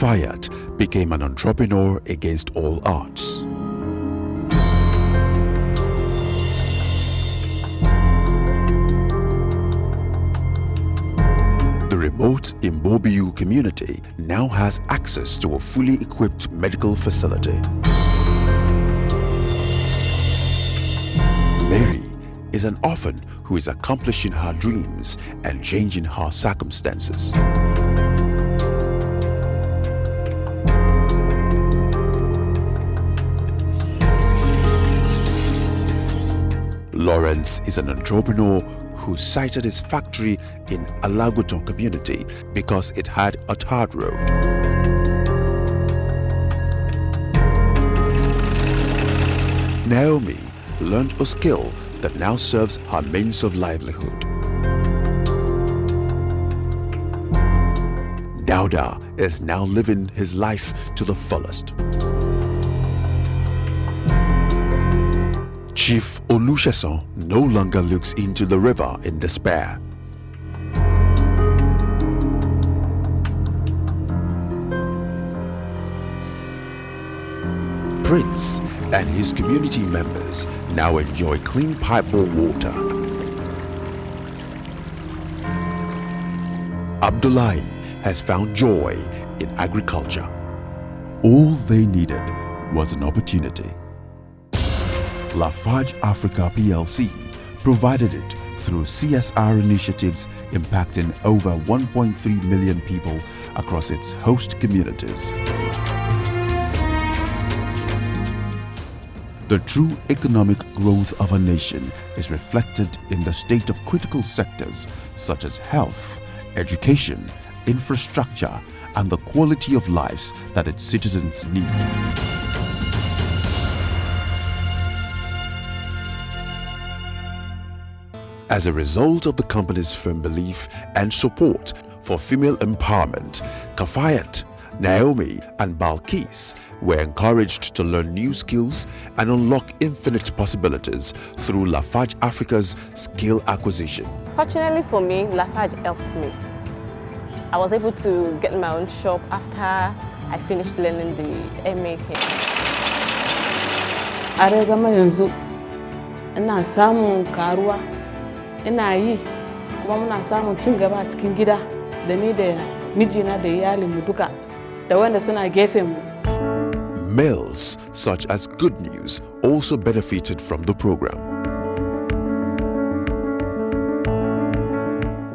Lafayette became an entrepreneur against all odds. The remote Imbobiu community now has access to a fully equipped medical facility. Mary is an orphan who is accomplishing her dreams and changing her circumstances. Lawrence is an entrepreneur who sited his factory in Alagoton community because it had a tarred road. Naomi learned a skill that now serves her means of livelihood. Dauda is now living his life to the fullest. Chief Olusesan no longer looks into the river in despair. Prince and his community members now enjoy clean pipe-bore water. Abdullahi has found joy in agriculture. All they needed was an opportunity. Lafarge Africa PLC provided it through CSR initiatives impacting over 1.3 million people across its host communities. The true economic growth of a nation is reflected in the state of critical sectors such as health, education, infrastructure, and the quality of lives that its citizens need. As a result of the company's firm belief and support for female empowerment, Kafayat, Naomi, and Balkis were encouraged to learn new skills and unlock infinite possibilities through Lafarge Africa's skill acquisition. Fortunately for me, Lafarge helped me. I was able to get my own shop after I finished learning the MA here. Ina yi kuma muna samun cin gaba a cikin gida da ni da mijina da iyalinmu duka da wanda suna gefen mu. Males such as Good News also benefited from the program.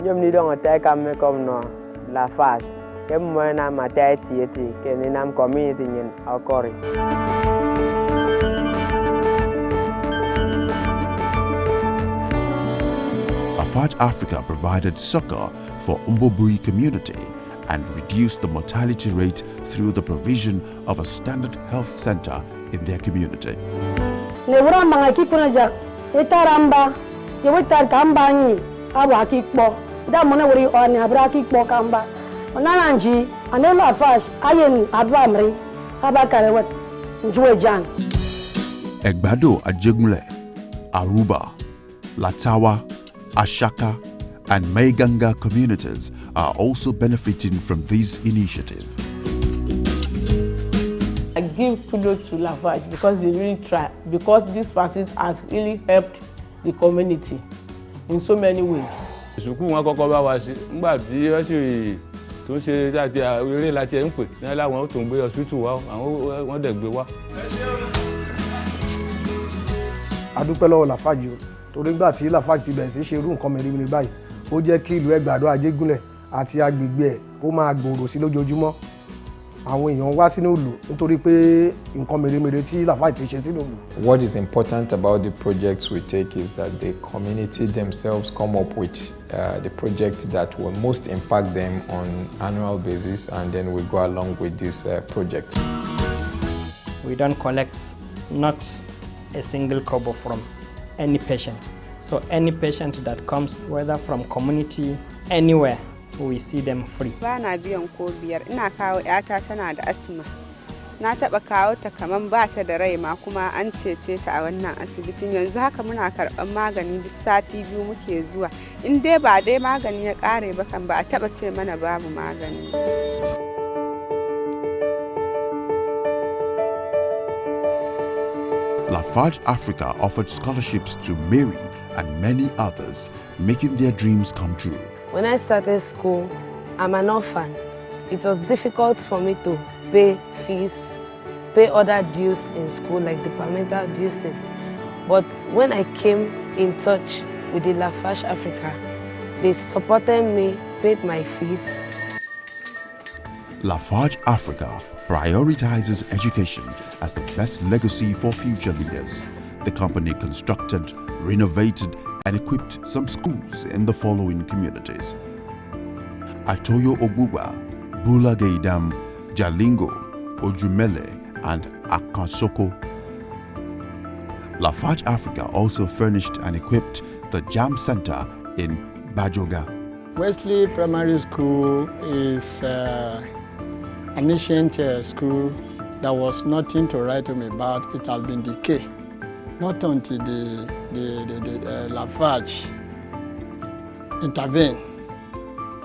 Nyom ni dong atai kam me kom no Lafarge ke mo na matai tieti ke ni nam community nyen akori. Lafarge Africa provided succor for Mbobui community and reduced the mortality rate through the provision of a standard health center in their community. Egbado Ajegmule, Aruba, Latawa, Ashaka, and Maiganga communities are also benefiting from this initiative. I give kudos to Lafarge because they really try, because this facility has really helped the community in so many ways. Adúpẹ́ lọ́wọ́ Lafarge torí gbà tí Lafarge ti bẹ̀rẹ̀ sí ṣe irú nǹkan mèremère báyìí ó jẹ́ kí ìlú Ẹ̀gbàdo Ajégúnlẹ̀ àti agbègbè ẹ̀ kó máa gbòòrò sí lójoojúmọ́. Àwọn èèyàn wá sínú ìlú nítorí pé nǹkan mèremère tí Lafarge ti ṣe sínú ìlú. What is important about the projects we take is that the community themselves come up with the project that will most impact them on annual basis, and then we go along with this project. We don't collect not a single kobo from any patient. So any patient that comes, whether from community, anywhere, we see them free. Bana biyan ko biyar, ina kawo yata tana da asma. Na taba kawo ta kaman ba ta da rai ma kuma an cece ta a wannan asibitin. Yanzu haka muna karban magani duk sati biyu muke zuwa. In dai ba dai magani ya kare ba kan ba a taba ce mana babu magani. Lafarge Africa offered scholarships to Mary and many others, making their dreams come true. When I started school, I'm an orphan. It was difficult for me to pay fees, pay other dues in school like departmental dues. But when I came in touch with the Lafarge Africa, they supported me, paid my fees. Lafarge Africa prioritizes education as the best legacy for future leaders. The company constructed, renovated, and equipped some schools in the following communities: Atoyo Ogbuwa, Bulageidam, Jalingo, Ojumele, and Akansoko. Lafarge Africa also furnished and equipped the Jam Center in Bajoga. Wesley Primary School is an ancient school that was nothing to write home about. It has been decayed. Not until the Lafarge intervened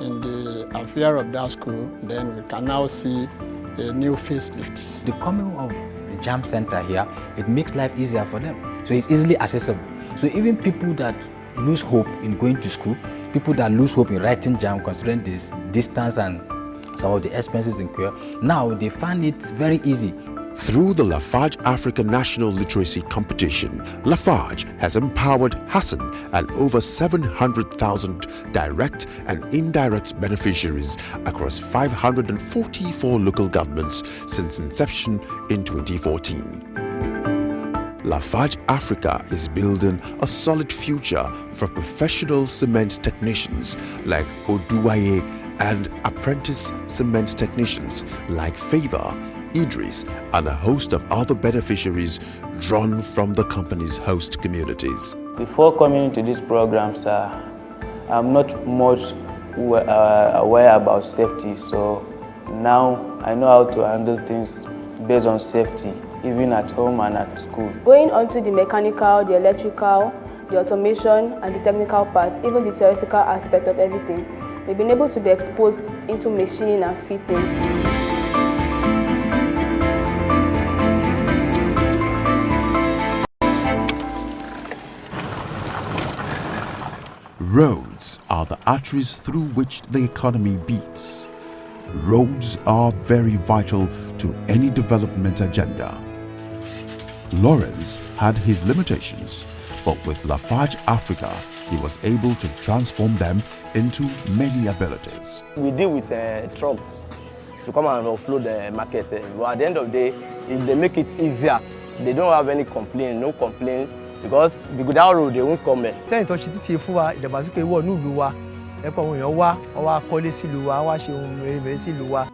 in the affair of that school, then we can now see a new facelift. The coming of the Jam Center here, it makes life easier for them. So it's easily accessible. So even people that lose hope in going to school, people that lose hope in writing Jam, considering this distance and some of the expenses incurred, now they find it very easy. Through the Lafarge Africa National Literacy Competition, Lafarge has empowered Hassan and over 700,000 direct and indirect beneficiaries across 544 local governments since inception in 2014. Lafarge Africa is building a solid future for professional cement technicians like Oduwaye and apprentice cement technicians like Favor, Idris, and a host of other beneficiaries drawn from the company's host communities. Before coming into these programs, I'm not much aware about safety, so now I know how to handle things based on safety, even at home and at school. Going on to the mechanical, the electrical, the automation, and the technical parts, even the theoretical aspect of everything, we've been able to be exposed into machining and fitting. Roads are the arteries through which the economy beats. Roads are very vital to any development agenda. Lawrence had his limitations, but with Lafarge Africa, he was able to transform them into many abilities. We deal with trucks to come and offload the market, but at the end of the day, if they make it easier, they don't have any complaint, no complaint. Because without road, they won't come in. Sẹ́yìn tó ṣe títí fún wa ìdàgbàsókè wọ̀ ní ìlú wa, ẹ̀pọ̀ àwọn èèyàn wá, ọwọ́ akọ́lé sí ìlú wa, wá ṣe ohun mèremère sí ìlú wa.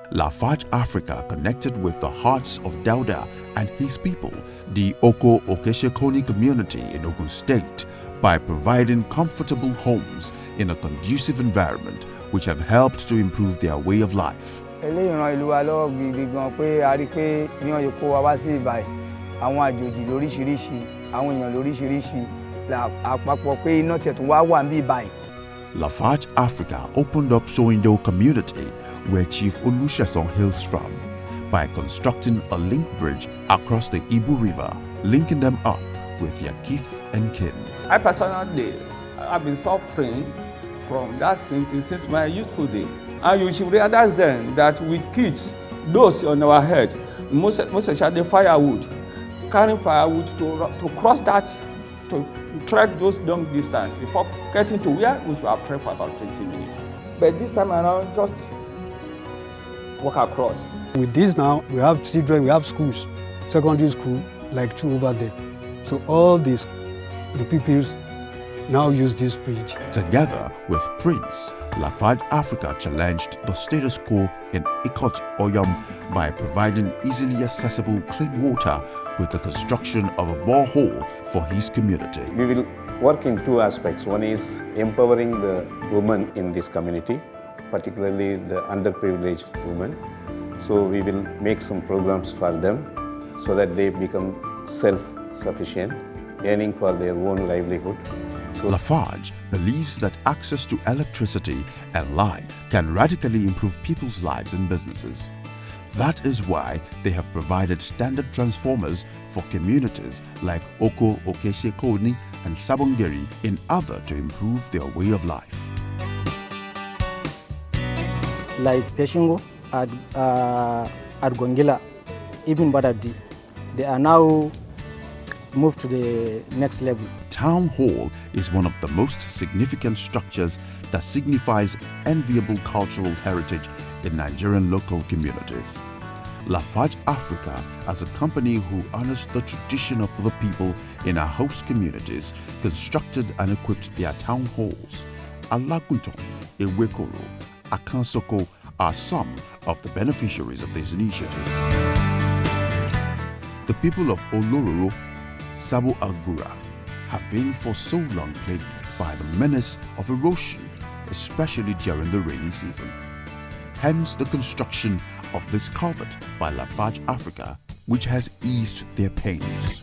Lafarge Africa connected with the hearts of Dauda and his people, the Oko Okeshekoni community in Ogun State, by providing comfortable homes in a conducive environment which have helped to improve their way of life. Eléyìí ràn ìlú wa lọ́wọ́ gidi gan pé a rí pé ní ọ̀yọ́ kó wa wá sí ìbàyẹ̀ àwọn àjòjì lóríṣiríṣi. Lafarge Africa opened up Soindo community, where Chief Olusegun hails from, by constructing a link bridge across the Ibu River, linking them up with their kith and kin. I personally have been suffering from that since my youthful day. And you should realize then that with kids, those on our head, most especially firewood, carrying firewood to cross that, to trek those long distance before getting to where we should have trekked for about 20 minutes. But this time around, just walk across. With this now, we have children, we have schools, secondary school, like 2 over there. So all these, the pupils now use this bridge. Together with Prince, Lafarge Africa challenged the status quo in Ikot Oyam by providing easily accessible clean water with the construction of a borehole for his community. We will work in 2 aspects. One is empowering the women in this community, particularly the underprivileged women. So we will make some programs for them so that they become self-sufficient, earning for their own livelihood. Lafarge believes that access to electricity and light can radically improve people's lives and businesses. That is why they have provided standard transformers for communities like Oko, Okeshekoni and Sabongeri in order to improve their way of life. Like Peshingo, at Gongila, even Badadi, they are now moved to the next level. Town Hall is one of the most significant structures that signifies enviable cultural heritage in Nigerian local communities. Lafarge Africa, as a company who honors the tradition of the people in our host communities, constructed and equipped their town halls. Alagunton, Ewekoro, Akansoko are some of the beneficiaries of this initiative. The people of Olororo, Sabo Agura, have been for so long plagued by the menace of erosion, especially during the rainy season. Hence the construction of this culvert by Lafarge Africa, which has eased their pains.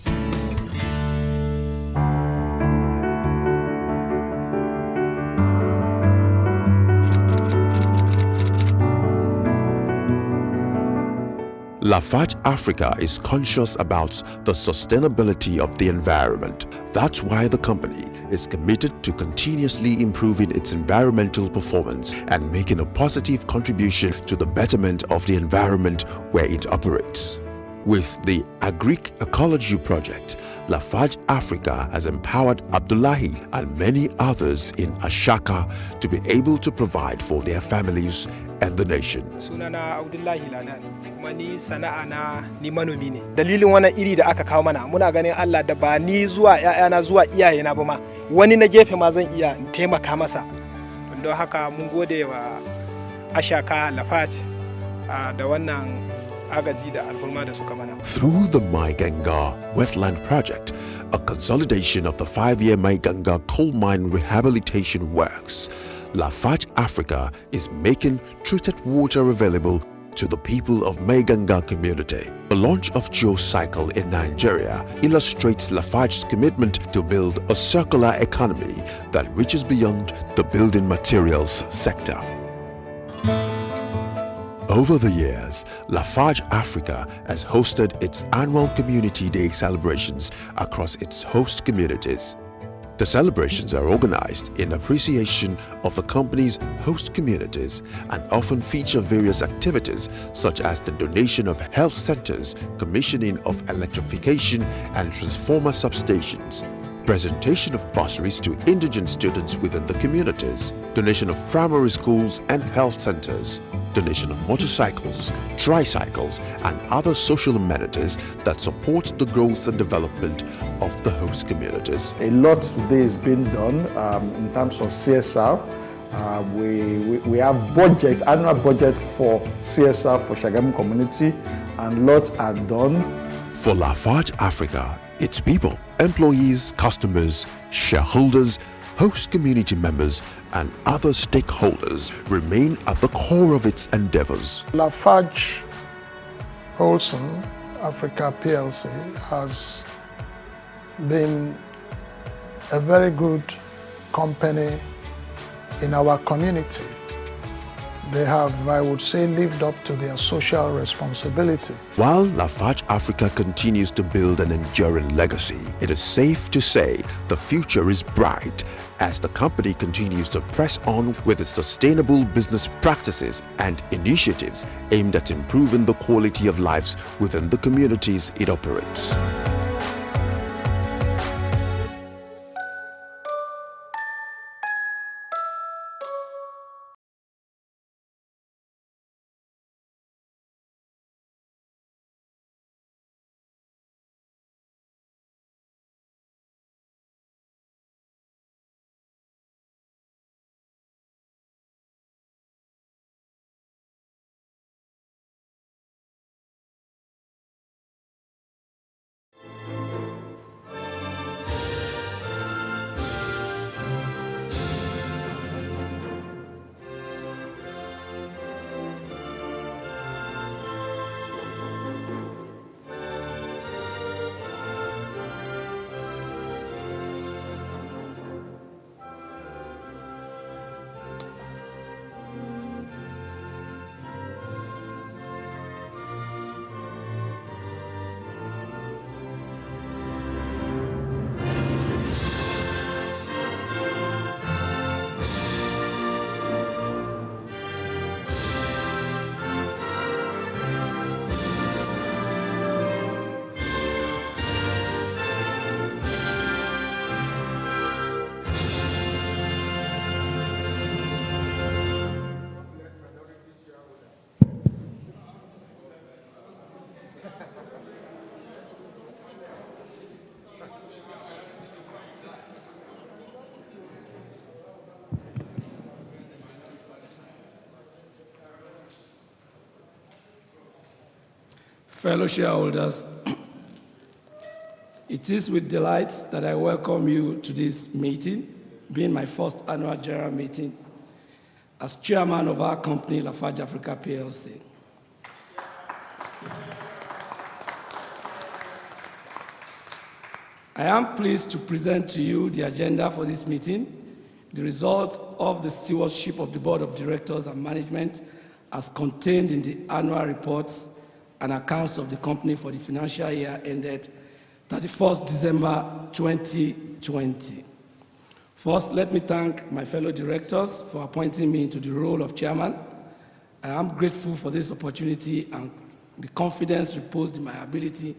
Lafarge Africa is conscious about the sustainability of the environment. That's why the company is committed to continuously improving its environmental performance and making a positive contribution to the betterment of the environment where it operates. With the Agric Ecology Project, Lafarge Africa has empowered Abdullahi and many others in Ashaka to be able to provide for their families and the nation. Sunana Abdullahi Ladan, kuma ni sana'a na ni manomi ne. Dalilin wannan iri da aka kawo mana muna ganin Allah da ba ni zuwa ƴaƴana zuwa iyayena ba ma wani na gefe ma zan iya taimaka masa. Don haka mun gode wa Ashaka Lafarge da wannan through the My Ganga Wetland Project, a consolidation of the 5-year My Ganga coal mine rehabilitation works, Lafarge Africa is making treated water available to the people of My Ganga community. The launch of GeoCycle in Nigeria illustrates Lafarge's commitment to build a circular economy that reaches beyond the building materials sector. Over the years, Lafarge Africa has hosted its annual Community Day celebrations across its host communities. The celebrations are organized in appreciation of the company's host communities and often feature various activities such as the donation of health centers, commissioning of electrification and transformer substations, presentation of bursaries to indigent students within the communities, donation of primary schools and health centers, donation of motorcycles, tricycles, and other social amenities that support the growth and development of the host communities. A lot today is being done in terms of CSR. We have annual budget for CSR for Shagamu community, and lots are done. For Lafarge Africa, its people, employees, customers, shareholders, host community members, and other stakeholders remain at the core of its endeavors. LafargeHolcim Africa PLC has been a very good company in our community. They have, I would say, lived up to their social responsibility. While Lafarge Africa continues to build an enduring legacy, it is safe to say the future is bright as the company continues to press on with its sustainable business practices and initiatives aimed at improving the quality of lives within the communities it operates. fellow shareholders, it is with delight that I welcome you to this meeting, being my first annual general meeting as chairman of our company, Lafarge Africa PLC. I am pleased to present to you the agenda for this meeting, the results of the stewardship of the Board of Directors and Management as contained in the annual reports and accounts of the company for the financial year ended 31st December 2020. First, let me thank my fellow directors for appointing me into the role of chairman. I am grateful for this opportunity and the confidence reposed in my ability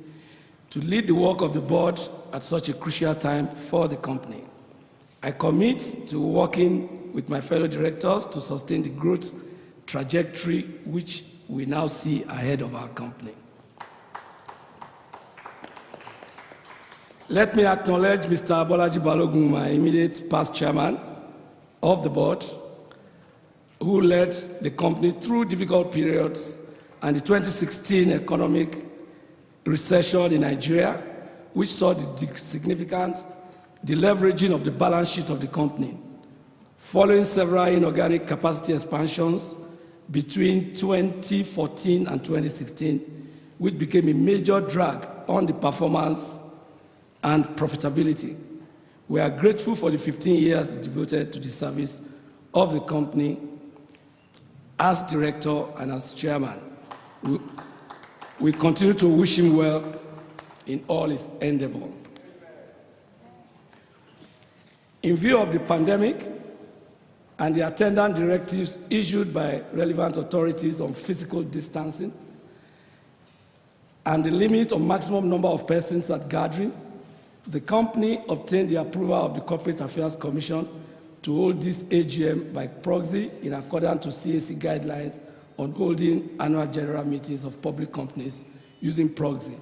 to lead the work of the board at such a crucial time for the company. I commit to working with my fellow directors to sustain the growth trajectory which we now see ahead of our company. Let me acknowledge Mr. Bolaji Balogun, my immediate past chairman of the board, who led the company through difficult periods and the 2016 economic recession in Nigeria, which saw the significant deleveraging of the balance sheet of the company. Following several inorganic capacity expansions between 2014 and 2016, which became a major drag on the performance and profitability. We are grateful for the 15 years devoted to the service of the company as director and as chairman. We continue to wish him well in all his endeavors. In view of the pandemic and the attendant directives issued by relevant authorities on physical distancing and the limit on maximum number of persons at gathering, the company obtained the approval of the Corporate Affairs Commission to hold this AGM by proxy in accordance to CAC guidelines on holding annual general meetings of public companies using proxy.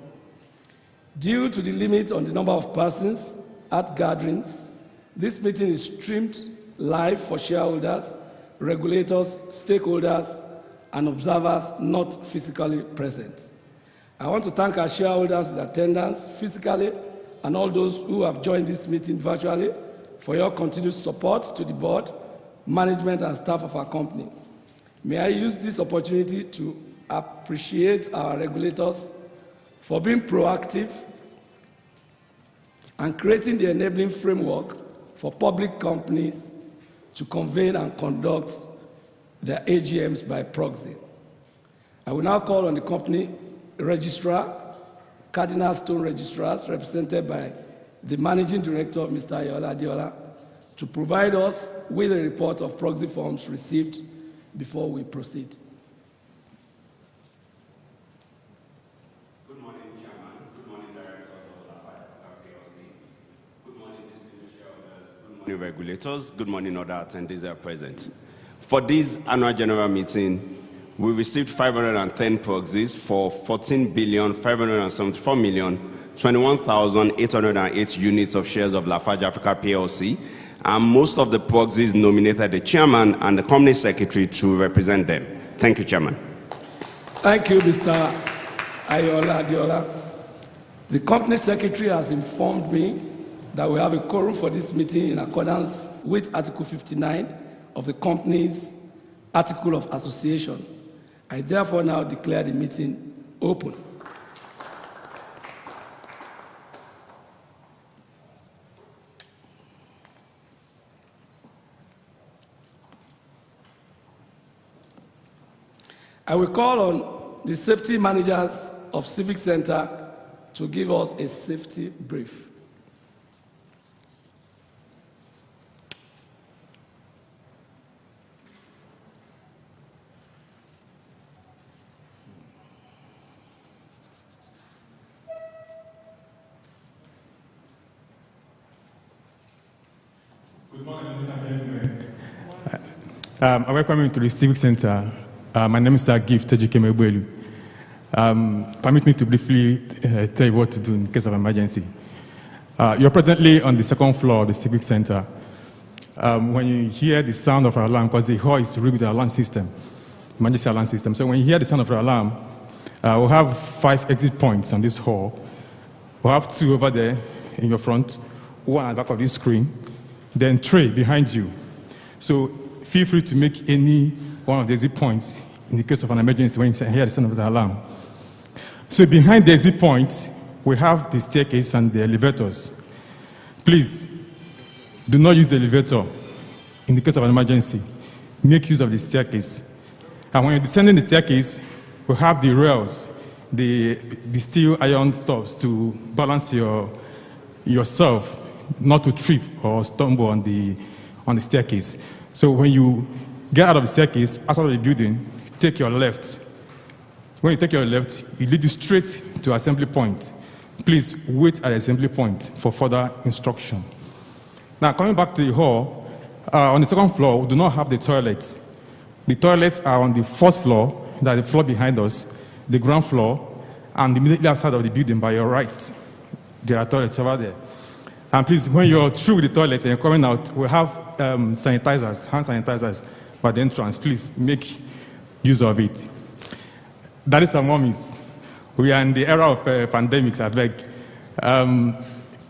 Due to the limit on the number of persons at gatherings, this meeting is streamed live for shareholders, regulators, stakeholders, and observers not physically present. I want to thank our shareholders in attendance physically and all those who have joined this meeting virtually for your continued support to the board, management, and staff of our company. May I use this opportunity to appreciate our regulators for being proactive and creating the enabling framework for public companies to convene and conduct their AGMs by proxy. I will now call on the company registrar, Cardinal Stone Registrars, represented by the Managing Director, Mr. Ayola Adiola, to provide us with a report of proxy forms received before we proceed. Good morning, Chairman. Good morning, Director of Lafarge PLC. Good morning, distinguished shareholders. Good morning, regulators. Good morning, other attendees that are present. For this annual general meeting, we received 510 proxies for 14,574,021,808 units of shares of Lafarge Africa PLC, and most of the proxies nominated the chairman and the company secretary to represent them. Thank you, Chairman. Thank you, Mr. Ayola Adiola. The company secretary has informed me that we have a quorum for this meeting in accordance with Article 59 of the company's Article of Association. I therefore now declare the meeting open. I will call on the safety managers of Civic Center to give us a safety brief. Good morning, ladies and gentlemen. I welcome you to the Civic Center. My name is Agif Tejikemebelu. Permit me to briefly tell you what to do in case of emergency. You're presently on the second floor of the Civic Center. When you hear the sound of our alarm, because the hall is rigged with the alarm system, emergency alarm system. So when you hear the sound of our alarm, We'll have 5 exit points on this hall. We'll have 2 over there in your front, 1 at the back of this screen, then 3 behind you. So feel free to make any one of the exit points in the case of an emergency when you hear the sound of the alarm. So behind the exit point, we have the staircase and the elevators. Please, do not use the elevator in the case of an emergency. Make use of the staircase. And when you're descending the staircase, we have the rails, the steel iron stuffs to balance yourself, not to trip or stumble on the staircase. So when you get out of the staircase, outside of the building, take your left. When you take your left, it leads you straight to assembly point. Please wait at the assembly point for further instruction. Now, coming back to the hall, on the second floor, we do not have the toilets. The toilets are on the first floor, that's the floor behind us, the ground floor, and immediately outside of the building by your right. There are toilets over there. And please, when you're through with the toilets and you're coming out, we have sanitizers, hand sanitizers by the entrance. Please make use of it. Daddies and mommies, we are in the era of pandemics, I beg.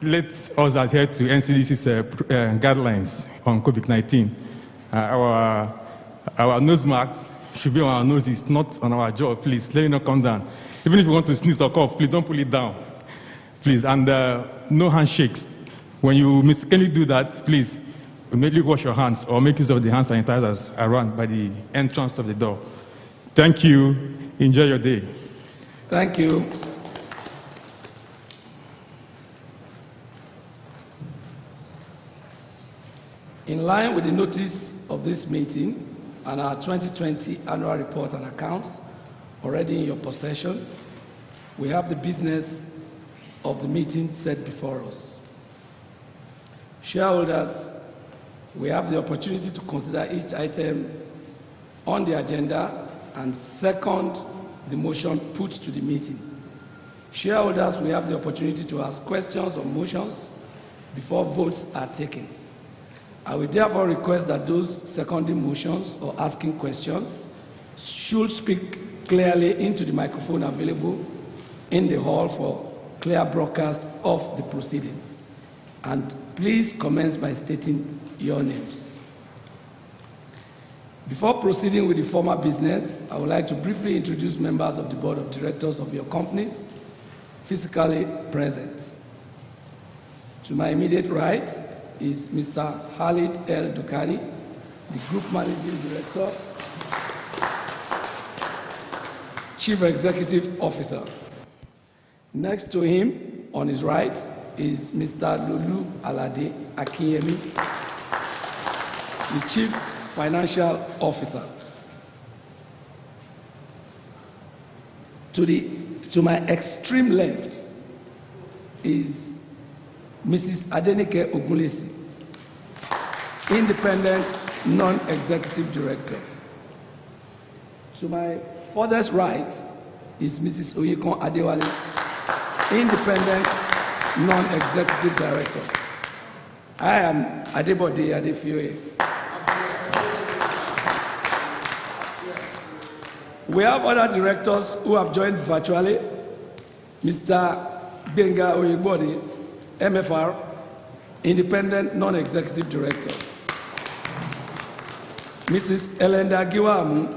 Let us adhere to NCDC's guidelines on COVID-19. Our nose masks should be on our noses, not on our jaw, please. Let it not come down. Even if you want to sneeze or cough, please don't pull it down. Please, and no handshakes. When you mistakenly do that, please immediately wash your hands or make use of the hand sanitizers around by the entrance of the door. Thank you. Enjoy your day. Thank you. In line with the notice of this meeting and our 2020 annual report and accounts already in your possession, we have the business of the meeting set before us. Shareholders, we have the opportunity to consider each item on the agenda and second the motion put to the meeting. Shareholders, we have the opportunity to ask questions or motions before votes are taken. I will therefore request that those seconding motions or asking questions should speak clearly into the microphone available in the hall for clear broadcast of the proceedings. And please commence by stating your names. Before proceeding with the formal business, I would like to briefly introduce members of the board of directors of your companies physically present. To my immediate right is Mr. Khalid El Dukani, the Group Managing Director, Chief Executive Officer. Next to him, on his right, is Mr. Lulu Alade Akinyemi, the Chief Financial Officer. To my extreme left is Mrs. Adenike Ogunlesi, Independent Non-Executive Director. To my furthest right is Mrs. Oyekon Adewale, Independent Non-Executive Director. I am Adebode Adefioye. We have other directors who have joined virtually. Mr. Benga Oyebode, MFR, Independent Non-Executive Director. Mrs. Elenda Giwamu,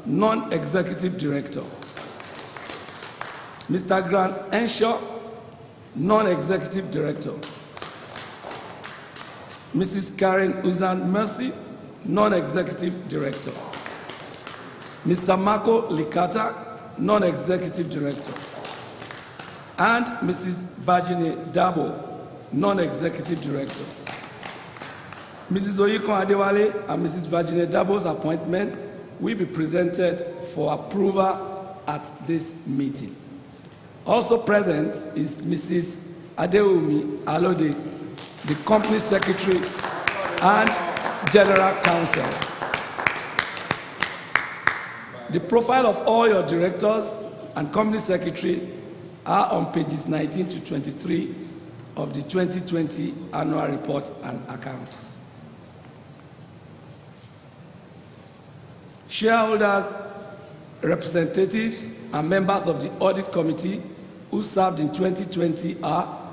Non-Executive Director. Mr. Grant Enshaw, Non-Executive Director. Mrs. Karen Uzan Mercy, Non-Executive Director. Mr. Marco Likata, Non-Executive Director. And Mrs. Virginie Dabo, Non-Executive Director. Mrs. Oyekon Adewale and Mrs. Virginie Dabo's appointment will be presented for approval at this meeting. Also present is Mrs. Adeumi Alode, the Company Secretary and General Counsel. The profile of all your directors and Company Secretary are on pages 19 to 23 of the 2020 Annual Report and Accounts. Shareholders, Representatives and members of the Audit Committee who served in 2020 are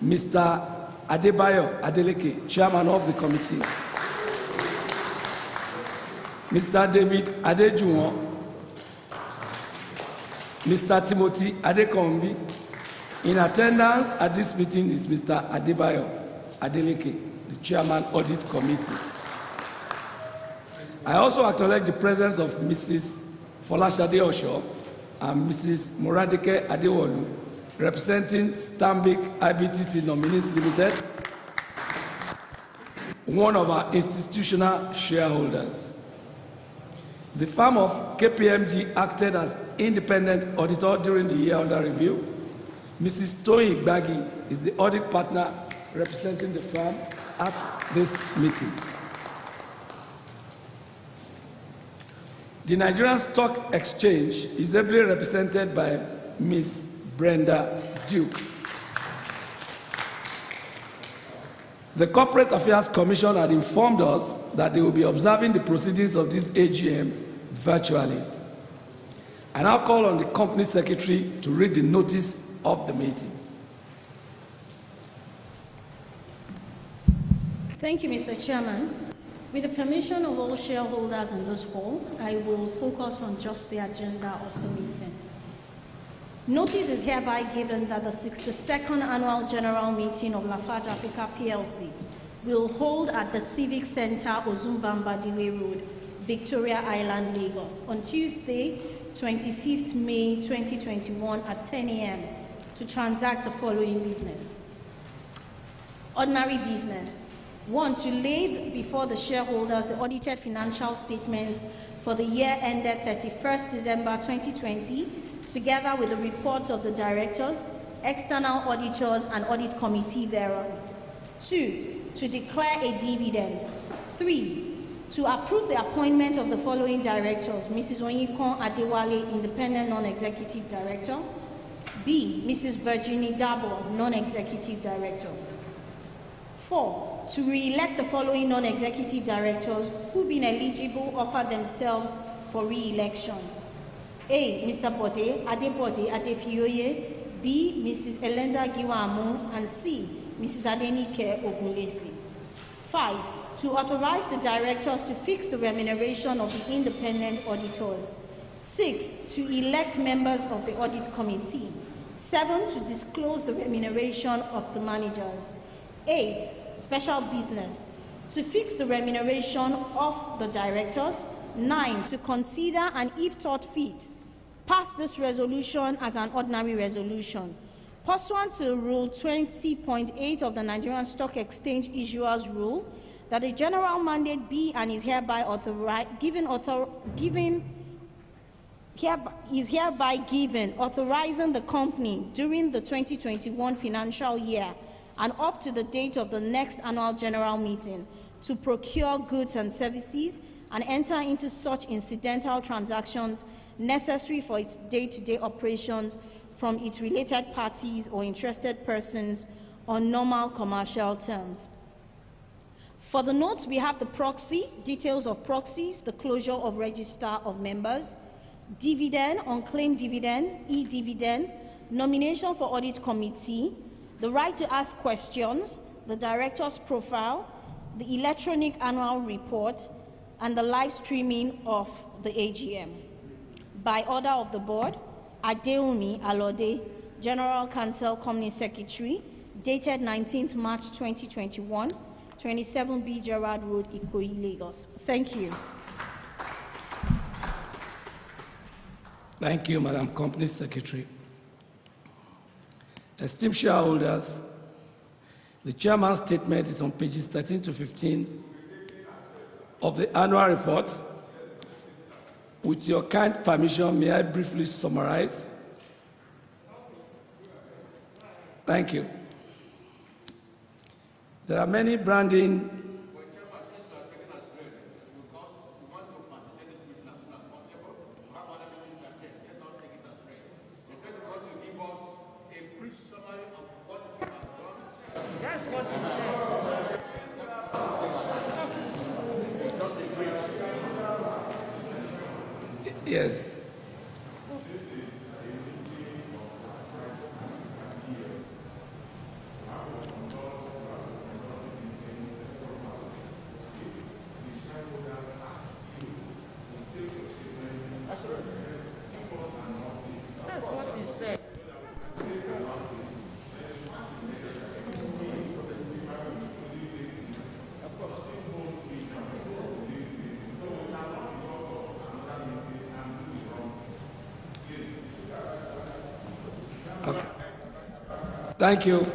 Mr. Adebayo Adeleke, Chairman of the committee, Mr. David Adejuwon, Mr. Timothy Adekombi. In attendance at this meeting is Mr. Adebayo Adeleke, the Chairman Audit Committee. I also acknowledge the presence of Mrs. Folashade Osho and Mrs. Moradeke Adewolu, representing Stanbic IBTC Nominees Limited, one of our institutional shareholders. The firm of KPMG acted as independent auditor during the year under review. Mrs. Toyi Gbagi is the audit partner representing the firm at this meeting. The Nigerian Stock Exchange is ably represented by Ms. Brenda Duke. The Corporate Affairs Commission had informed us that they will be observing the proceedings of this AGM virtually. I now call on the Company Secretary to read the notice of the meeting. Thank you, Mr. Chairman. With the permission of all shareholders in this hall, I will focus on just the agenda of the meeting. Notice is hereby given that the 62nd Annual General Meeting of Lafarge Africa PLC will hold at the Civic Center, Ozumbamba Diwe Road, Victoria Island, Lagos, on Tuesday, 25th May 2021 at 10 a.m. to transact the following business. Ordinary business. 1, to lay before the shareholders the audited financial statements for the year ended 31st December 2020, together with the reports of the directors, external auditors, and audit committee thereon. 2, to declare a dividend. 3, to approve the appointment of the following directors: Mrs. Onyikon Adewale, Independent Non-Executive Director; B, Mrs. Virginie Dabo, Non-Executive Director. 4, to re-elect the following non-executive directors who, being eligible, offer themselves for re-election: A, Mr. Bode Adebode Adefioye; B, Mrs. Elenda Giwamu; and C, Mrs. Adenike Ogunlesi. 5, to authorize the directors to fix the remuneration of the independent auditors. 6, to elect members of the audit committee. 7, to disclose the remuneration of the managers. 8, special business, to fix the remuneration of the directors. 9, to consider and, if thought fit, pass this resolution as an ordinary resolution. Pursuant to Rule 20.8 of the Nigerian Stock Exchange Issuers Rule, that a general mandate be and is hereby given authorizing the company during the 2021 financial year and up to the date of the next annual general meeting to procure goods and services and enter into such incidental transactions necessary for its day-to-day operations from its related parties or interested persons on normal commercial terms. For the notes, we have the proxy, details of proxies, the closure of register of members, dividend, unclaimed dividend, e-dividend, nomination for audit committee, the right to ask questions, the director's profile, the electronic annual report, and the live streaming of the AGM. By order of the board, Adeomi Alode, General Counsel, Company Secretary, dated 19th March 2021, 27B Gerard Road, Ikoyi, Lagos. Thank you. Thank you, Madam Company Secretary. Esteemed shareholders, the chairman's statement is on pages 13 to 15 of the annual report. With your kind permission, may I briefly summarize? Thank you. There are many branding Yes. That's what he said. Okay. Thank you.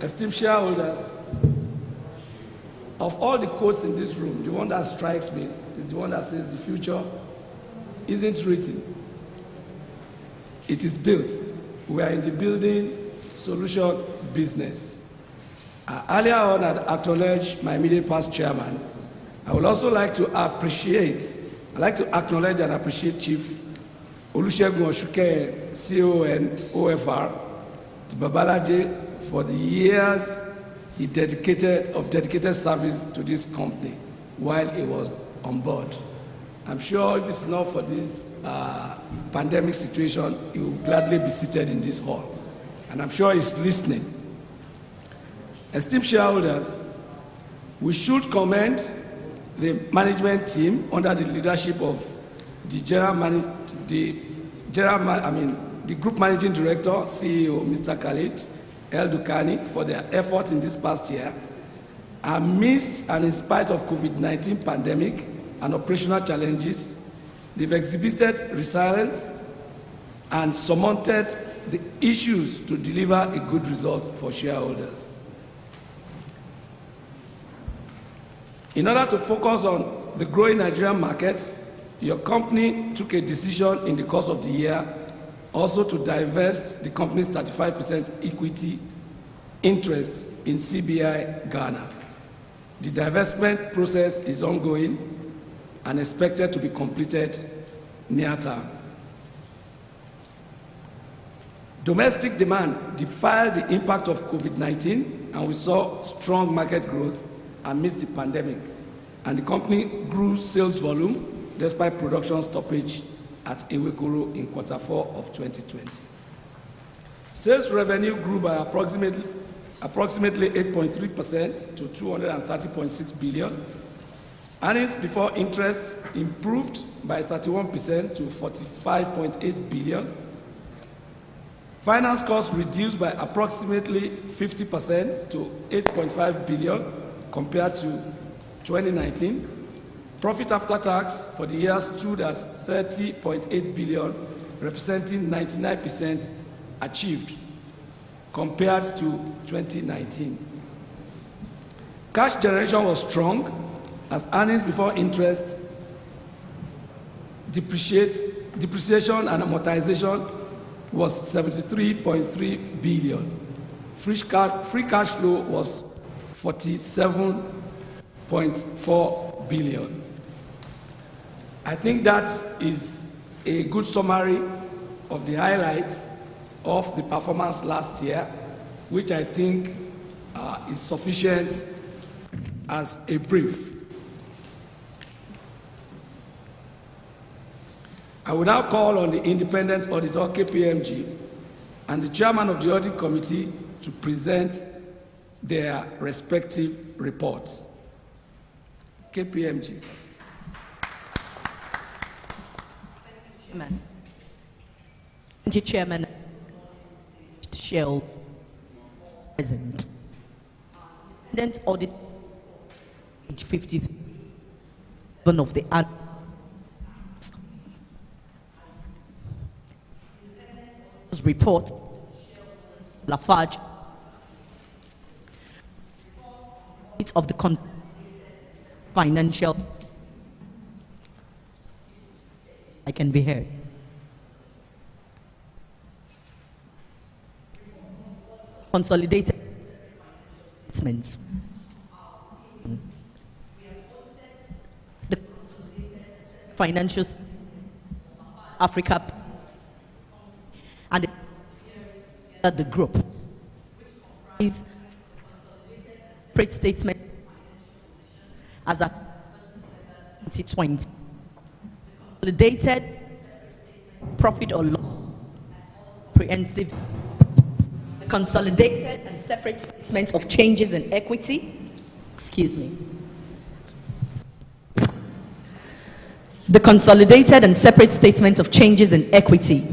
Esteemed shareholders, of all the quotes in this room, the one that strikes me is the one that says the future isn't written, it is built. We are in the building solution business. Earlier on, I acknowledged my immediate past chairman. I would also like to acknowledge and appreciate Chief Olusegun Oshuke, CON, OFR, to Babalaje for the years he dedicated service to this company while he was on board. I'm sure if it's not for this pandemic situation, he will gladly be seated in this hall. And I'm sure he's listening. Esteemed shareholders, we should commend the management team under the leadership of the Group Managing Director, CEO, Mr. Khalid El Dukani, for their efforts in this past year. Amidst and in spite of COVID-19 pandemic and operational challenges, they've exhibited resilience and surmounted the issues to deliver a good result for shareholders. In order to focus on the growing Nigerian markets, your company took a decision in the course of the year also to divest the company's 35% equity interest in CBI Ghana. The divestment process is ongoing and expected to be completed near term. Domestic demand defied the impact of COVID-19, and we saw strong market growth amidst the pandemic, and the company grew sales volume despite production stoppage at Ewekoro in Q4 of 2020. Sales revenue grew by approximately 8.3% to 230.6 billion. Earnings before interest improved by 31% to 45.8 billion. Finance costs reduced by approximately 50% to 8.5 billion compared to 2019. Profit after tax for the year stood at 30.8 billion, representing 99% achieved compared to 2019. Cash generation was strong as earnings before interest, depreciation and amortization was 73.3 billion. Free cash flow was 47.4 billion. I think that is a good summary of the highlights of the performance last year, which I think is sufficient as a brief. I will now call on the independent auditor, KPMG, and the chairman of the audit committee to present their respective reports. KPMG first. Chairman. Thank you, Chairman. Shareholder present. Independent audit, page 57 of the report, Lafarge of the financial. I can be heard. Consolidated statements. The financials, Africa, and the group is trade statement as a 2020. Consolidated profit or loss, comprehensive, consolidated and separate statements of changes in equity. Excuse me. The consolidated and separate statements of changes in equity.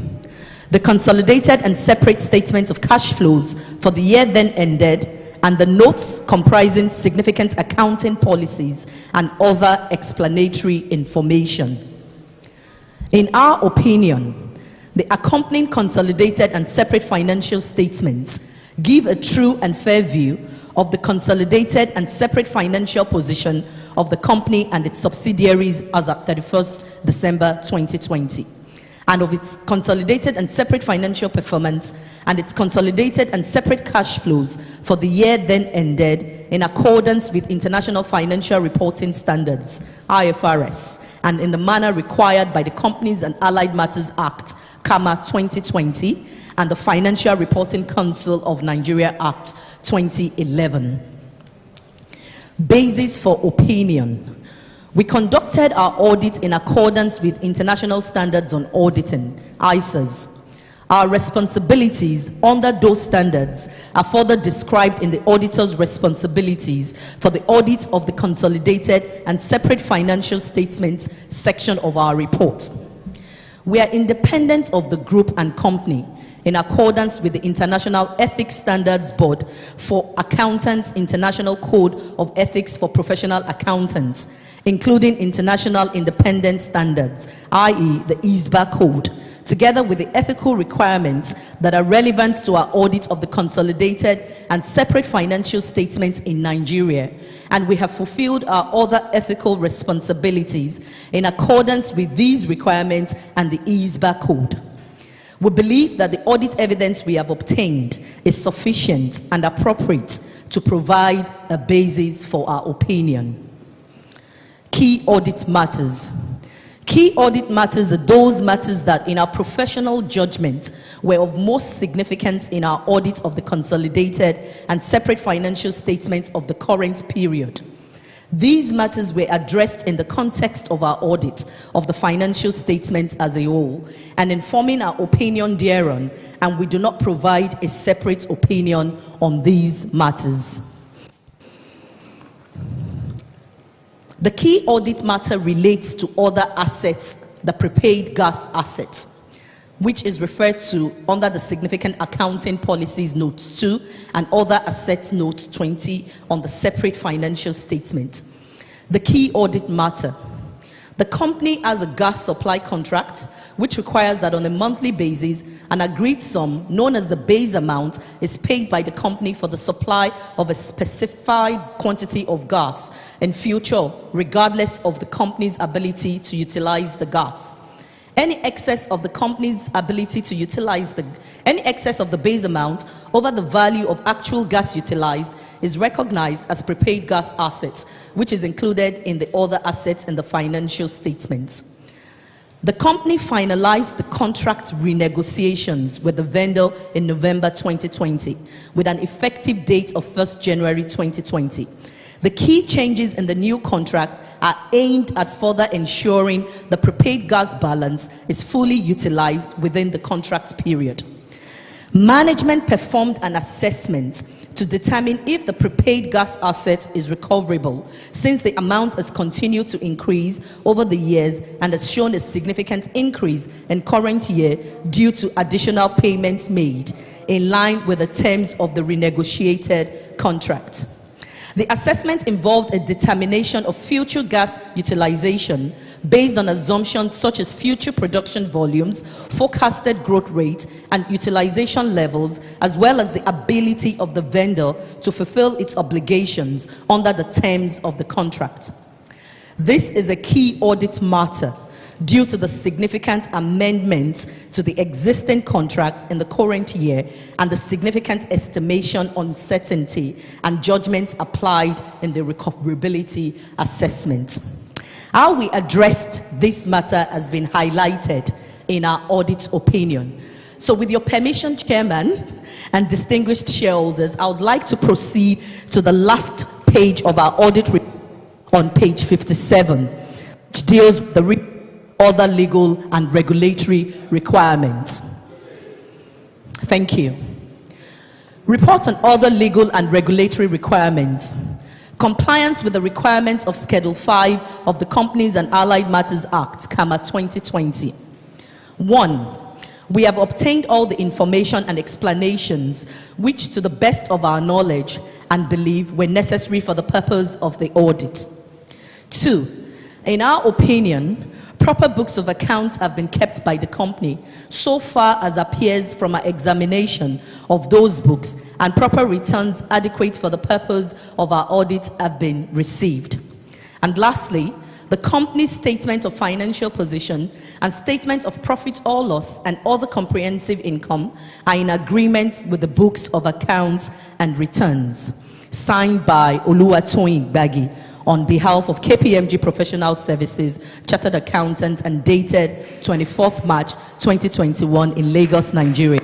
The consolidated and separate statements of cash flows for the year then ended, and the notes comprising significant accounting policies and other explanatory information. In our opinion, the accompanying consolidated and separate financial statements give a true and fair view of the consolidated and separate financial position of the company and its subsidiaries as at 31st December 2020, and of its consolidated and separate financial performance and its consolidated and separate cash flows for the year then ended in accordance with International Financial Reporting Standards, IFRS, and in the manner required by the Companies and Allied Matters Act, CAMA 2020, and the Financial Reporting Council of Nigeria Act 2011. Basis for opinion. We conducted our audit in accordance with International Standards on Auditing, ISAs. Our responsibilities under those standards are further described in the auditor's responsibilities for the audit of the consolidated and separate financial statements section of our report. We are independent of the group and company in accordance with the International Ethics Standards Board for Accountants International Code of Ethics for Professional Accountants, including International Independent Standards, i.e. the ISBA Code, together with the ethical requirements that are relevant to our audit of the consolidated and separate financial statements in Nigeria, and we have fulfilled our other ethical responsibilities in accordance with these requirements and the ISBA Code. We believe that the audit evidence we have obtained is sufficient and appropriate to provide a basis for our opinion. Key audit matters. Key audit matters are those matters that, in our professional judgment, were of most significance in our audit of the consolidated and separate financial statements of the current period. These matters were addressed in the context of our audit of the financial statements as a whole and informing our opinion thereon, and we do not provide a separate opinion on these matters. The key audit matter relates to other assets, the prepaid gas assets, which is referred to under the Significant Accounting Policies Note 2 and Other Assets Note 20 on the separate financial statement. The key audit matter. The company has a gas supply contract which requires that on a monthly basis an agreed sum known as the base amount is paid by the company for the supply of a specified quantity of gas in future, regardless of the company's ability to utilize the gas. Any excess of the company's ability to utilize any excess of the base amount over the value of actual gas utilized is recognized as prepaid gas assets, which is included in the other assets in the financial statements. The company finalized the contract renegotiations with the vendor in November 2020 with an effective date of 1st January 2020. The key changes in the new contract are aimed at further ensuring the prepaid gas balance is fully utilized within the contract period. Management performed an assessment to determine if the prepaid gas asset is recoverable, since the amount has continued to increase over the years and has shown a significant increase in current year due to additional payments made in line with the terms of the renegotiated contract. The assessment involved a determination of future gas utilization based on assumptions such as future production volumes, forecasted growth rates, and utilization levels, as well as the ability of the vendor to fulfill its obligations under the terms of the contract. This is a key audit matter due to the significant amendments to the existing contract in the current year and the significant estimation uncertainty and judgments applied in the recoverability assessment. How we addressed this matter has been highlighted in our audit opinion. So with your permission, Chairman and distinguished shareholders, I would like to proceed to the last page of our audit report on page 57, which deals with the other legal and regulatory requirements. Thank you. Report on other legal and regulatory requirements. Compliance with the requirements of Schedule 5 of the Companies and Allied Matters Act, 2020. 1. We have obtained all the information and explanations which, to the best of our knowledge and belief, were necessary for the purpose of the audit. 2. In our opinion, proper books of accounts have been kept by the company so far as appears from our examination of those books, and proper returns adequate for the purpose of our audit have been received. And lastly, the company's statement of financial position and statement of profit or loss and other comprehensive income are in agreement with the books of accounts and returns. Signed by Oluwatoyin Gbagi on behalf of KPMG Professional Services, Chartered Accountants, and dated 24th March 2021 in Lagos, Nigeria.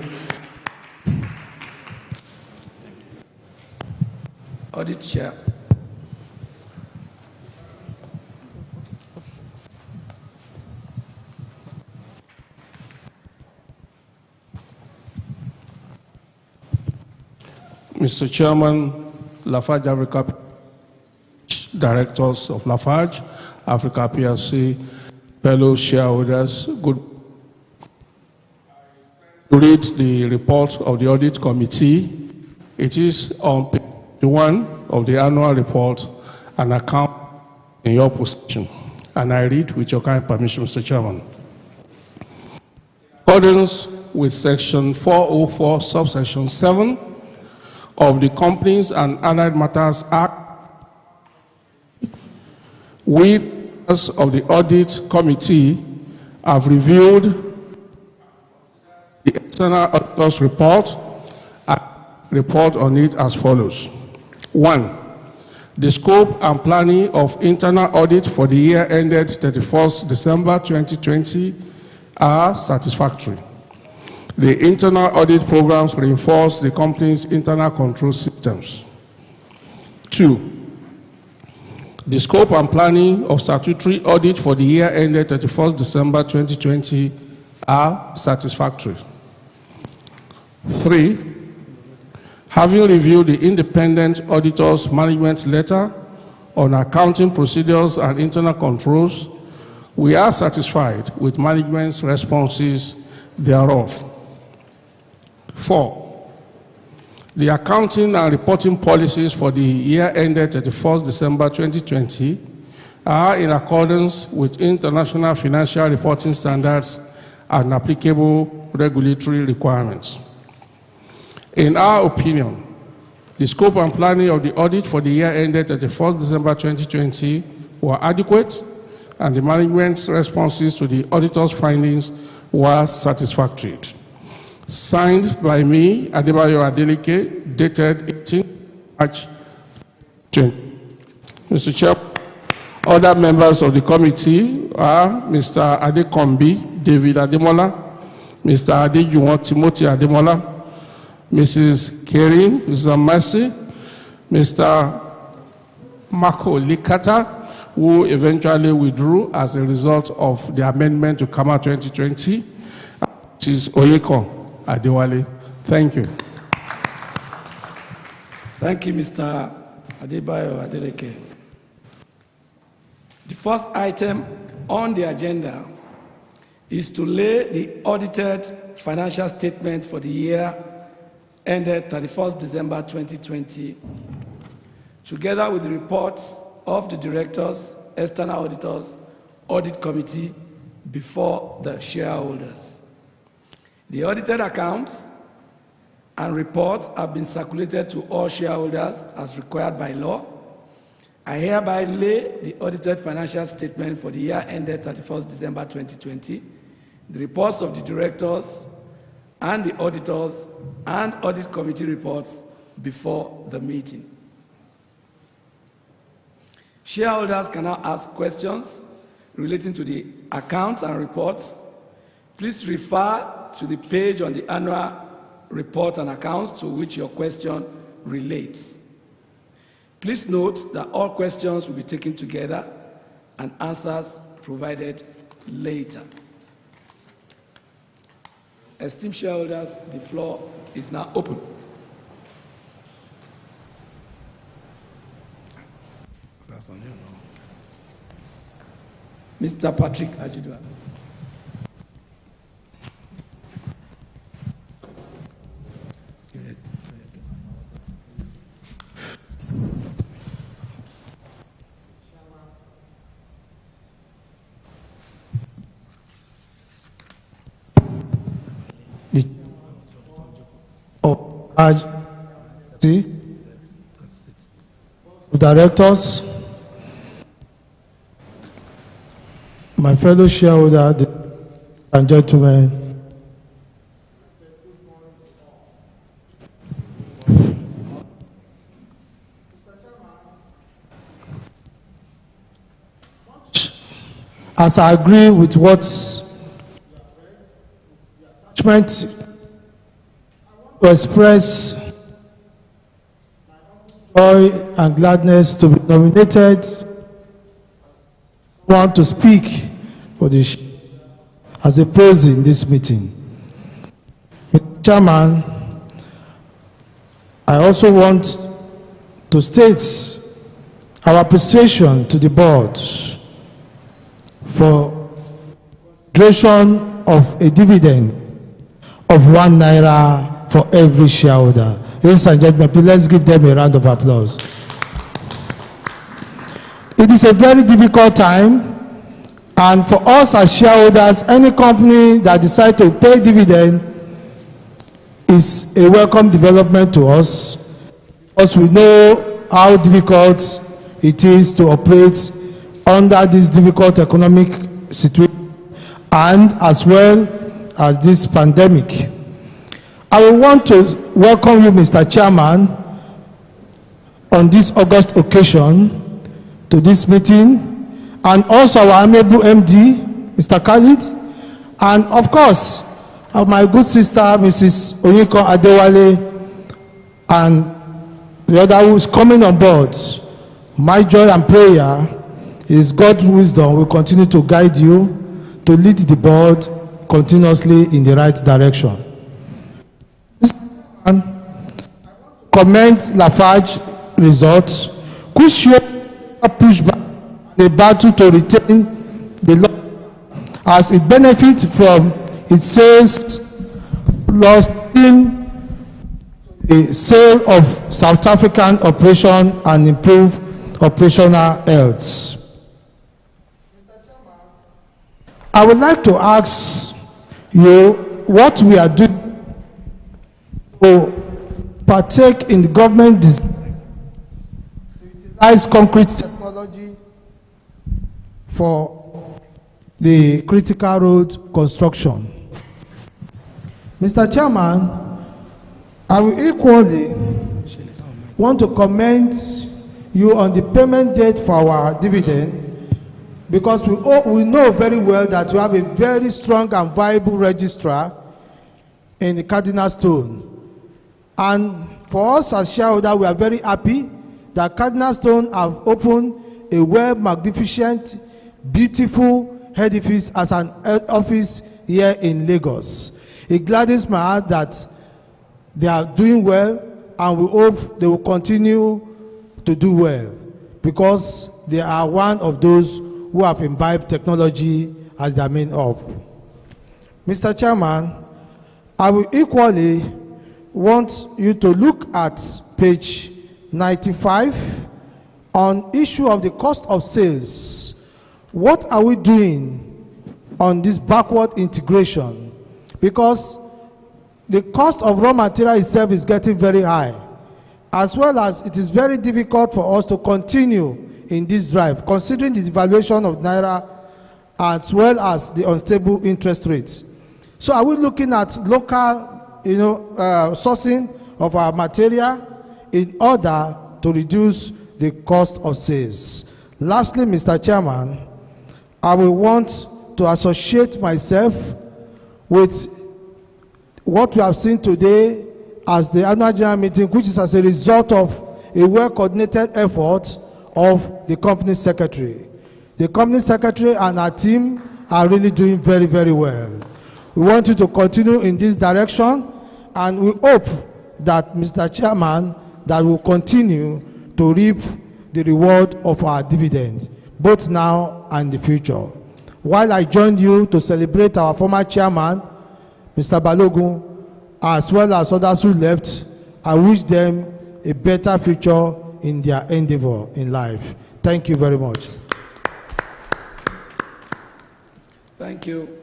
Audit Chair. Mr. Chairman, Lafarge Africa, directors of Lafarge Africa PLC, fellow shareholders, good. Read the report of the audit committee. It is on page 1 of the annual report, an account in your possession. And I read with your kind permission, Mr. Chairman. In accordance with section 404, subsection 7 of the Companies and Allied Matters Act, we, members of the Audit Committee, have reviewed the external auditor's report and report on it as follows. 1. The scope and planning of internal audit for the year ended 31st December 2020 are satisfactory. The internal audit programs reinforce the company's internal control systems. 2. The scope and planning of statutory audit for the year ended 31st December 2020 are satisfactory. 3. Having reviewed the independent auditor's management letter on accounting procedures and internal controls, we are satisfied with management's responses thereof. 4. The accounting and reporting policies for the year ended 31st December 2020 are in accordance with international financial reporting standards and applicable regulatory requirements. In our opinion, the scope and planning of the audit for the year ended 31st December 2020 were adequate, and the management's responses to the auditor's findings were satisfactory. Signed by me, Adebayo Adeleke, dated 18 March 2020. Mr. Chair, other members of the committee are Mr. Adekombi David Ademola, Mr. Adejuwon Timothy Ademola, Mrs. Kerin, Mr. Mercy, Mr. Marco Likata, who eventually withdrew as a result of the amendment to KAMA 2020, which is Oyeko Adewale. Thank you. Thank you, Mr. Adebayo Adeleke. The first item on the agenda is to lay the audited financial statement for the year ended 31st December 2020, together with the reports of the directors, external auditors, audit committee, before the shareholders. The audited accounts and reports have been circulated to all shareholders as required by law. I hereby lay the audited financial statement for the year ended 31st December 2020, the reports of the directors and the auditors and audit committee reports before the meeting. Shareholders can now ask questions relating to the accounts and reports. Please refer to the page on the annual report and accounts to which your question relates. Please note that all questions will be taken together and answers provided later. Esteemed shareholders, the floor is now open. Mr. Patrick Ajidua. Directors, my fellow shareholders and gentlemen, as I agree with what to express joy and gladness to be nominated to speak for the as a pros in this meeting. Mr. Chairman, I also want to state our appreciation to the board for consideration of a dividend of ₦1 for every shareholder. Ladies and gentlemen, please let's give them a round of applause. It is a very difficult time, and for us as shareholders, any company that decides to pay dividend is a welcome development to us, because we know how difficult it is to operate under this difficult economic situation and as well as this pandemic. I will want to welcome you, Mr. Chairman, on this August occasion to this meeting, and also our amiable MD, Mr. Khalid, and of course, my good sister, Mrs. Oyinkan Adewale, and the other who is coming on board. My joy and prayer is God's wisdom will continue to guide you to lead the board continuously in the right direction. And comment Lafarge results, which show a pushback the battle to retain the law as it benefits from its sales loss in the sale of South African operation and improve operational health. I would like to ask you what we are doing to partake in the government design to utilize concrete technology for the critical road construction. Mr. Chairman, I will equally want to commend you on the payment date for our dividend, because we know very well that we have a very strong and viable registrar in the Cardinal Stone. And for us as shareholders, we are very happy that Cardinal Stone have opened a well magnificent, beautiful edifice as an office here in Lagos. It gladdens my heart that they are doing well, and we hope they will continue to do well, because they are one of those who have imbibed technology as their main hub. Mr. Chairman, I will equally want you to look at page 95 on issue of the cost of sales. What are we doing on this backward integration? Because the cost of raw material itself is getting very high, as well as it is very difficult for us to continue in this drive, considering the devaluation of Naira as well as the unstable interest rates. So are we looking at local, sourcing of our material in order to reduce the cost of sales? Lastly, Mr. Chairman, I will want to associate myself with what we have seen today as the annual general meeting, which is as a result of a well-coordinated effort of the company secretary. The company secretary and our team are really doing very, very well. We want you to continue in this direction, and we hope that, Mr. Chairman, that will continue to reap the reward of our dividends, both now and in the future. While I join you to celebrate our former chairman, Mr. Balogun, as well as others who left, I wish them a better future in their endeavor in life. Thank you very much. Thank you.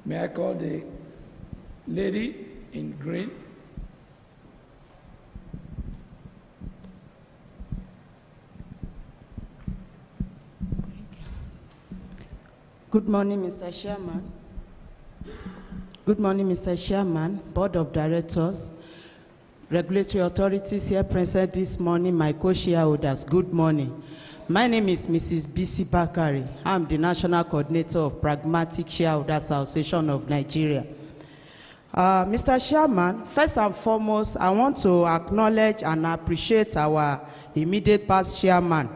May I call the lady in green? Good morning, Mr. Chairman. Good morning, Mr. Chairman, Board of Directors, regulatory authorities here present this morning, my co-shareholders, good morning. My name is Mrs. B.C. Bakari. I'm the National Coordinator of Pragmatic Shareholders Association of Nigeria. Mr. Chairman, first and foremost, I want to acknowledge and appreciate our immediate past chairman,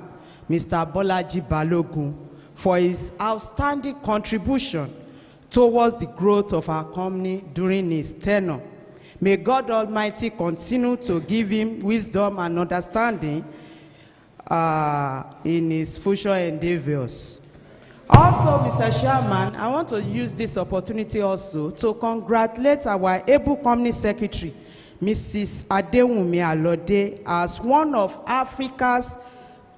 Mr. Bolaji Balogun, for his outstanding contribution towards the growth of our company during his tenure. May God Almighty continue to give him wisdom and understanding in his future endeavors. Also, Mr. Chairman, I want to use this opportunity also to congratulate our able company secretary, Mrs. Adewumi Alode, as one of Africa's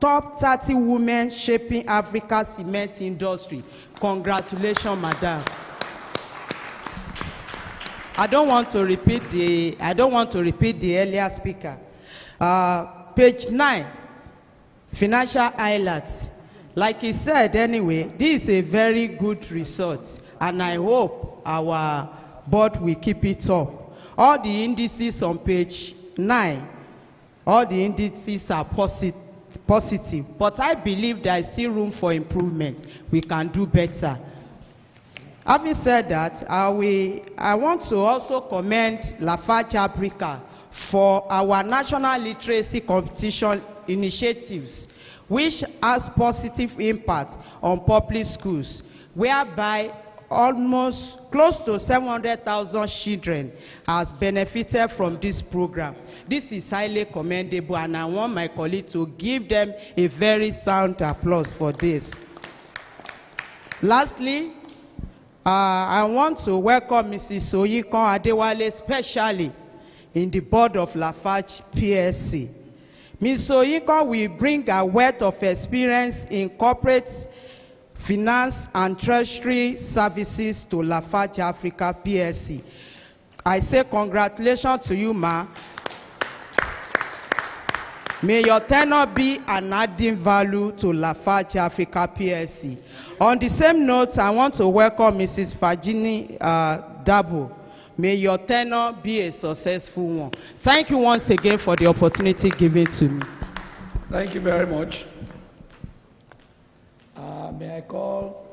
top 30 women shaping Africa's cement industry. Congratulations, madam. I don't want to repeat the earlier speaker. Page 9, financial highlights. Like he said anyway, this is a very good result, and I hope our board will keep it up. All the indices on page 9, all the indices are positive, but I believe there is still room for improvement. We can do better. Having said that, I want to also commend Lafarge Africa for our national literacy competition initiatives, which has positive impact on public schools, whereby almost close to 700,000 children has benefited from this program. This is highly commendable, and I want my colleagues to give them a very sound applause for this. Lastly, I want to welcome Mrs. Oyinkan Adewale, especially in the board of Lafarge PLC. Ms. Oyinkan will bring a wealth of experience in corporate finance and treasury services to Lafarge Africa PLC. I say congratulations to you, ma. May your tenure be an adding value to Lafarge Africa PLC. On the same note, I want to welcome Mrs. Fajini Dabo. May your tenure be a successful one. Thank you once again for the opportunity given to me. Thank you very much. May I call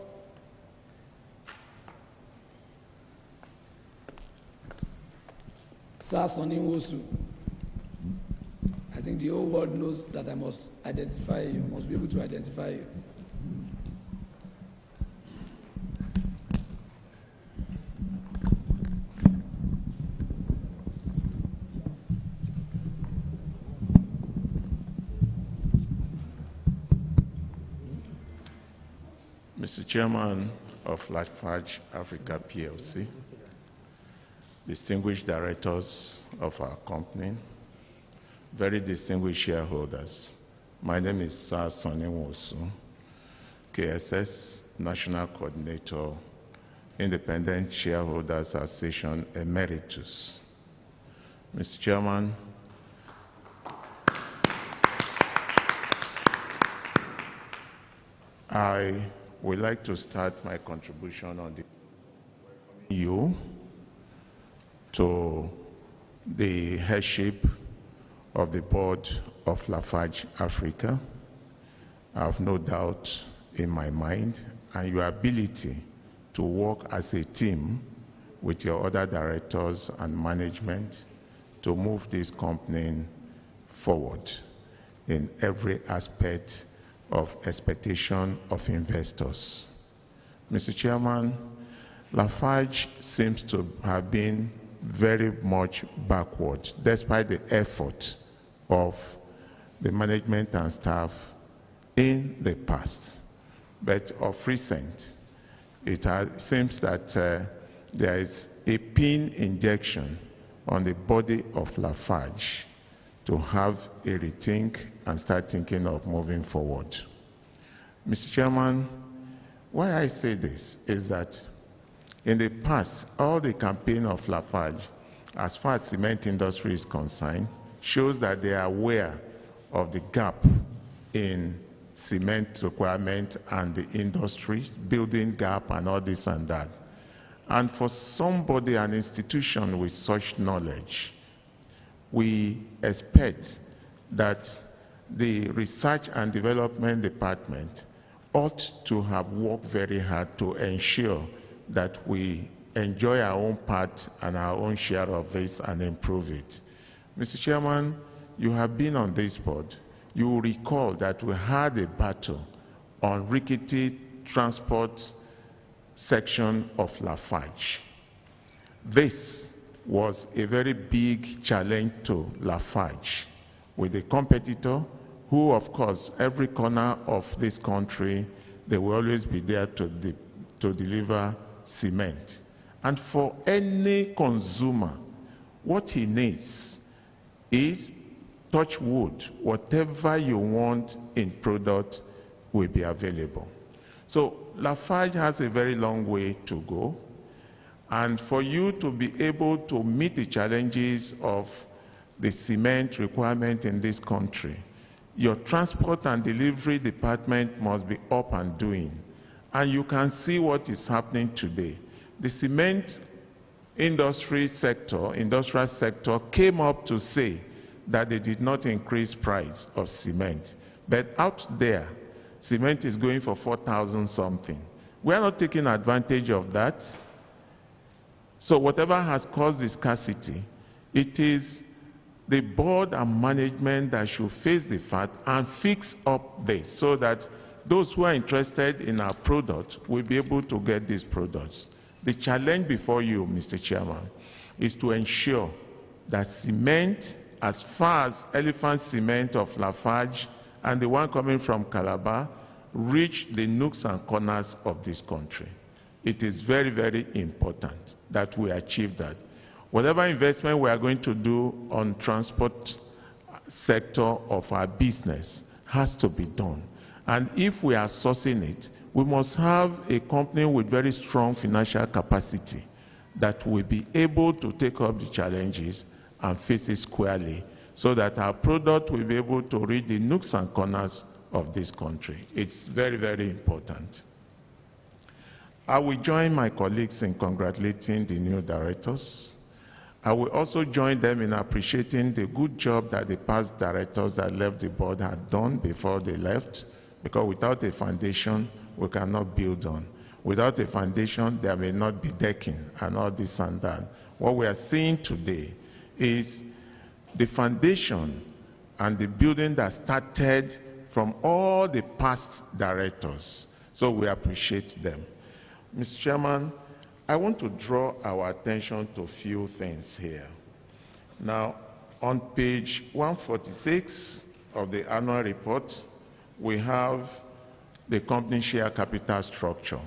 Sir Sonny Wosu? I think the whole world knows that I must identify you, must be able to identify you. Mr. Chairman of Lafarge Africa PLC, distinguished directors of our company, very distinguished shareholders, my name is Sir Sonny Wosu, KSS National Coordinator, Independent Shareholders Association Emeritus. Mr. Chairman, I would like to start my contribution on you to the headship of the board of Lafarge Africa. I have no doubt in my mind and your ability to work as a team with your other directors and management to move this company forward in every aspect of expectation of investors. Mr. Chairman, Lafarge seems to have been very much backward, despite the effort of the management and staff in the past. But of recent, it seems that there is a pin injection on the body of Lafarge to have a rethink and start thinking of moving forward. Mr. Chairman, why I say this is that in the past, all the campaign of Lafarge, as far as cement industry is concerned, shows that they are aware of the gap in cement requirement and the industry, building gap and all this and that. And for somebody, an institution with such knowledge, we expect that the research and development department ought to have worked very hard to ensure that we enjoy our own part and our own share of this and improve it. Mr. Chairman, you have been on this board. You will recall that we had a battle on rickety transport section of Lafarge. This was a very big challenge to Lafarge with a competitor who, of course, every corner of this country, they will always be there to deliver cement. And for any consumer, what he needs is touch wood. Whatever you want in product will be available. So Lafarge has a very long way to go. And for you to be able to meet the challenges of the cement requirement in this country, your transport and delivery department must be up and doing. And you can see what is happening today. The cement industrial sector came up to say that they did not increase price of cement. But out there, cement is going for 4,000 something. We are not taking advantage of that. So whatever has caused the scarcity, it is the board and management that should face the fact and fix up this so that those who are interested in our product will be able to get these products. The challenge before you, Mr. Chairman, is to ensure that cement, as far as Elephant Cement of Lafarge and the one coming from Calabar, reach the nooks and corners of this country. It is very, very important that we achieve that. Whatever investment we are going to do on transport sector of our business has to be done. And if we are sourcing it, we must have a company with very strong financial capacity that will be able to take up the challenges and face it squarely so that our product will be able to reach the nooks and corners of this country. It's very, very important. I will join my colleagues in congratulating the new directors. I will also join them in appreciating the good job that the past directors that left the board had done before they left, because without a foundation, we cannot build on. Without a foundation, there may not be decking and all this and that. What we are seeing today is the foundation and the building that started from all the past directors. So we appreciate them. Mr. Chairman, I want to draw our attention to a few things here. Now, on page 146 of the annual report, we have the company share capital structure.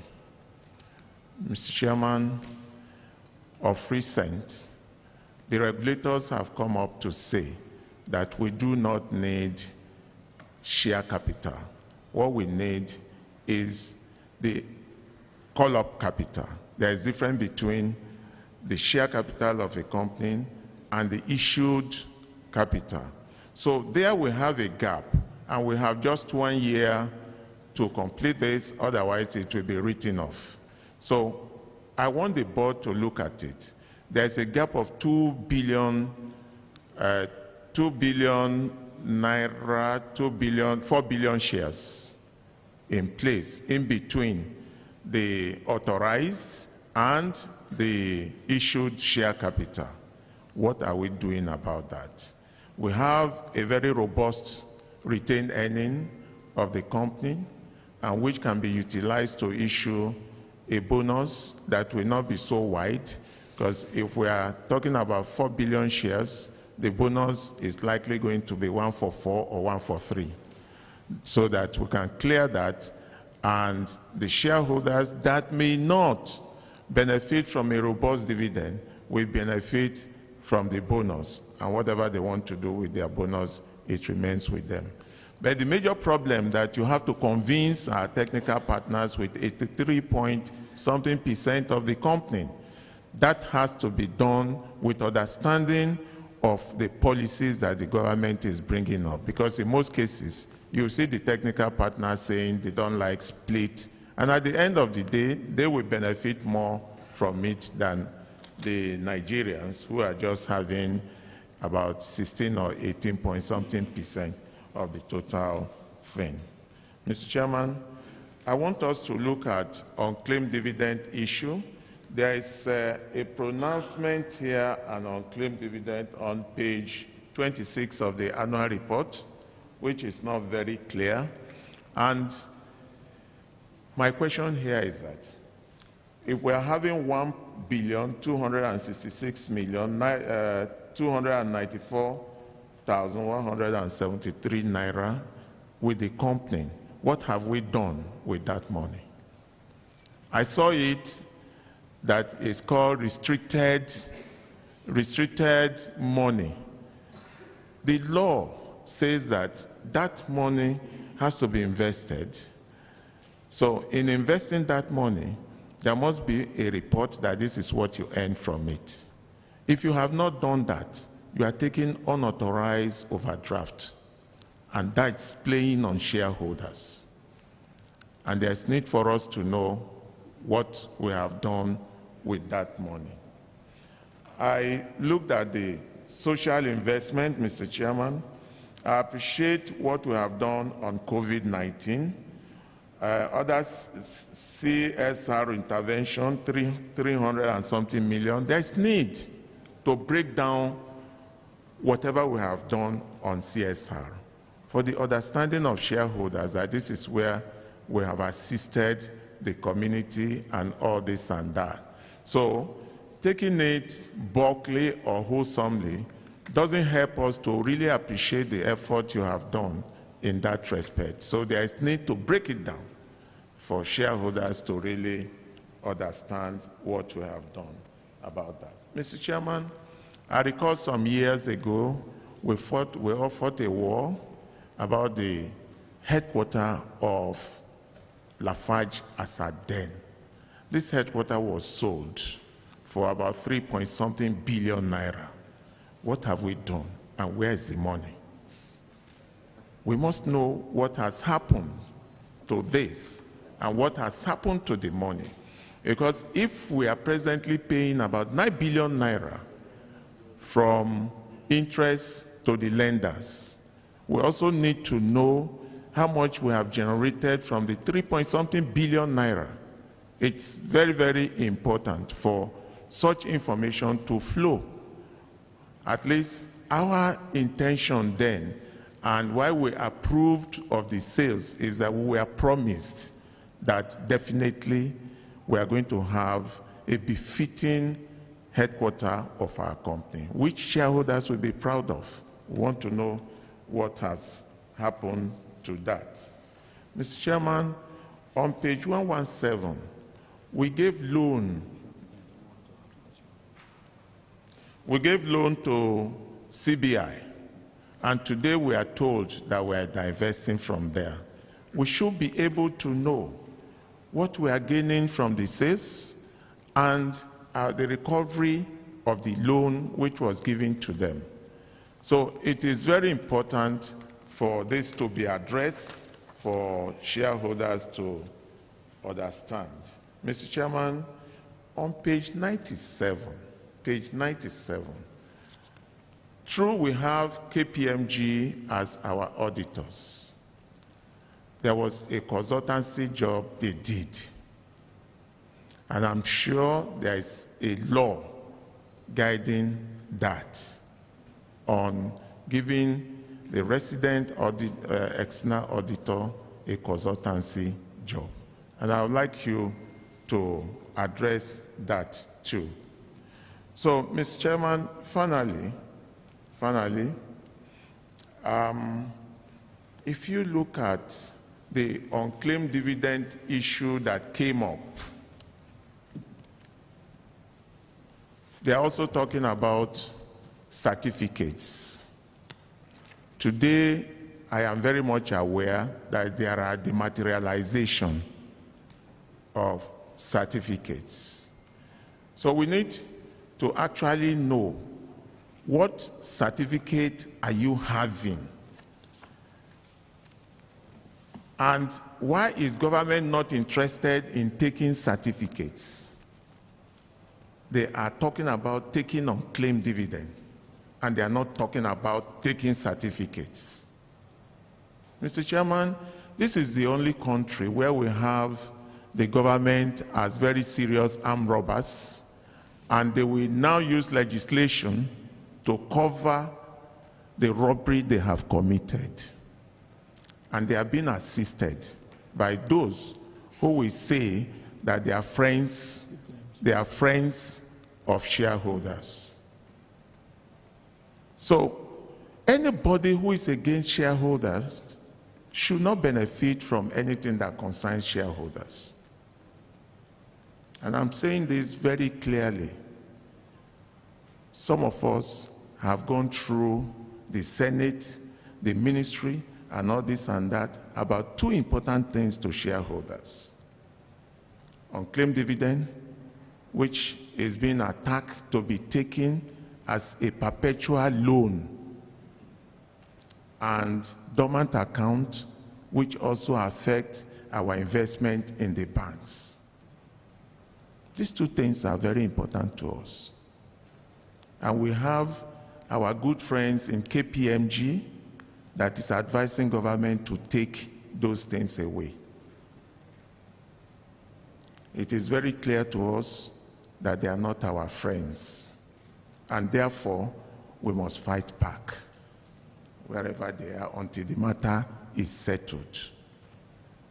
Mr. Chairman, of recent, the regulators have come up to say that we do not need share capital. What we need is the call-up capital. There is a difference between the share capital of a company and the issued capital. So there we have a gap, and we have just 1 year to complete this, otherwise it will be written off. So I want the board to look at it. There's a gap of 4 billion shares in place in between the authorized and the issued share capital. What are we doing about that? We have a very robust retained earning of the company and which can be utilized to issue a bonus that will not be so wide, because if we are talking about 4 billion shares, the bonus is likely going to be 1 for 4 or 1 for 3, so that we can clear that, and the shareholders that may not benefit from a robust dividend will benefit from the bonus, and whatever they want to do with their bonus, it remains with them. But the major problem that you have to convince our technical partners with 83-point-something% of the company, that has to be done with understanding of the policies that the government is bringing up. Because in most cases, you see the technical partners saying they don't like split, and at the end of the day, they will benefit more from it than the Nigerians, who are just having about 16 or 18-point-something% of the total thing. Mr. Chairman, I want us to look at unclaimed dividend issue. There is a pronouncement here on unclaimed dividend on page 26 of the annual report, which is not very clear. And my question here is that if we are having 1,266,294,173 naira with the company, what have we done with that money? I saw it that is called restricted money. The law says that that money has to be invested. So in investing that money, there must be a report that this is what you earned from it. If you have not done that, you are taking unauthorized overdraft, and that's playing on shareholders. And there's need for us to know what we have done with that money. I looked at the social investment, Mr. Chairman. I appreciate what we have done on COVID-19. Other CSR intervention, 300 and something million. There's need to break down whatever we have done on CSR for the understanding of shareholders that this is where we have assisted the community and all this and that. So taking it bulkily or wholesomely doesn't help us to really appreciate the effort you have done in that respect. So there is need to break it down for shareholders to really understand what we have done about that. Mr. Chairman, I recall some years ago, we all fought a war about the headquarters of Lafarge as a den. This headquarters was sold for about 3-point-something billion naira. What have we done, and where is the money? We must know what has happened to this and what has happened to the money. Because if we are presently paying about 9 billion naira from interest to the lenders, we also need to know how much we have generated from the 3-point-something billion naira. It's very, very important for such information to flow. At least our intention then, and why we approved of the sales, is that we were promised that definitely we are going to have a befitting headquarters of our company, which shareholders will be proud of. We want to know what has happened to that. Mr. Chairman, on page 117, we gave loan to CBI, and today we are told that we are divesting from there. We should be able to know what we are gaining from the sales and the recovery of the loan which was given to them. So it is very important for this to be addressed for shareholders to understand. Mr. Chairman, on page 97, true, we have KPMG as our auditors. There was a consultancy job they did. And I'm sure there is a law guiding that on giving the resident external auditor a consultancy job. And I would like you to address that too. So, Mr. Chairman, finally, if you look at the unclaimed dividend issue that came up, they're also talking about certificates. Today, I am very much aware that there are dematerialization of certificates. So we need to actually know what certificate are you having, and why is government not interested in taking certificates? They are talking about taking unclaimed dividend, and they are not talking about taking certificates. Mr. Chairman, this is the only country where we have the government as very serious armed robbers, and they will now use legislation to cover the robbery they have committed. And they are being assisted by those who will say that they are friends of shareholders. So anybody who is against shareholders should not benefit from anything that concerns shareholders. And I'm saying this very clearly. Some of us have gone through the Senate, the ministry, and all this and that about two important things to shareholders. Unclaimed dividend, which is being attacked to be taken as a perpetual loan, and dormant account, which also affect our investment in the banks. These two things are very important to us. And we have our good friends in KPMG that is advising government to take those things away. It is very clear to us that they are not our friends, and therefore we must fight back wherever they are until the matter is settled.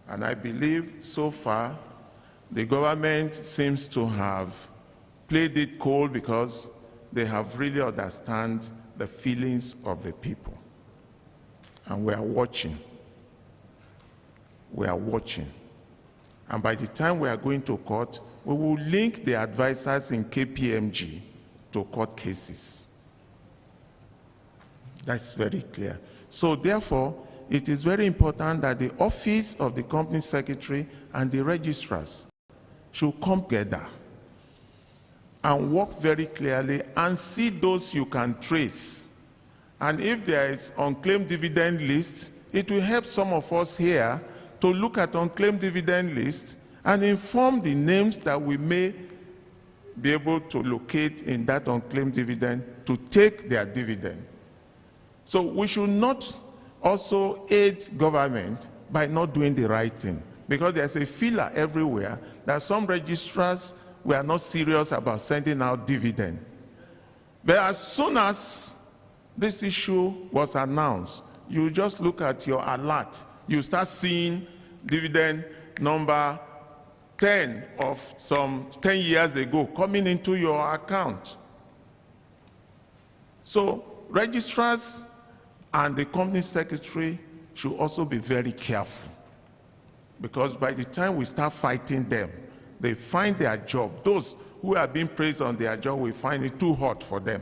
And I believe so far the government seems to have played it cold because they have really understand the feelings of the people. And we are watching. We are watching. And by the time we are going to court, we will link the advisors in KPMG to court cases. That's very clear. So therefore, it is very important that the office of the company secretary and the registrars should come together and work very clearly and see those you can trace. And if there is unclaimed dividend list, it will help some of us here to look at unclaimed dividend list and inform the names that we may be able to locate in that unclaimed dividend to take their dividend. So we should not also aid government by not doing the right thing, because there's a feeler everywhere that some registrars were not serious about sending out dividend. But as soon as this issue was announced, you just look at your alert, you start seeing dividend number 10 of some 10 years ago coming into your account. So registrars and the company secretary should also be very careful, because by the time we start fighting them, they find their job. Those who are being praised on their job will find it too hot for them.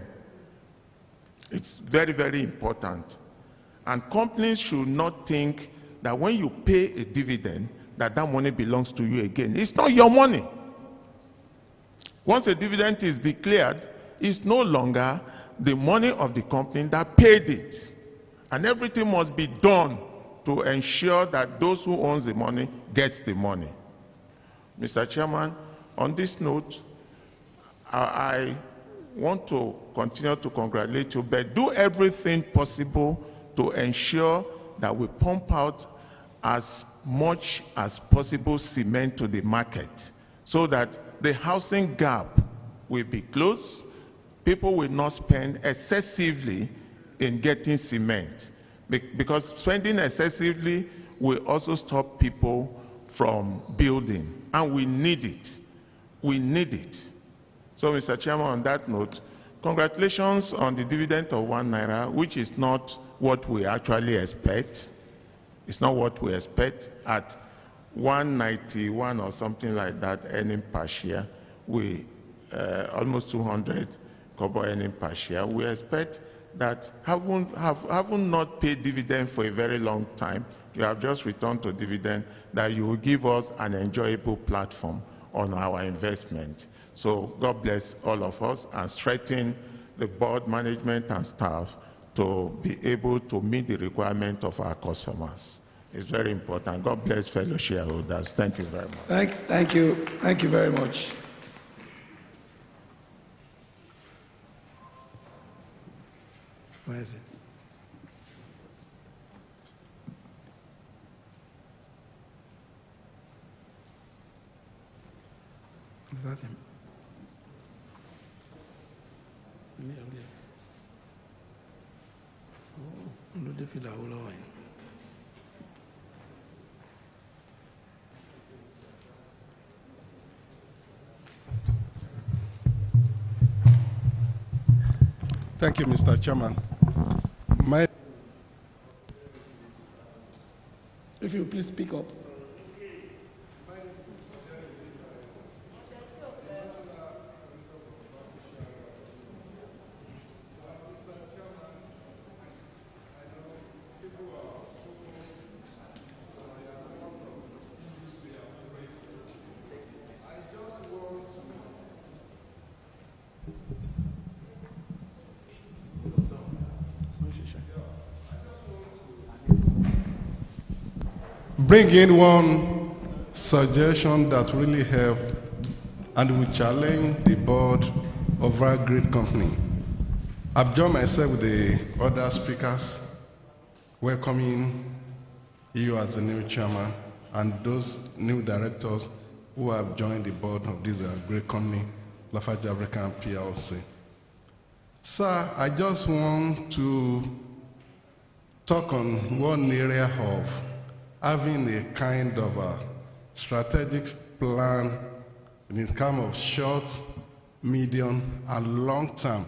It's very, very important. And companies should not think that when you pay a dividend, that money belongs to you again. It's not your money. Once a dividend is declared, it's no longer the money of the company that paid it. And everything must be done to ensure that those who own the money gets the money. Mr. Chairman, on this note, I want to continue to congratulate you, but do everything possible to ensure that we pump out as much as possible cement to the market so that the housing gap will be closed. People will not spend excessively in getting cement, because spending excessively will also stop people from building, and we need it. We need it. So, Mr. Chairman, on that note, congratulations on the dividend of ₦1, which is not what we actually expect. It's not what we expect. At 191 or something like that earning per share, we almost 200 kobo earning per share. We expect that having not paid dividend for a very long time, you have just returned to dividend, that you will give us an enjoyable platform on our investment. So God bless all of us and strengthen the board, management, and staff to be able to meet the requirement of our customers. It's very important. God bless fellow shareholders. Thank you very much. Thank you. Thank you very much. Where is it? Is that him? Thank you, Mr. Chairman. If you please speak up. Bring in one suggestion that really help and will challenge the board of our great company. I've joined myself with the other speakers, welcoming you as the new chairman and those new directors who have joined the board of this great company, Lafarge African PLC. Sir, I just want to talk on one area of having a kind of a strategic plan in terms of short, medium, and long term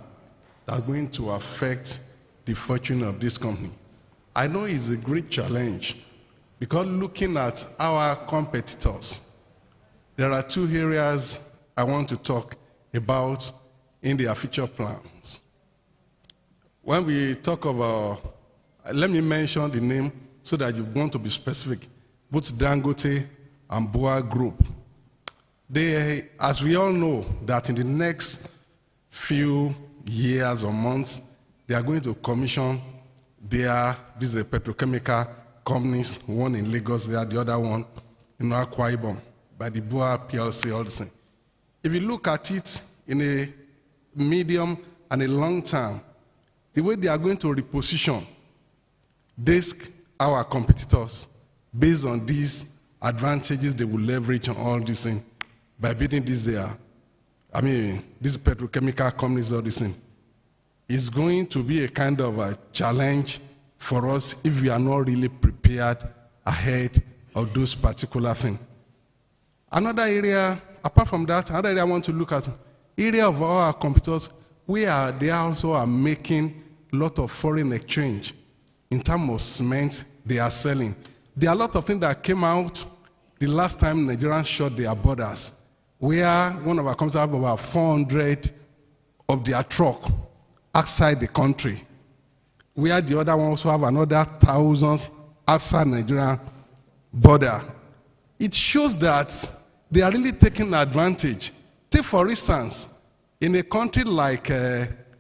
that's going to affect the fortune of this company. I know it's a great challenge because looking at our competitors, there are two areas I want to talk about in their future plans. When we talk about, let me mention the name so that you want to be specific, both Dangote and Boa Group. They, as we all know, that in the next few years or months, they are going to commission these are petrochemical companies, one in Lagos, the other one in Akwa Ibom, by the Boa PLC also. If you look at it in a medium and a long term, the way they are going to reposition our competitors based on these advantages they will leverage on all these things by building these these petrochemical companies, all this thing. It's going to be a kind of a challenge for us if we are not really prepared ahead of those particular things. Another area, apart from that, another area I want to look at, area of our competitors, where they also are making a lot of foreign exchange. In terms of cement they are selling. There are a lot of things that came out the last time Nigerians shut their borders, where one of our companies have about 400 of their truck outside the country, where the other one also have another thousands outside Nigerian border. It shows that they are really taking advantage. Take for instance, in a country like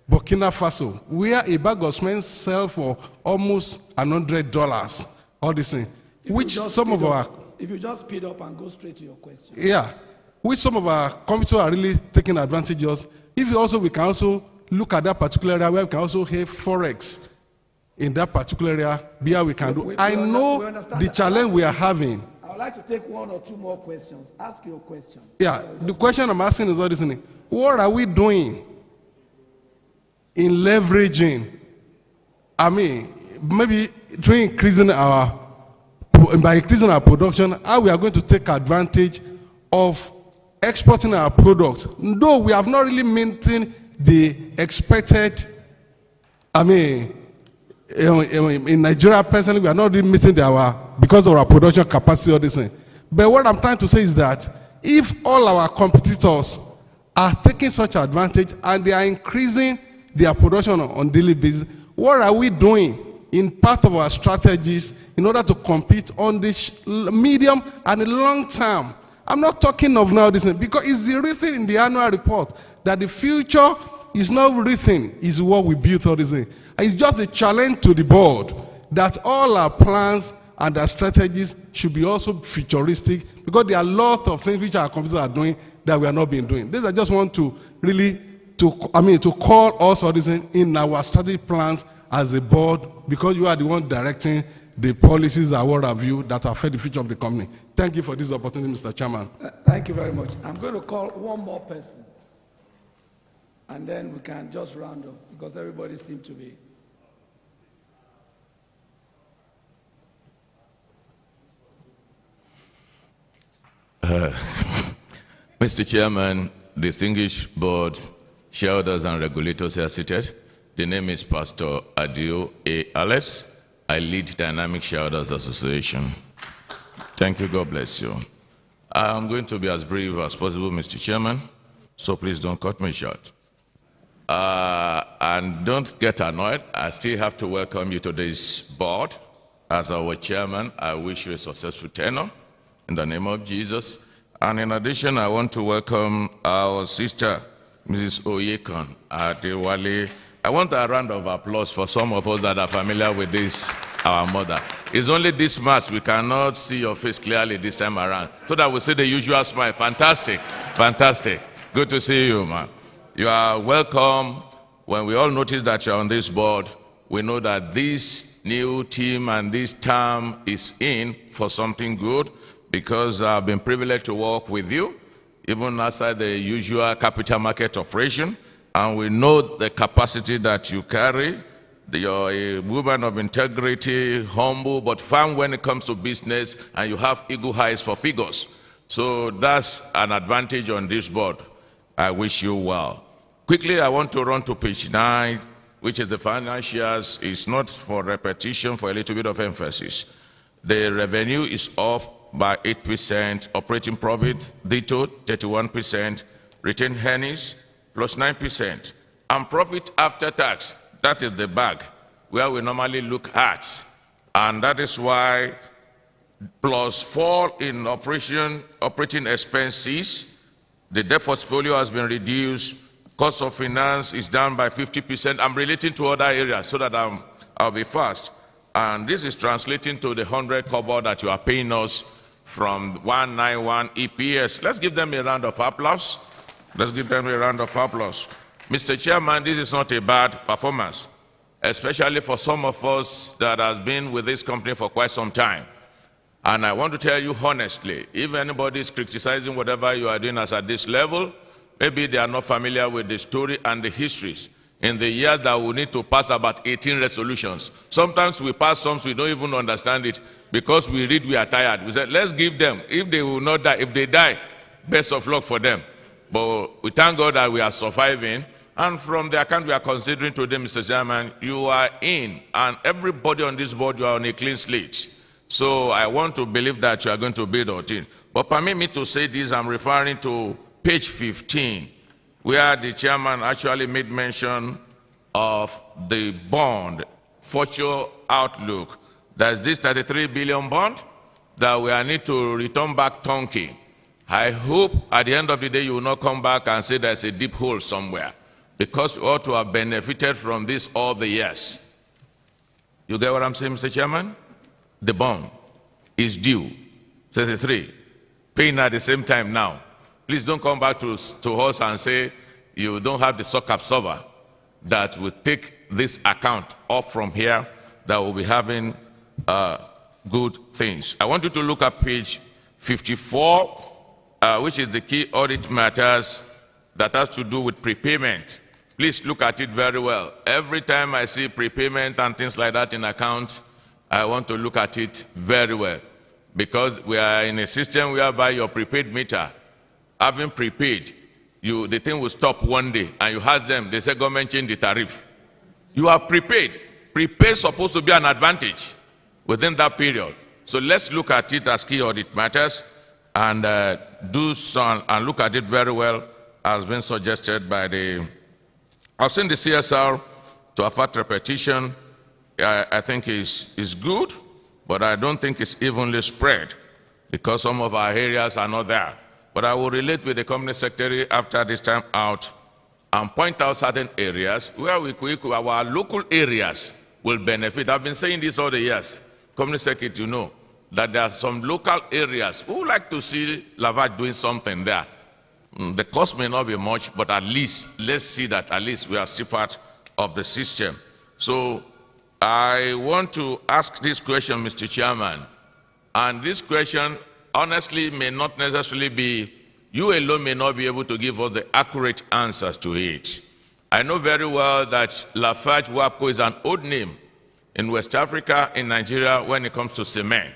Burkina Faso, where a bag of cement sells for almost $100, all this thing, which some of our... If you just speed up and go straight to your question. Yeah, which some of our competitors are really taking advantage of. If you also, we can also look at that particular area where we can also have Forex in that particular area, where we can do. I know the challenge we are having. I would like to take one or two more questions. Ask your question. Yeah, the question I'm asking is all this thing. What are we doing in leveraging, maybe through increasing our by increasing our production, how we are going to take advantage of exporting our products. Though we have not really maintained the expected, in Nigeria presently, we are not really meeting because of our production capacity or this thing. But what I'm trying to say is that if all our competitors are taking such advantage and they are increasing their production on daily basis, what are we doing in part of our strategies in order to compete on the medium and the long term? I'm not talking of now this thing, because it's written in the annual report that the future is not written, is what we built all this thing. It's just a challenge to the board that all our plans and our strategies should be also futuristic, because there are a lot of things which our competitors are doing that we are not being doing. This I just want to really to call us all this in our strategic plans as a board, because you are the one directing the policies and what have you that affect the future of the company. Thank you for this opportunity, Mr. Chairman. Thank you very much. I'm going to call one more person, and then we can just round up, because everybody seems to be. Mr. Chairman, distinguished board, shareholders and regulators here seated. The name is Pastor Adio A. Alice. I lead Dynamic Shareholders Association. Thank you. God bless you. I'm going to be as brief as possible, Mr. Chairman, so please don't cut me short. And don't get annoyed. I still have to welcome you to this board. As our chairman, I wish you a successful tenure in the name of Jesus. And in addition, I want to welcome our sister, Mrs. Oyekon Adewale. I want a round of applause for some of us that are familiar with this, our mother. It's only this Mass we cannot see your face clearly this time around, so that we see the usual smile. Fantastic, fantastic. Good to see you, man. You are welcome. When we all notice that you're on this board, we know that this new team and this term is in for something good, because I've been privileged to work with you, even outside the usual capital market operation. And we know the capacity that you carry. You're a woman of integrity, humble, but firm when it comes to business, and you have eagle eyes for figures. So that's an advantage on this board. I wish you well. Quickly, I want to run to page 9, which is the financials. It's not for repetition, for a little bit of emphasis. The revenue is up by 8%, operating profit, ditto, 31%, retained earnings, plus 9%. And profit after tax, that is the bag where we normally look at. And that is why plus fall in operating expenses, the debt portfolio has been reduced, cost of finance is down by 50%. I'm relating to other areas so that I'll be fast. And this is translating to the 100 kobo that you are paying us from 191 EPS. Let's give them a round of applause. Let's give them a round of applause. Mr. Chairman, this is not a bad performance, especially for some of us that has been with this company for quite some time. And I want to tell you honestly, if anybody is criticizing whatever you are doing as at this level, maybe they are not familiar with the story and the histories. In the years that we need to pass about 18 resolutions. Sometimes we pass some, we don't even understand it, because we read, we are tired. We said, let's give them. If they will not die, if they die, best of luck for them. But we thank God that we are surviving. And from the account we are considering today, Mr. Chairman, you are in. And everybody on this board, you are on a clean slate. So I want to believe that you are going to build our team. But permit me to say this, I'm referring to page 15, where the chairman actually made mention of the bond, future outlook. There's this 33 billion bond that we need to return back turnkey. I hope at the end of the day you will not come back and say there's a deep hole somewhere, because we ought to have benefited from this all the years. You get what I'm saying, Mr. Chairman? The bond is due, 33, paying at the same time now. Please don't come back to us and say you don't have the shock absorber that will take this account off from here, that will be having good things. I want you to look at page 54, which is the key audit matters that has to do with prepayment. Please look at it very well. Every time I see prepayment and things like that in account, I want to look at it very well. because we are in a system whereby your prepaid meter, having prepaid, the thing will stop one day, and you ask them, they say government change the tariff. You have prepaid. Prepaid is supposed to be an advantage within that period. So let's look at it as key audit matters and do some and look at it very well, as been suggested by I've seen the CSR to affect repetition. I think is good, but I don't think it's evenly spread because some of our areas are not there. But I will relate with the company secretary after this time out and point out certain areas where our local areas will benefit. I've been saying this all the years. Company secretary, you know that there are some local areas who would like to see Lafarge doing something there. The cost may not be much, but at least let's see that at least we are still part of the system. So I want to ask this question, Mr. Chairman, and this question honestly may not necessarily be, you alone may not be able to give us the accurate answers to it. I know very well that Lafarge WAPCO is an old name in West Africa, in Nigeria, when it comes to cement.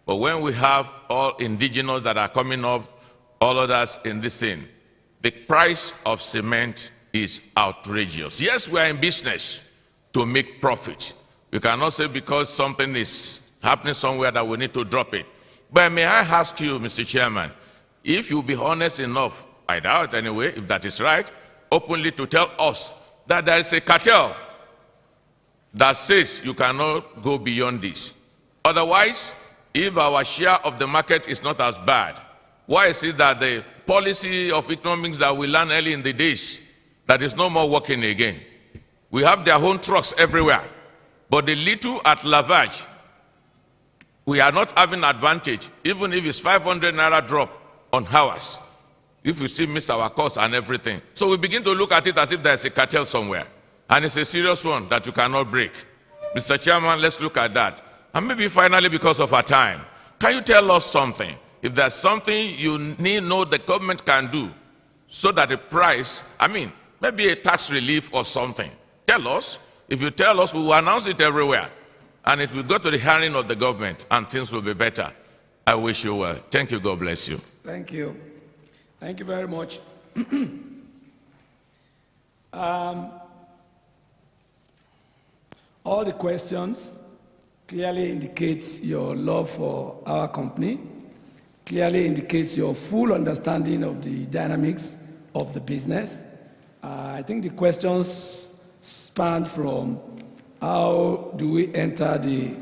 But when we have all indigenous that are coming up, all others in this thing, the price of cement is outrageous. Yes, we are in business to make profit. We cannot say because something is happening somewhere that we need to drop it. But may I ask you, Mr. Chairman, if you be honest enough, I doubt anyway, if that is right, openly to tell us that there is a cartel that says you cannot go beyond this. Otherwise, if our share of the market is not as bad, why is it that the policy of economics that we learned early in the days, that is no more working again? We have their own trucks everywhere, but the little at Lafarge, we are not having advantage, even if it's 500 naira drop on hours, if we still miss our costs and everything. So we begin to look at it as if there's a cartel somewhere, and it's a serious one that you cannot break. Mr. Chairman, let's look at that. And maybe finally, because of our time, can you tell us something? If there's something you need to know the government can do so that the price, maybe a tax relief or something, tell us. If you tell us, we will announce it everywhere. And it will go to the hearing of the government, and things will be better. I wish you well. Thank you. God bless you. Thank you. Thank you very much. All the questions clearly indicate your love for our company, clearly indicates your full understanding of the dynamics of the business. I think the questions span from how do we enter the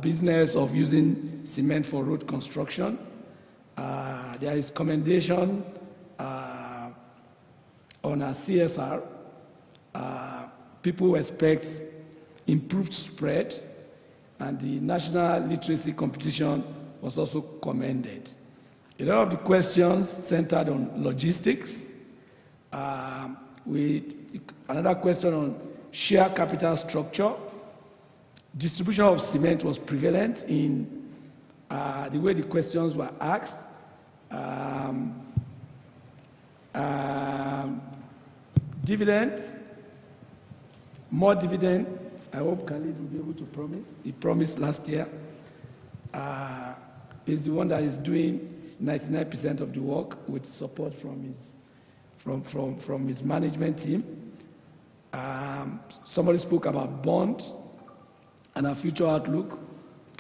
business of using cement for road construction. There is commendation on our CSR. People expect improved spread, and the national literacy competition was also commended. A lot of the questions centered on logistics. Another question on share capital structure. Distribution of cement was prevalent in the way the questions were asked. Dividend, more dividend. I hope Khalid will be able to promise. He promised last year. He's the one that is doing 99% of the work with support from his management team. Somebody spoke about bond and our future outlook,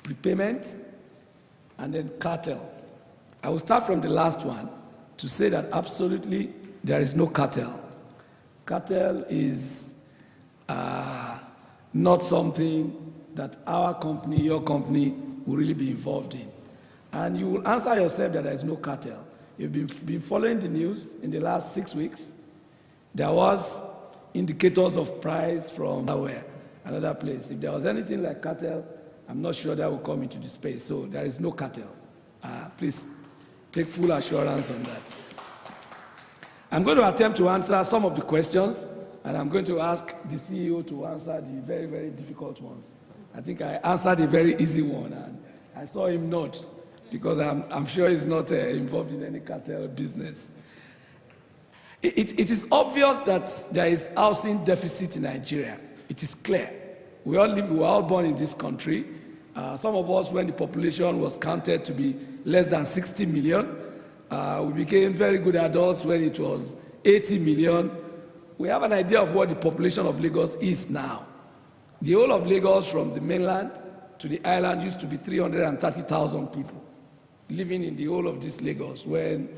prepayment, and then cartel. I will start from the last one to say that absolutely there is no cartel. Cartel is not something that our company, your company, will really be involved in. And you will answer yourself that there is no cartel. You've been following the news in the last 6 weeks. There was indicators of price from another place. If there was anything like cartel, I'm not sure that will come into the space. So there is no cartel. Please take full assurance on that. I'm going to attempt to answer some of the questions, and I'm going to ask the CEO to answer the very, very difficult ones. I think I answered a very easy one, and I saw him nod, because I'm sure he's not involved in any cartel business. It is obvious that there is housing deficit in Nigeria. It is clear. We were all born in this country. Some of us, when the population was counted to be less than 60 million, we became very good adults when it was 80 million. We have an idea of what the population of Lagos is now. The whole of Lagos, from the mainland to the island, used to be 330,000 people living in the whole of this Lagos when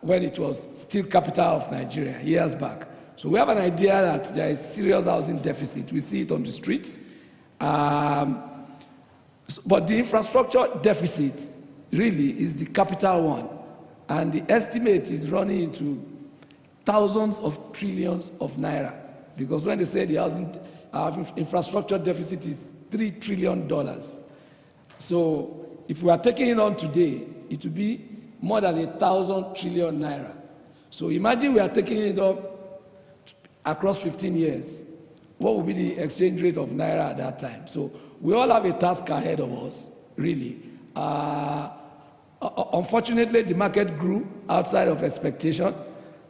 it was still capital of Nigeria years back. So we have an idea that there is serious housing deficit. We see it on the streets. But the infrastructure deficit really is the capital one. And the estimate is running into thousands of trillions of naira. Because when they say the housing infrastructure deficit is $3 trillion. So if we are taking it on today, it will be more than 1,000 trillion naira. So imagine we are taking it up across 15 years. What will be the exchange rate of naira at that time? So we all have a task ahead of us, really. Unfortunately, the market grew outside of expectation.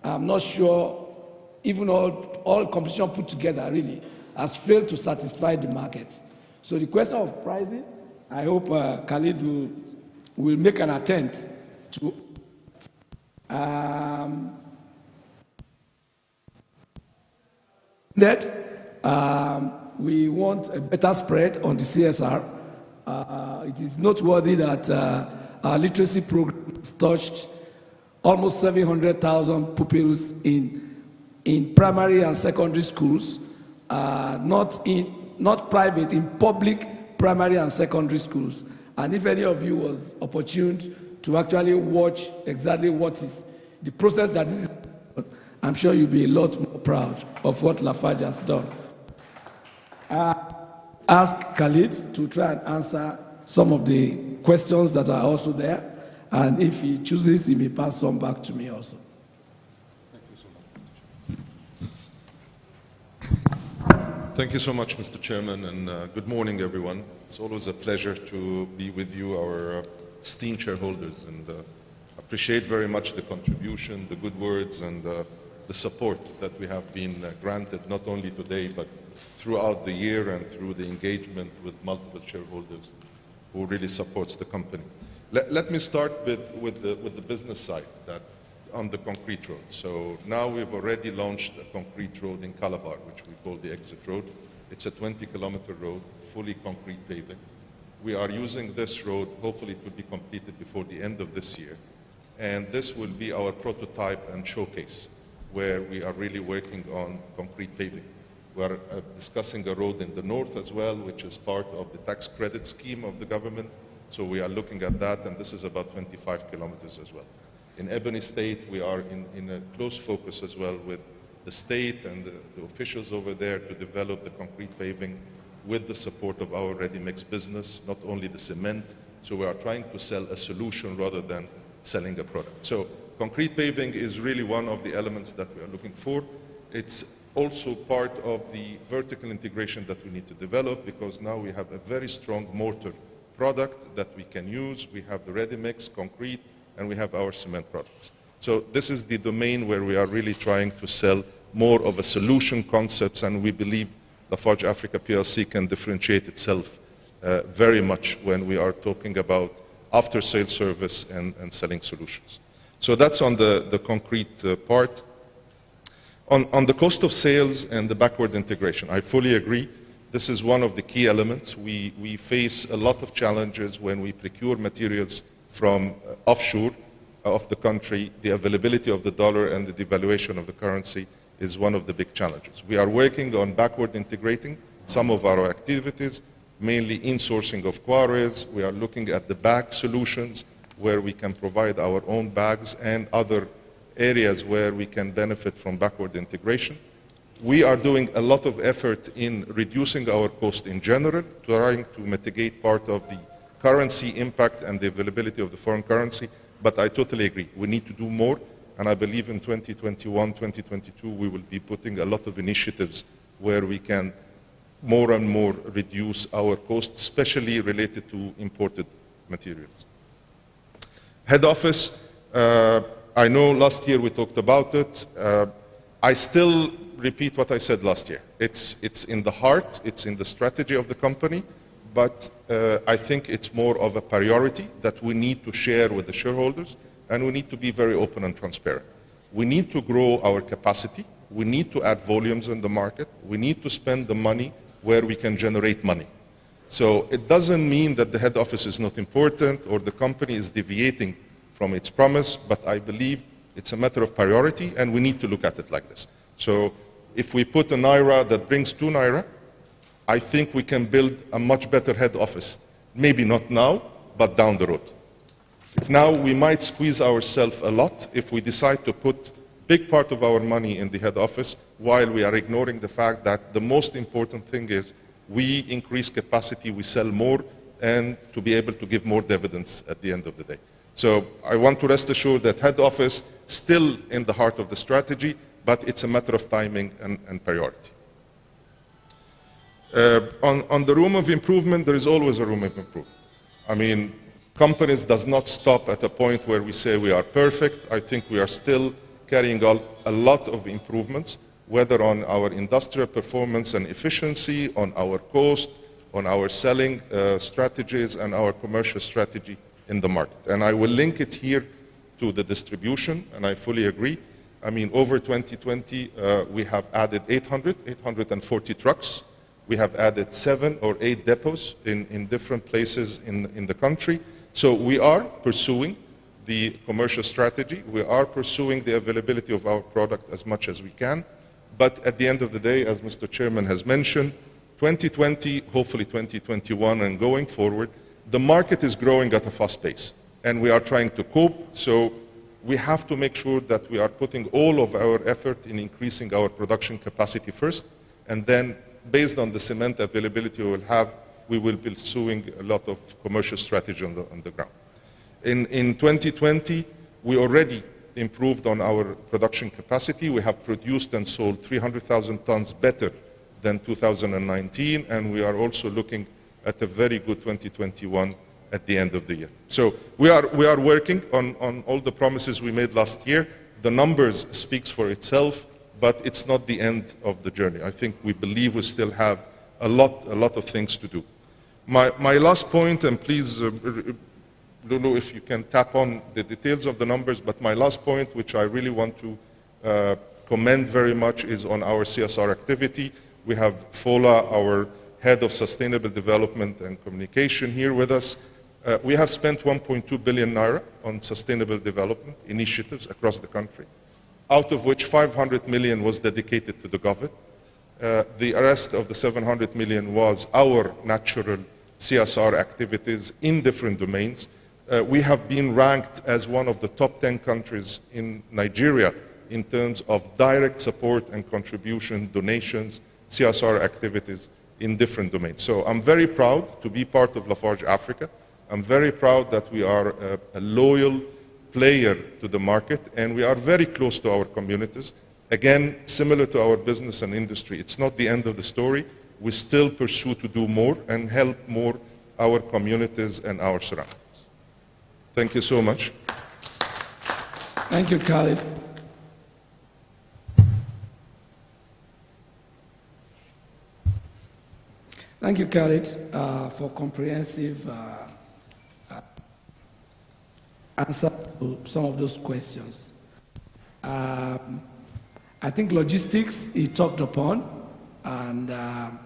I'm not sure even all competition put together really has failed to satisfy the market. So the question of pricing, I hope Khalid will make an attempt to we want a better spread on the CSR. It is noteworthy that our literacy program has touched almost 700,000 pupils in primary and secondary schools, not private, in public primary and secondary schools. And if any of you was opportune to actually watch exactly what is the process that this is, I'm sure you'll be a lot more proud of what Lafarge has done. Ask Khalid to try and answer some of the questions that are also there. And if he chooses, he may pass some back to me also. Thank you so much, Mr. Chairman, and good morning, everyone. It's always a pleasure to be with you, our esteemed shareholders, and appreciate very much the contribution, the good words, and the support that we have been granted, not only today, but throughout the year and through the engagement with multiple shareholders who really supports the company. Let me start with the business side, that on the concrete road. So now we've already launched a concrete road in Calabar, which we call the exit road. It's a 20-kilometer road, fully concrete paving. We are using this road, hopefully it will be completed before the end of this year. And this will be our prototype and showcase, where we are really working on concrete paving. We're discussing a road in the north as well, which is part of the tax credit scheme of the government. So we are looking at that, and this is about 25 kilometers as well. In Ebony State, we are in a close focus as well with the state and the officials over there to develop the concrete paving with the support of our ready-mix business, not only the cement. So we are trying to sell a solution rather than selling a product. So concrete paving is really one of the elements that we are looking for. It's also part of the vertical integration that we need to develop, because now we have a very strong mortar product that we can use. We have the ready-mix, concrete, and we have our cement products. So this is the domain where we are really trying to sell more of a solution concepts, and we believe Lafarge Africa PLC can differentiate itself very much when we are talking about after-sales service and selling solutions. So that's on the concrete part. On the cost of sales and the backward integration, I fully agree. This is one of the key elements. We face a lot of challenges when we procure materials from offshore of the country. The availability of the dollar and the devaluation of the currency is one of the big challenges. We are working on backward integrating some of our activities, mainly insourcing of quarries. We are looking at the bag solutions, where we can provide our own bags, and other areas where we can benefit from backward integration. We are doing a lot of effort in reducing our cost in general, trying to mitigate part of the currency impact and the availability of the foreign currency, but I totally agree. We need to do more, and I believe in 2021, 2022, we will be putting a lot of initiatives where we can more and more reduce our costs, especially related to imported materials. Head office, I know last year we talked about it. I still repeat what I said last year. It's in the heart, it's in the strategy of the company, but I think it's more of a priority that we need to share with the shareholders, and we need to be very open and transparent. We need to grow our capacity. We need to add volumes in the market. We need to spend the money where we can generate money. So it doesn't mean that the head office is not important or the company is deviating from its promise, but I believe it's a matter of priority, and we need to look at it like this. So if we put a Naira that brings 2 Naira, I think we can build a much better head office. Maybe not now, but down the road. Now we might squeeze ourselves a lot if we decide to put big part of our money in the head office while we are ignoring the fact that the most important thing is we increase capacity, we sell more, and to be able to give more dividends at the end of the day. So I want to rest assured that head office still in the heart of the strategy, but it's a matter of timing and priority. On the room of improvement, there is always a room of improvement. I mean, companies does not stop at a point where we say we are perfect. I think we are still carrying out a lot of improvements, whether on our industrial performance and efficiency, on our cost, on our selling strategies, and our commercial strategy in the market. And I will link it here to the distribution, and I fully agree. I mean, over 2020, we have added 840 trucks. We have added 7 or 8 depots in different places in the country. So we are pursuing the commercial strategy. We are pursuing the availability of our product as much as we can. But at the end of the day, as Mr. Chairman has mentioned, 2020, hopefully 2021 and going forward, the market is growing at a fast pace, and we are trying to cope. So we have to make sure that we are putting all of our effort in increasing our production capacity first, and then based on the cement availability we will have, we will be pursuing a lot of commercial strategy on the ground. In 2020, we already improved on our production capacity. We have produced and sold 300,000 tons better than 2019, and we are also looking at a very good 2021 at the end of the year. So we are working on all the promises we made last year. The numbers speaks for itself, but it's not the end of the journey. I think we believe we still have a lot of things to do. My last point, and please, Lulu, if you can tap on the details of the numbers, but my last point, which I really want to commend very much, is on our CSR activity. We have Fola, our Head of Sustainable Development and Communication, here with us. We have spent 1.2 billion Naira on sustainable development initiatives across the country, out of which 500 million was dedicated to the government. The rest of the 700 million was our natural CSR activities in different domains. We have been ranked as one of the top 10 countries in Nigeria in terms of direct support and contribution, donations, CSR activities in different domains. So I'm very proud to be part of Lafarge Africa. I'm very proud that we are a loyal player to the market, and we are very close to our communities. Again, similar to our business and industry, it's not the end of the story. We still pursue to do more and help more our communities and our surroundings. Thank you so much. Thank you, Khalid. Thank you, Khalid, for comprehensive answer to some of those questions. I think logistics he talked upon, and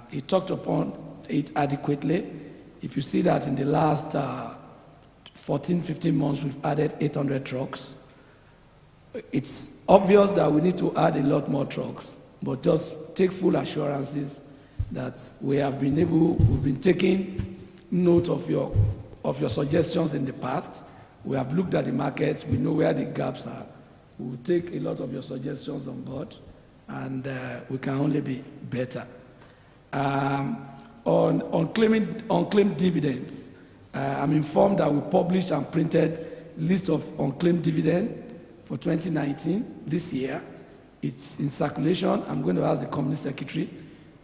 he talked upon it adequately. If you see that in the last 14, 15 months, we've added 800 trucks. It's obvious that we need to add a lot more trucks, but just take full assurances that we've been taking note of your suggestions in the past. We have looked at the market, we know where the gaps are. We will take a lot of your suggestions on board, and we can only be better. On claimed dividends, I'm informed that we published and printed list of unclaimed dividend for 2019, this year. It's in circulation. I'm going to ask the company secretary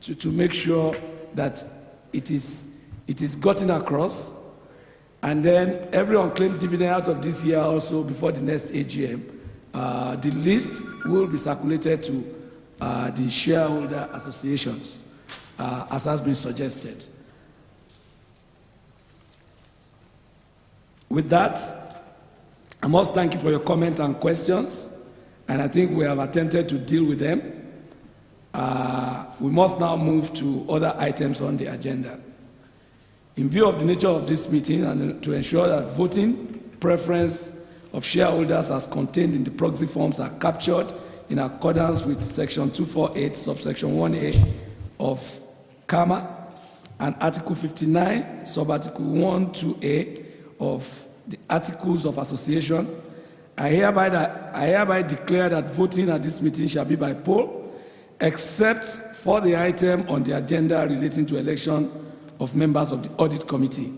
to make sure that it is gotten across. And then every unclaimed dividend out of this year also, before the next AGM, the list will be circulated to the shareholder associations, as has been suggested. With that, I must thank you for your comments and questions, and I think we have attempted to deal with them. We must now move to other items on the agenda. In view of the nature of this meeting and to ensure that voting preference of shareholders as contained in the proxy forms are captured in accordance with Section 248, subsection 1A of CAMA and Article 59, subarticle 1(2)A of the Articles of Association, I hereby declare that voting at this meeting shall be by poll, except for the item on the agenda relating to election of members of the Audit Committee.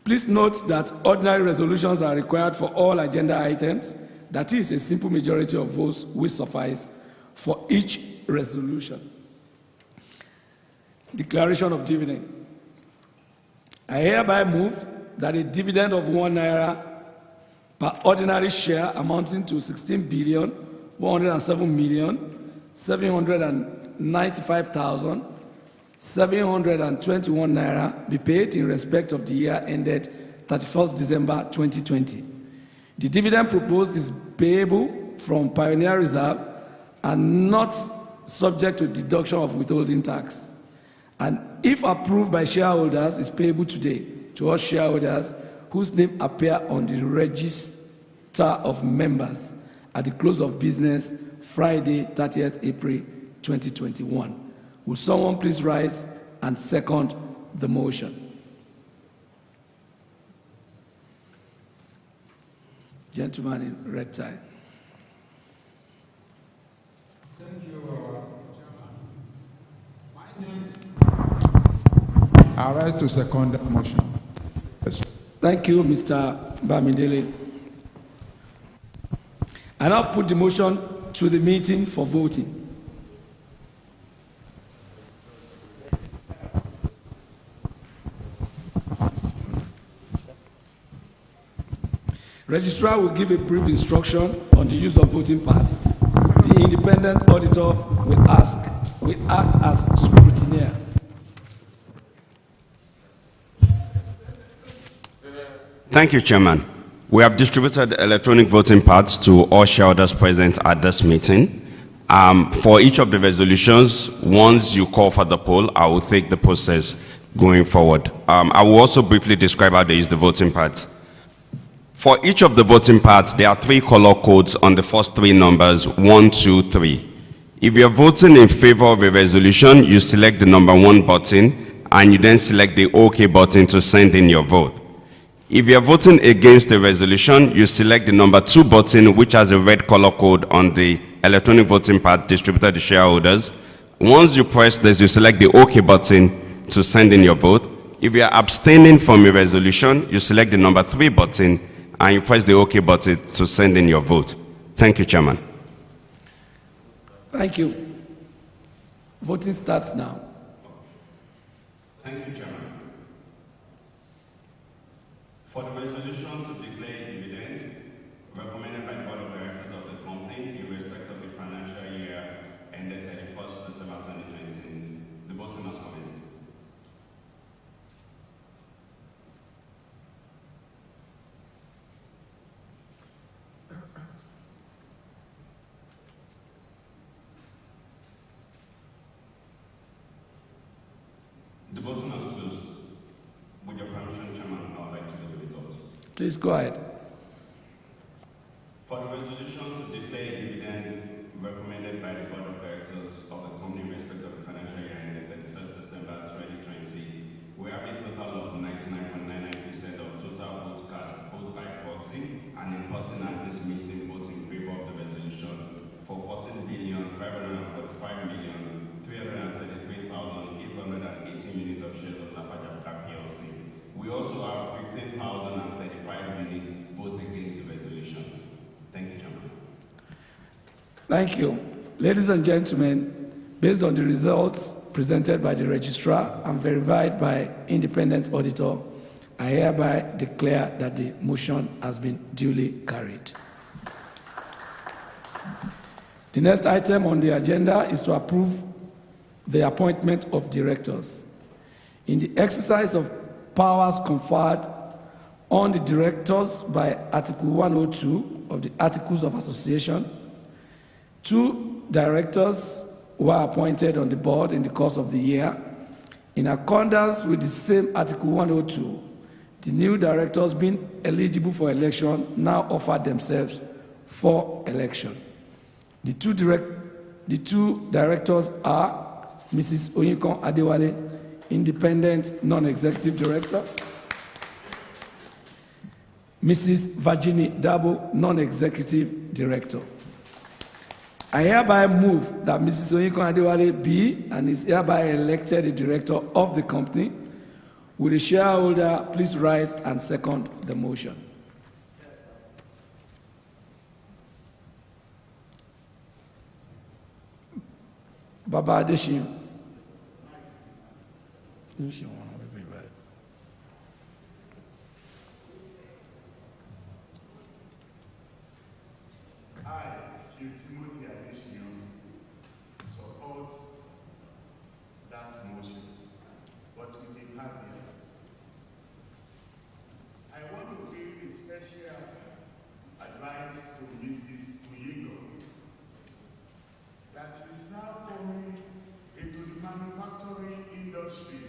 Please note that ordinary resolutions are required for all agenda items. That is, a simple majority of votes will suffice for each resolution. Declaration of dividend. I hereby move that a dividend of ₦1 per ordinary share amounting to 16,107,795,721 naira be paid in respect of the year ended 31st December 2020. The dividend proposed is payable from Pioneer Reserve and not subject to deduction of withholding tax. And if approved by shareholders, is payable today to all shareholders whose name appear on the register of members at the close of business Friday, 30th April 2021. Will someone please rise and second the motion? Gentleman in red tie. Thank you, Chairman. I rise to second the motion. Yes. Thank you, Mr. Bamidele. I now put the motion to the meeting for voting. Registrar will give a brief instruction on the use of voting pads. The independent auditor will act as scrutineer. Thank you, Chairman. We have distributed electronic voting pads to all shareholders present at this meeting. For each of the resolutions, once you call for the poll, I will take the process going forward. I will also briefly describe how they use the voting pads. For each of the voting pads, there are 3 color codes on the first 3 numbers, 1, 2, 3. If you're voting in favor of a resolution, you select the number 1 button, and you then select the OK button to send in your vote. If you're voting against the resolution, you select the number 2 button, which has a red color code on the electronic voting pad distributed to shareholders. Once you press this, you select the OK button to send in your vote. If you're abstaining from a resolution, you select the number 3 button, and you press the OK button to send in your vote. Thank you, Chairman. Thank you. Voting starts now. Thank you, Chairman. For the resolution to declare a dividend recommended by the Board of Directors of the company in respect of the financial year ended 31st December 2020, the voting has commenced. The voting has closed. With your permission, Chairman, I would like to read the results. Please go ahead. For the resolution to declare a dividend recommended by the Board of Directors of the company in respect of the financial year ended 31st December 2020, we have a total of 99.99% of total votes cast, both by proxy and in person at this meeting, voting in favor of the resolution for 14,545,333,818 units of shares of Lafarge PLC. We also have 15,035 units vote against the resolution. Thank you, Chairman. Thank you. Ladies and gentlemen, based on the results presented by the registrar and verified by independent auditor, I hereby declare that the motion has been duly carried. The next item on the agenda is to approve the appointment of directors. In the exercise of powers conferred on the directors by Article 102 of the Articles of Association. 2 directors were appointed on the board in the course of the year. In accordance with the same Article 102, the new directors being eligible for election now offer themselves for election. The two directors are Mrs. Oyinkan Adewale, Independent Non-Executive Director, Mrs. Virginie Dabo, Non-Executive Director. I hereby move that Mrs. Oyinkan Adewale be and is hereby elected the director of the company. Will the shareholder please rise and second the motion? Baba Adeshim. Timothy Adeshim support that motion, but with a caveat. I want to give a special advice to Mrs. Oyinkan that is now coming into the manufacturing industry.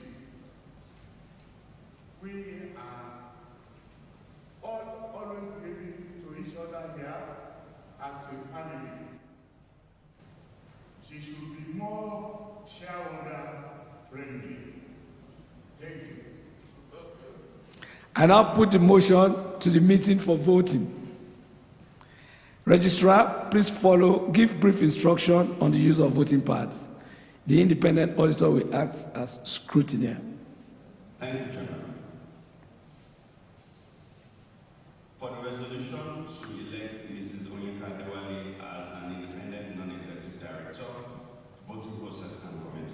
We are always giving to each other here as a family. She should be more shareholder friendly. Thank you. I now put the motion to the meeting for voting. Registrar, please give brief instruction on the use of voting pads. The independent auditor will act as scrutineer. Thank you, Chairman. For the resolution to elect Mrs. Oyinkan Adewale as an independent non-executive director, voting process can commence.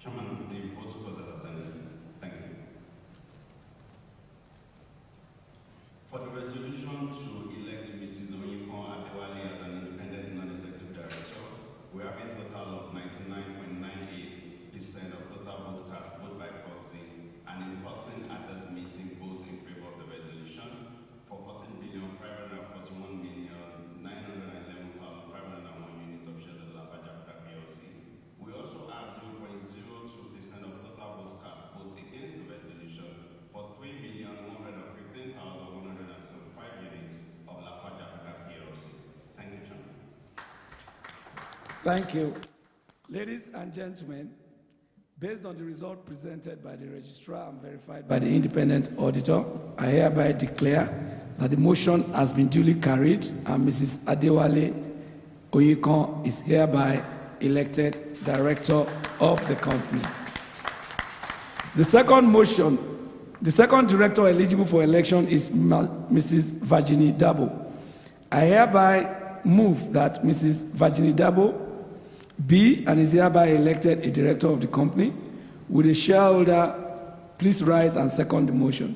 Chairman, the voting process has ended. Thank you. For the resolution to elect Mrs. Oyinkan Adewale as an independent non-executive director, we have a total of 99.98% of total vote cast, vote by proxy, and in person at this meeting vote in favor of the resolution for 14,541,911,501 units of shares of Lafarge Africa PLC. We also have 0.02% of total vote cast vote against the resolution for 3,115,175 units of Lafarge Africa PLC. Thank you, Chairman. Thank you. Ladies and gentlemen, based on the result presented by the registrar and verified by the independent auditor, I hereby declare that the motion has been duly carried and Mrs. Adewale Oyinkan is hereby elected director of the company. The second director eligible for election is Mrs. Virginie Dabo. I hereby move that Mrs. Virginie Dabo be and is hereby elected a director of the company. Will the shareholder please rise and second the motion?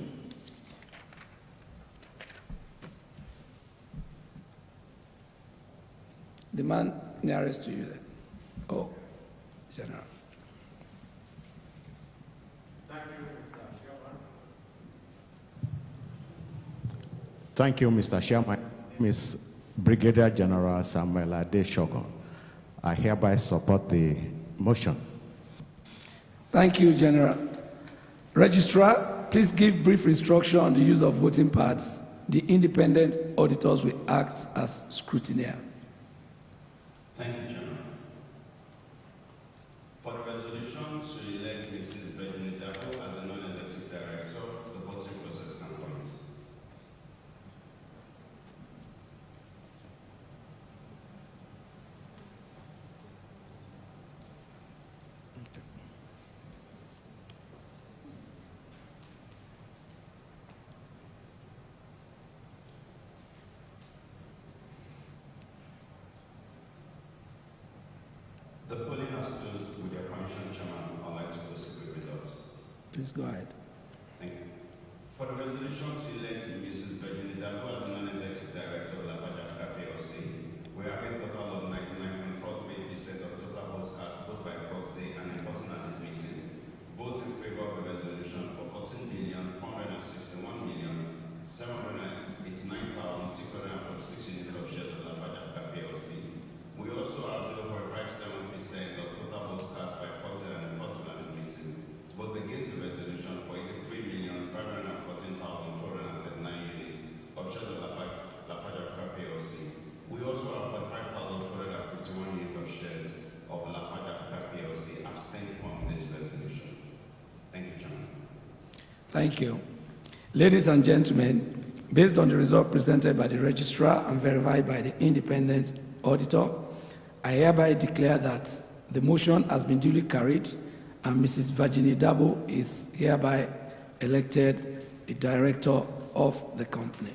The man nearest to you there. Oh, General. Thank you, Mr. Chairman. Ms. Brigadier General Samuel Adeshogun. I hereby support the motion. Thank you, General. Registrar, please give brief instruction on the use of voting pads. The independent auditors will act as scrutineer. Thank you, Chairman. For the resolution to elect Mrs. Virginie Dabo as a non-executive director, the voting process can commence. The Please go ahead. Thank you. For the resolution to elect Mrs. Virginia Dabo as the non-executive director of Lafarge Africa PLC, we have a total of 99.48% of total votes cast both by proxy and in person at this meeting. Votes in favor of the resolution for 14,461,789,646 units of shares of Lafarge Africa PLC. We also have 0.57% of total votes cast by proxy and in person at this meeting. Vote against the resolution for 83,514,239 units of shares of Lafarge Africa PLC. We also have 45,251 units of shares of Lafarge Africa PLC abstain from this resolution. Thank you, Chairman. Thank you. Ladies and gentlemen, based on the result presented by the registrar and verified by the independent auditor, I hereby declare that the motion has been duly carried and Mrs. Virginia Dabo is hereby elected a director of the company.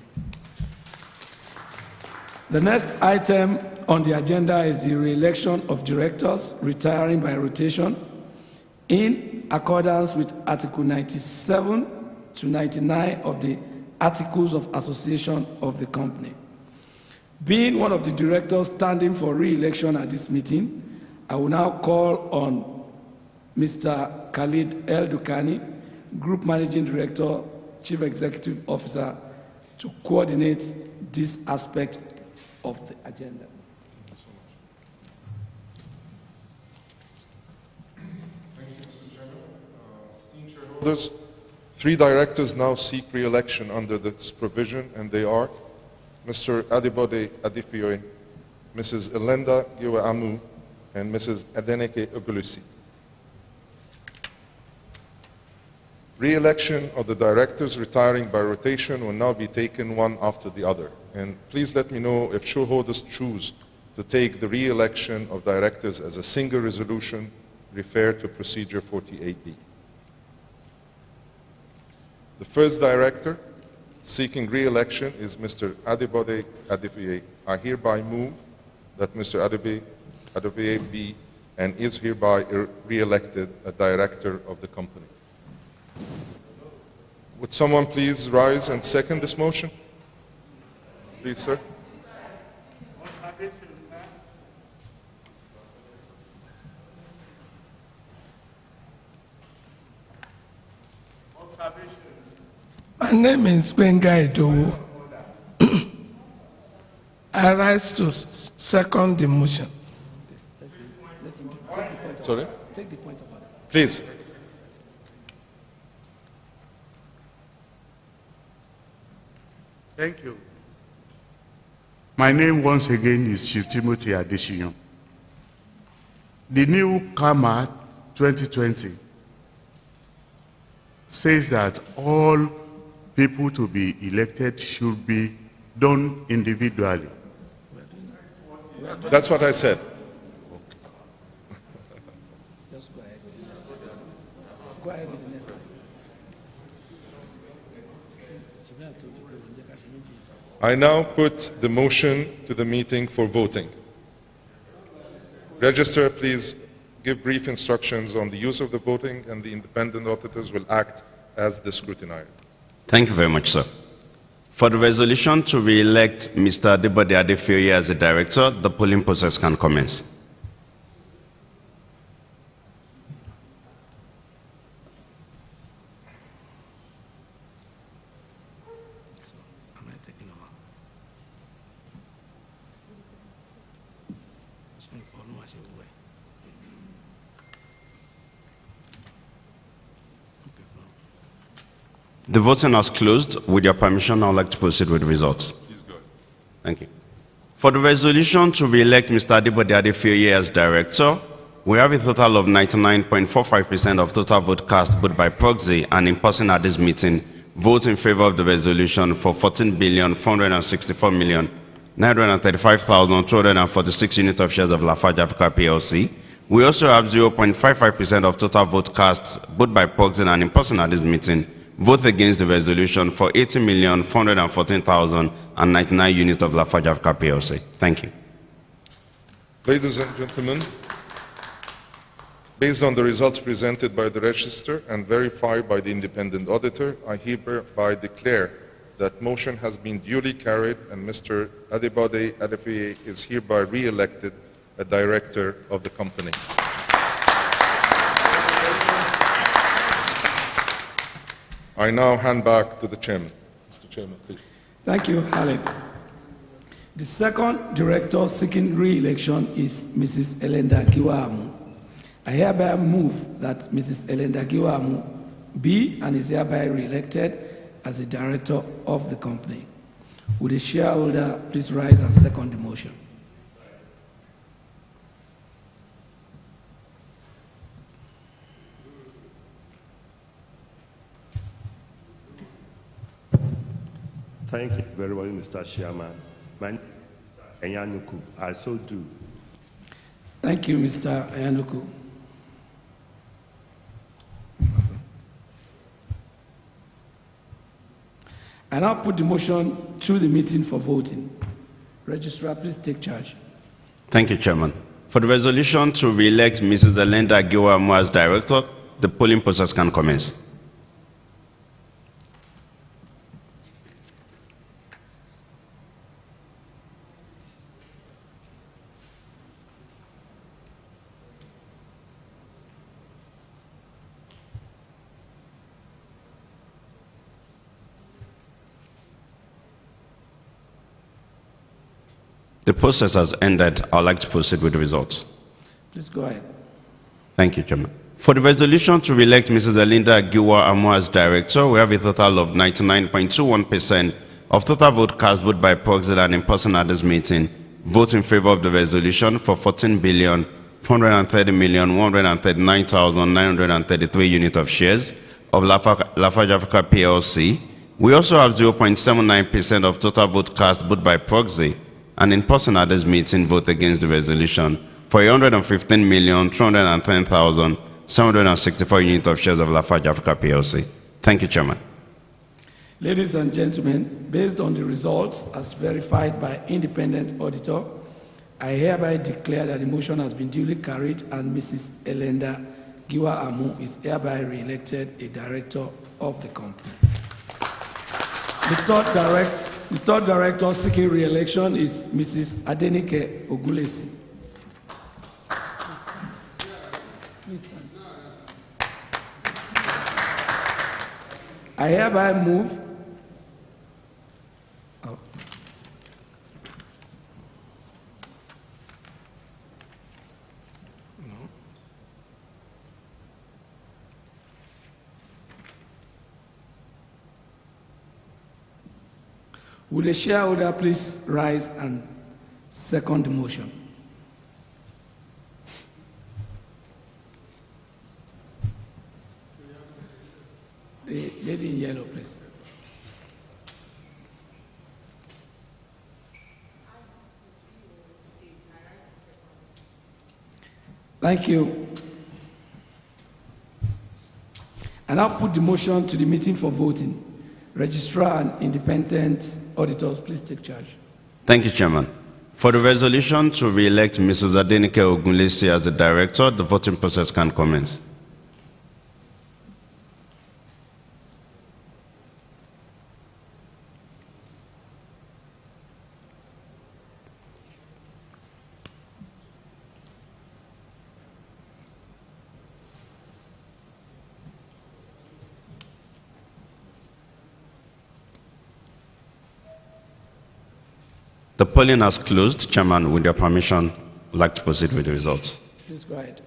The next item on the agenda is the re-election of directors retiring by rotation in accordance with Article 97 to 99 of the Articles of Association of the company. Being one of the directors standing for re-election at this meeting, I will now call on Mr. Khalid El Dukani, Group Managing Director, Chief Executive Officer, to coordinate this aspect of the agenda. Thank you, Mr. Chairman. Esteemed shareholders, 3 directors now seek re-election under this provision, and they are Mr. Adibode Adifioye, Mrs. Elenda Giwa-Amu, and Mrs. Adeneke Ogulusi. Re-election of the directors retiring by rotation will now be taken one after the other. And please let me know if shareholders choose to take the re-election of directors as a single resolution, refer to Procedure 48B. The first director seeking re-election is Mr. Adibode Adifioye. I hereby move that Mr. Adifioye be and is hereby re-elected a director of the company. Would someone please rise and second this motion? Please, sir. My name is Gbenga Idowu. I rise to second the motion. Sorry? Take the point of order. Please. Thank you. My name once again is Chief Timothy Adesina. The new KAMA 2020 says that all people to be elected should be done individually. That's what I said. Just go ahead. Go ahead with the next one. I now put the motion to the meeting for voting. Registrar, please give brief instructions on the use of the voting, and the independent auditors will act as the scrutineer. Thank you very much, sir. For the resolution to re-elect Mr. Adibode Adefioye as a director, the polling process can commence. The voting has closed. With your permission, I would like to proceed with the results. Please go ahead. Thank you. For the resolution to re-elect Mr. Adibode Adefioye as director, we have a total of 99.45% of total vote cast both by proxy and in person at this meeting. Vote in favor of the resolution for 14,464,935,246 units of shares of Lafarge Africa PLC. We also have 0.55% of total vote cast both by proxy and in person at this meeting. Vote against the resolution for 80,414,099 units of Lafarge Africa PLC. Thank you. Ladies and gentlemen, Based on the results presented by the Register and verified by the independent auditor, I hereby declare that motion has been duly carried and Mr. Adebode Adefiye is hereby re-elected a director of the company. I now hand back to the chairman. Mr. Chairman, please. Thank you, Khaled. The second director seeking re-election is Mrs. Elenda Giwamu. I hereby move that Mrs. Elenda Giwamu be and is hereby re-elected as a director of the company. Would the shareholder please rise and second the motion? Thank you very much, Mr. Chairman. My name is Ayanuku. I so do. Thank you, Mr. Ayanuku. I now put the motion through the meeting for voting. Registrar, please take charge. Thank you, Chairman. For the resolution to re-elect Mrs. Elenda Giwamu as director, the polling process can commence. The process has ended. I would like to proceed with the results. Please go ahead. Thank you, Chairman. For the resolution to re-elect Mrs. Elenda Giwamu as director, we have a total of 99.21% of total vote cast both by proxy and in person at this meeting. Vote in favor of the resolution for 14,430,139,933 units of shares of Lafarge Africa PLC. We also have 0.79% of total vote cast both by proxy and in person at this meeting vote against the resolution for 115,210,764 units of shares of Lafarge Africa PLC. Thank you, Chairman. Ladies and gentlemen, based on the results as verified by independent auditor, I hereby declare that the motion has been duly carried and Mrs. Elenda Giwamu is hereby re-elected a director of the company. The third director seeking re-election is Mrs. Adenike Ogulesi. I hereby move Would the shareholder please rise and second the motion? The lady in yellow, please. Thank you. I now put the motion to the meeting for voting. Registrar and independent auditors, please take charge. Thank you, Chairman. For the resolution to re-elect Mrs. Adenike Ogunlesi as the director, the voting process can commence. The polling has closed. Chairman, with your permission, I'd like to proceed with the results. Please go ahead.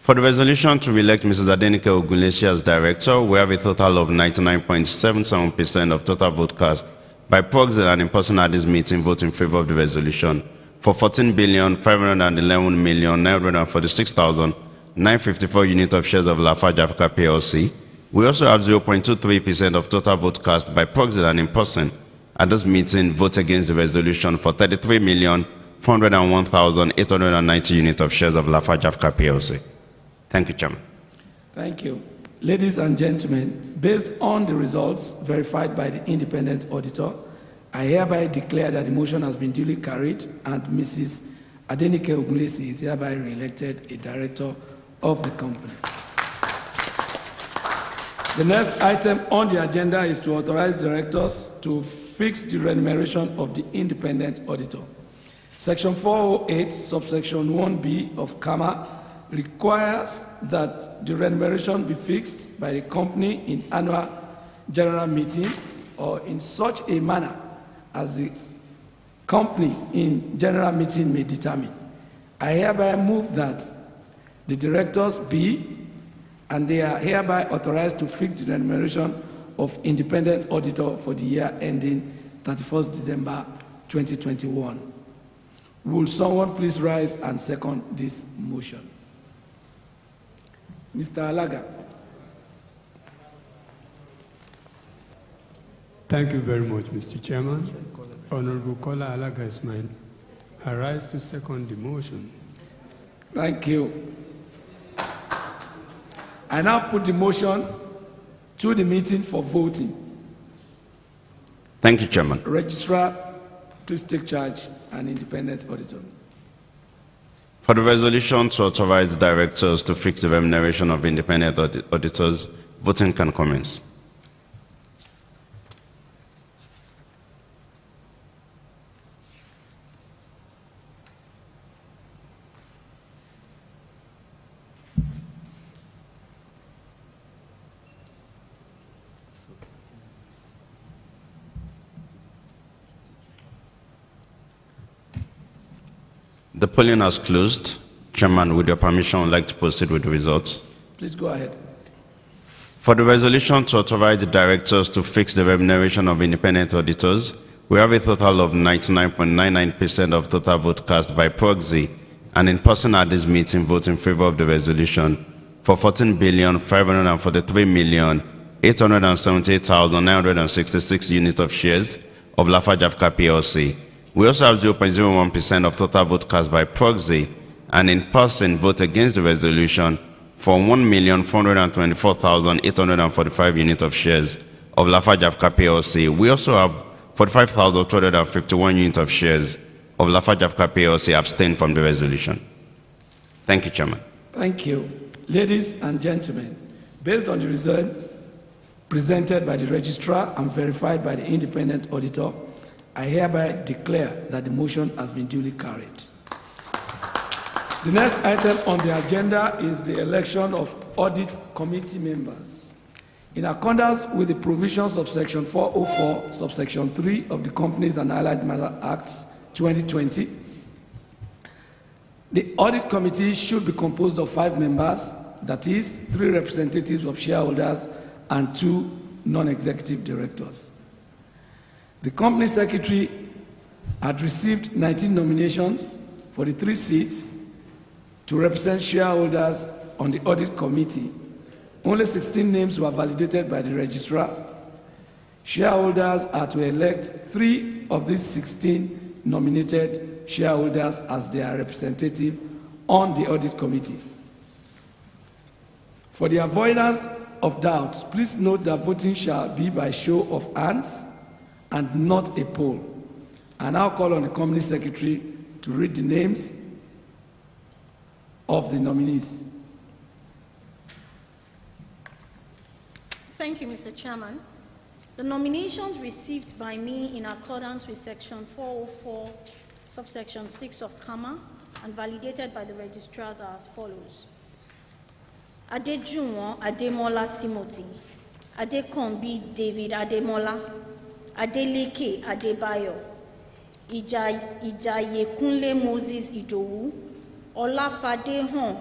For the resolution to re-elect Mrs. Adenike Ogunlesi as director, we have a total of 99.77% of total vote cast by proxy and in person at this meeting vote in favor of the resolution for 14,511,946,954 units of shares of Lafarge Africa PLC. We also have 0.23% of total vote cast by proxy and in person at this meeting vote against the resolution for 33,401,890 units of shares of Lafarge Africa PLC. Thank you, Chairman. Thank you. Ladies and gentlemen, based on the results verified by the independent auditor, I hereby declare that the motion has been duly carried and Mrs. Adenike Ogunlesi is hereby re-elected a director of the company. The next item on the agenda is to authorize directors to fix the remuneration of the independent auditor. Section 408, subsection 1B of CAMA requires that the remuneration be fixed by the company in annual general meeting or in such a manner as the company in general meeting may determine. I hereby move that the directors be and they are hereby authorized to fix the remuneration of independent auditor for the year ending 31st December 2021. Will someone please rise and second this motion? Mr. Alaga. Thank you very much, Mr. Chairman. Honorable Kola Alaga is mine. I rise to second the motion. Thank you. I now put the motion to the meeting for voting. Thank you, Chairman. Registrar, please take charge, and independent auditor. For the resolution to authorize directors to fix the remuneration of independent auditors, voting can commence. The polling has closed. Chairman, with your permission, I would like to proceed with the results. Please go ahead. For the resolution to authorize the directors to fix the remuneration of independent auditors, we have a total of 99.99% of total vote cast by proxy and in person at this meeting vote in favor of the resolution for 14,543,878,966 units of shares of Lafarge Africa PLC. We also have 0.01% of total vote cast by proxy and in person vote against the resolution for 1,424,845 units of shares of Lafarge Africa PLC. We also have 45,251 units of shares of Lafarge Africa PLC abstained from the resolution. Thank you, Chairman. Thank you. Ladies and gentlemen, based on the results presented by the registrar and verified by the independent auditor, I hereby declare that the motion has been duly carried. The next item on the agenda is the election of audit committee members. In accordance with the provisions of Section 404, subsection 3 of the Companies and Allied Matters Acts 2020, the audit committee should be composed of 5 members, that is, 3 representatives of shareholders and 2 non-executive directors. The company secretary had received 19 nominations for the 3 seats to represent shareholders on the audit committee. Only 16 names were validated by the registrar. Shareholders are to elect 3 of these 16 nominated shareholders as their representative on the audit committee. For the avoidance of doubt, please note that voting shall be by show of hands and not a poll. I now call on the company secretary to read the names of the nominees. Thank you, Mr. Chairman. The nominations received by me in accordance with Section 404, subsection 6 of CAMA and validated by the registrars are as follows. Adejuwon Ademola Timothy, Adekombi David Ademola, Adeleke Adebayo, Ijayekunle Moses Idowu, Olafadehon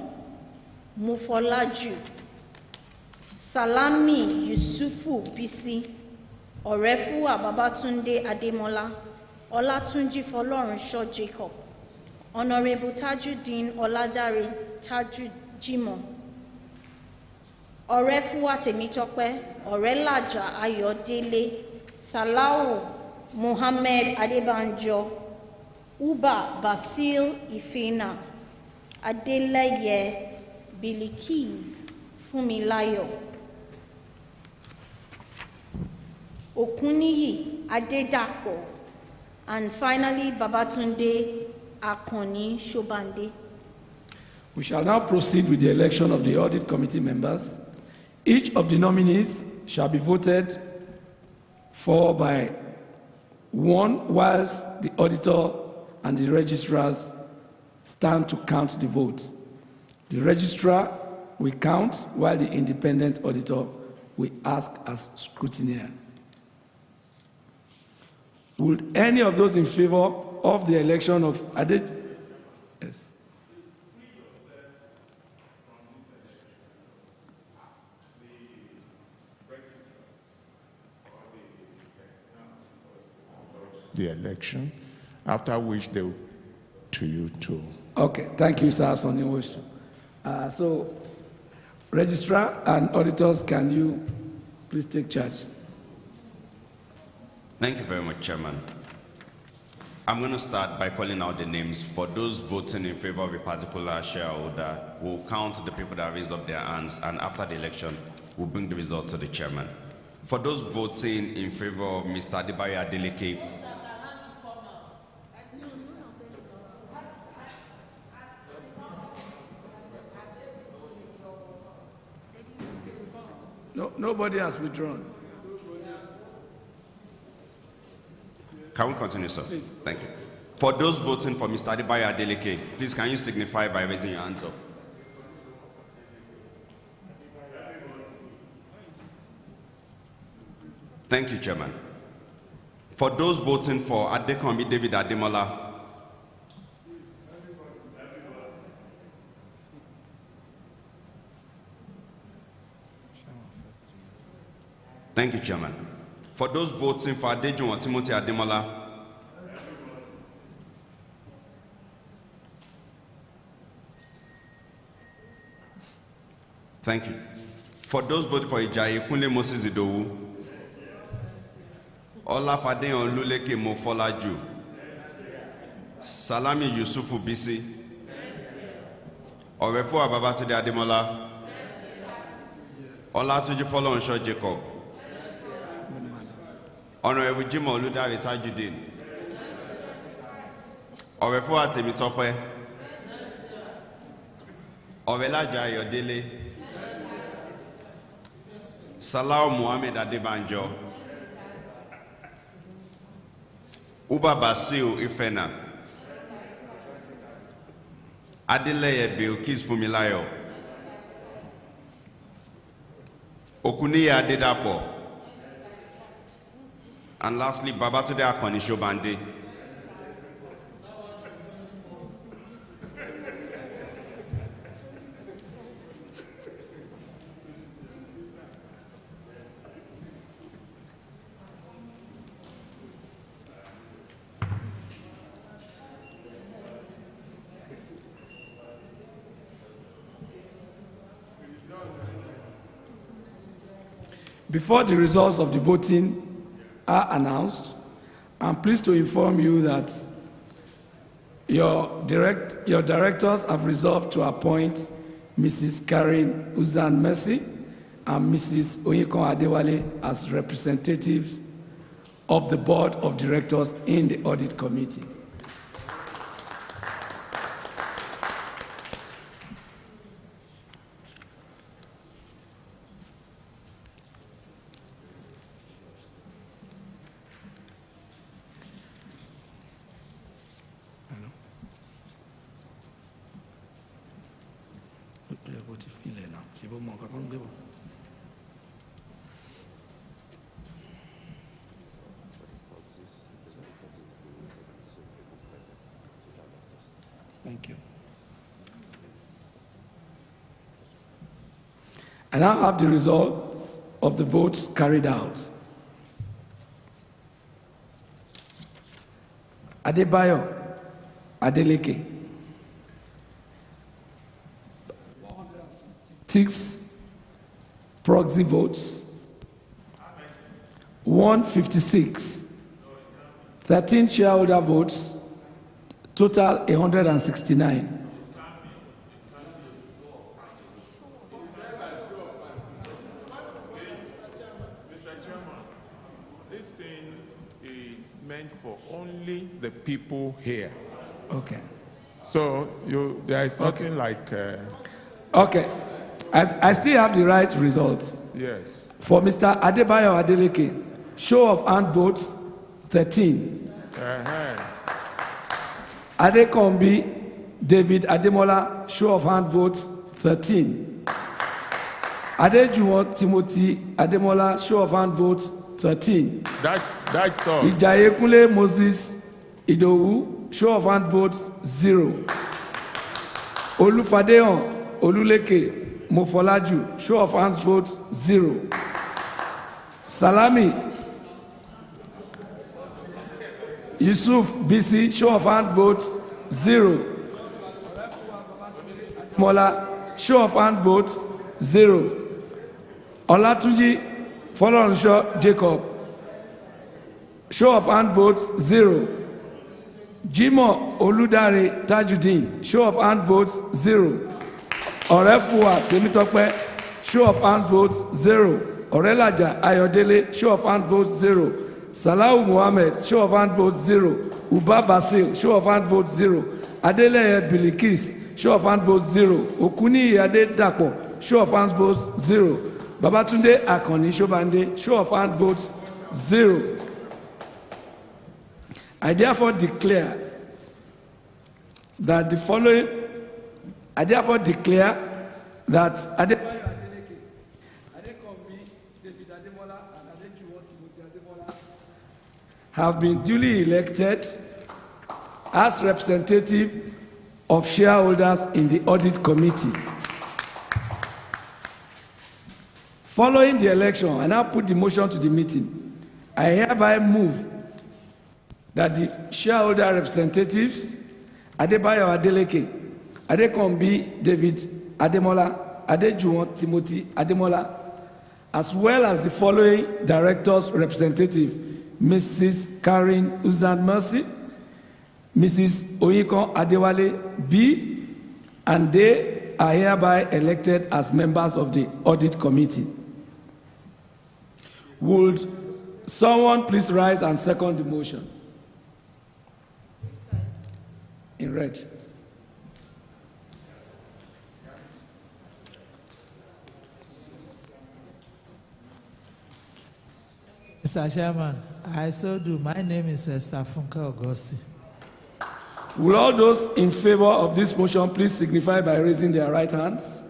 Mufolaju, Salami Yusufu Bisi, Orefu Babatunde Ademola, Olatunji Folorunsho Jacob, Honorable Tajuddin Oladare Tajujimo, Orefu Temitope, Orelaja Ayodele, Salau Muhammad Adebanjo, Uba Basil Ifena, Adeleye Bilikis Fumilayo, Okuniyi Adedapo, and finally Babatunde Akoni Shobande. We shall now proceed with the election of the audit committee members. Each of the nominees shall be voted for by one, whilst the auditor and the registrars stand to count the votes. The registrar will count, while the independent auditor will ask as scrutineer. Would any of those in favor of the election of Ade? Yes. The election, after which they will to you too. Okay, thank you, sir. So, registrar and auditors, can you please take charge? Thank you very much, Chairman. I'm going to start by calling out the names. For those voting in favor of a particular shareholder, we'll count the people that raised up their hands, and after the election, we'll bring the result to the Chairman. For those voting in favor of Mr. Adebayo Adeleke, no, nobody has withdrawn. Can we continue, sir? Please. Thank you. For those voting for Mr. Adebayo Adeleke, please can you signify by raising your hands up? Thank you, Chairman. For those voting for Adekombi David Ademola, thank you, Chairman. For those voting for Adejuwon Timothy Ademola, thank you. For those voting for Ijayi Kunle Moses Idowu, Olafadeyan Oluleke Mofolaju, Salami Yusufu Bisi, Orefo Babatunde Ademola, Olatunji Folorunsho Jacob, Honorable Jimoh Oludare Tajudeen, Orefo Atemitope, Orelaja Ayodele, Salau Muhammad Adebanjo, Uba Basil Ifena, Adeleye Bilkis Fumilayo, Okuniya Adedapo, and lastly, Babatunde Akoni Shobande. Before the results of the voting are announced, I'm pleased to inform you that your directors have resolved to appoint Mrs. Karen Uzan Mercy and Mrs. Oyekon Adewale as representatives of the Board of Directors in the Audit Committee. Thank you. I now have the results of the votes carried out. Adebayo Adeleke, 6 proxy votes, 156, 13 shareholder votes, total 169. This thing is meant for only the people here. Okay. So there is nothing like... Okay. I still have the right results. Yes. For Mr. Adebayo Adeleke, show of hand votes, 13. Adekombi David Ademola, show of hand votes, 13. Adejuwon Timothy Ademola, show of hand votes, 13. That's all. Ijayekunle Moses Idowu, show of hand votes, 0. Olufadeon Oluleke Mofolaju, show of hands votes, 0. Salami Yusuf BC, show of hand votes, 0. Mola, show of hand votes, 0. Olatunji Folorunso Jacob, show of hand votes, 0. Jimo Oludare Tajudeen, show of hand votes, 0. Orefuwa Temitope, show of hand votes, 0. Orelaja Ayodele, show of hand votes, 0. Salahu Mohammed, show of hand votes, 0. Uba Basil, show of hand votes, 0. Adeleye Bilikis, show of hand votes, 0. Okuni Adedapo, show of hand votes, 0. Babatunde Akoni Shobande, show of hand votes, 0. I therefore declare that Adebayo Adeleke, Adekombi, David Ademola, and Adejuwon Timothy Ademola have been duly elected as representative of shareholders in the audit committee. Following the election, I now put the motion to the meeting. I hereby move that the shareholder representatives, Adebayo Adeleke, Adekombi David Ademola, Adejuwon Timothy Ademola, as well as the following directors representative, Mrs. Karen Uzan Mercy, Mrs. Oyinkan Adewale B, and they are hereby elected as members of the audit committee. Would someone please rise and second the motion? In red. Mr. Chairman, I so do. My name is Esther Funke Augusti. Will all those in favor of this motion please signify by raising their right hands?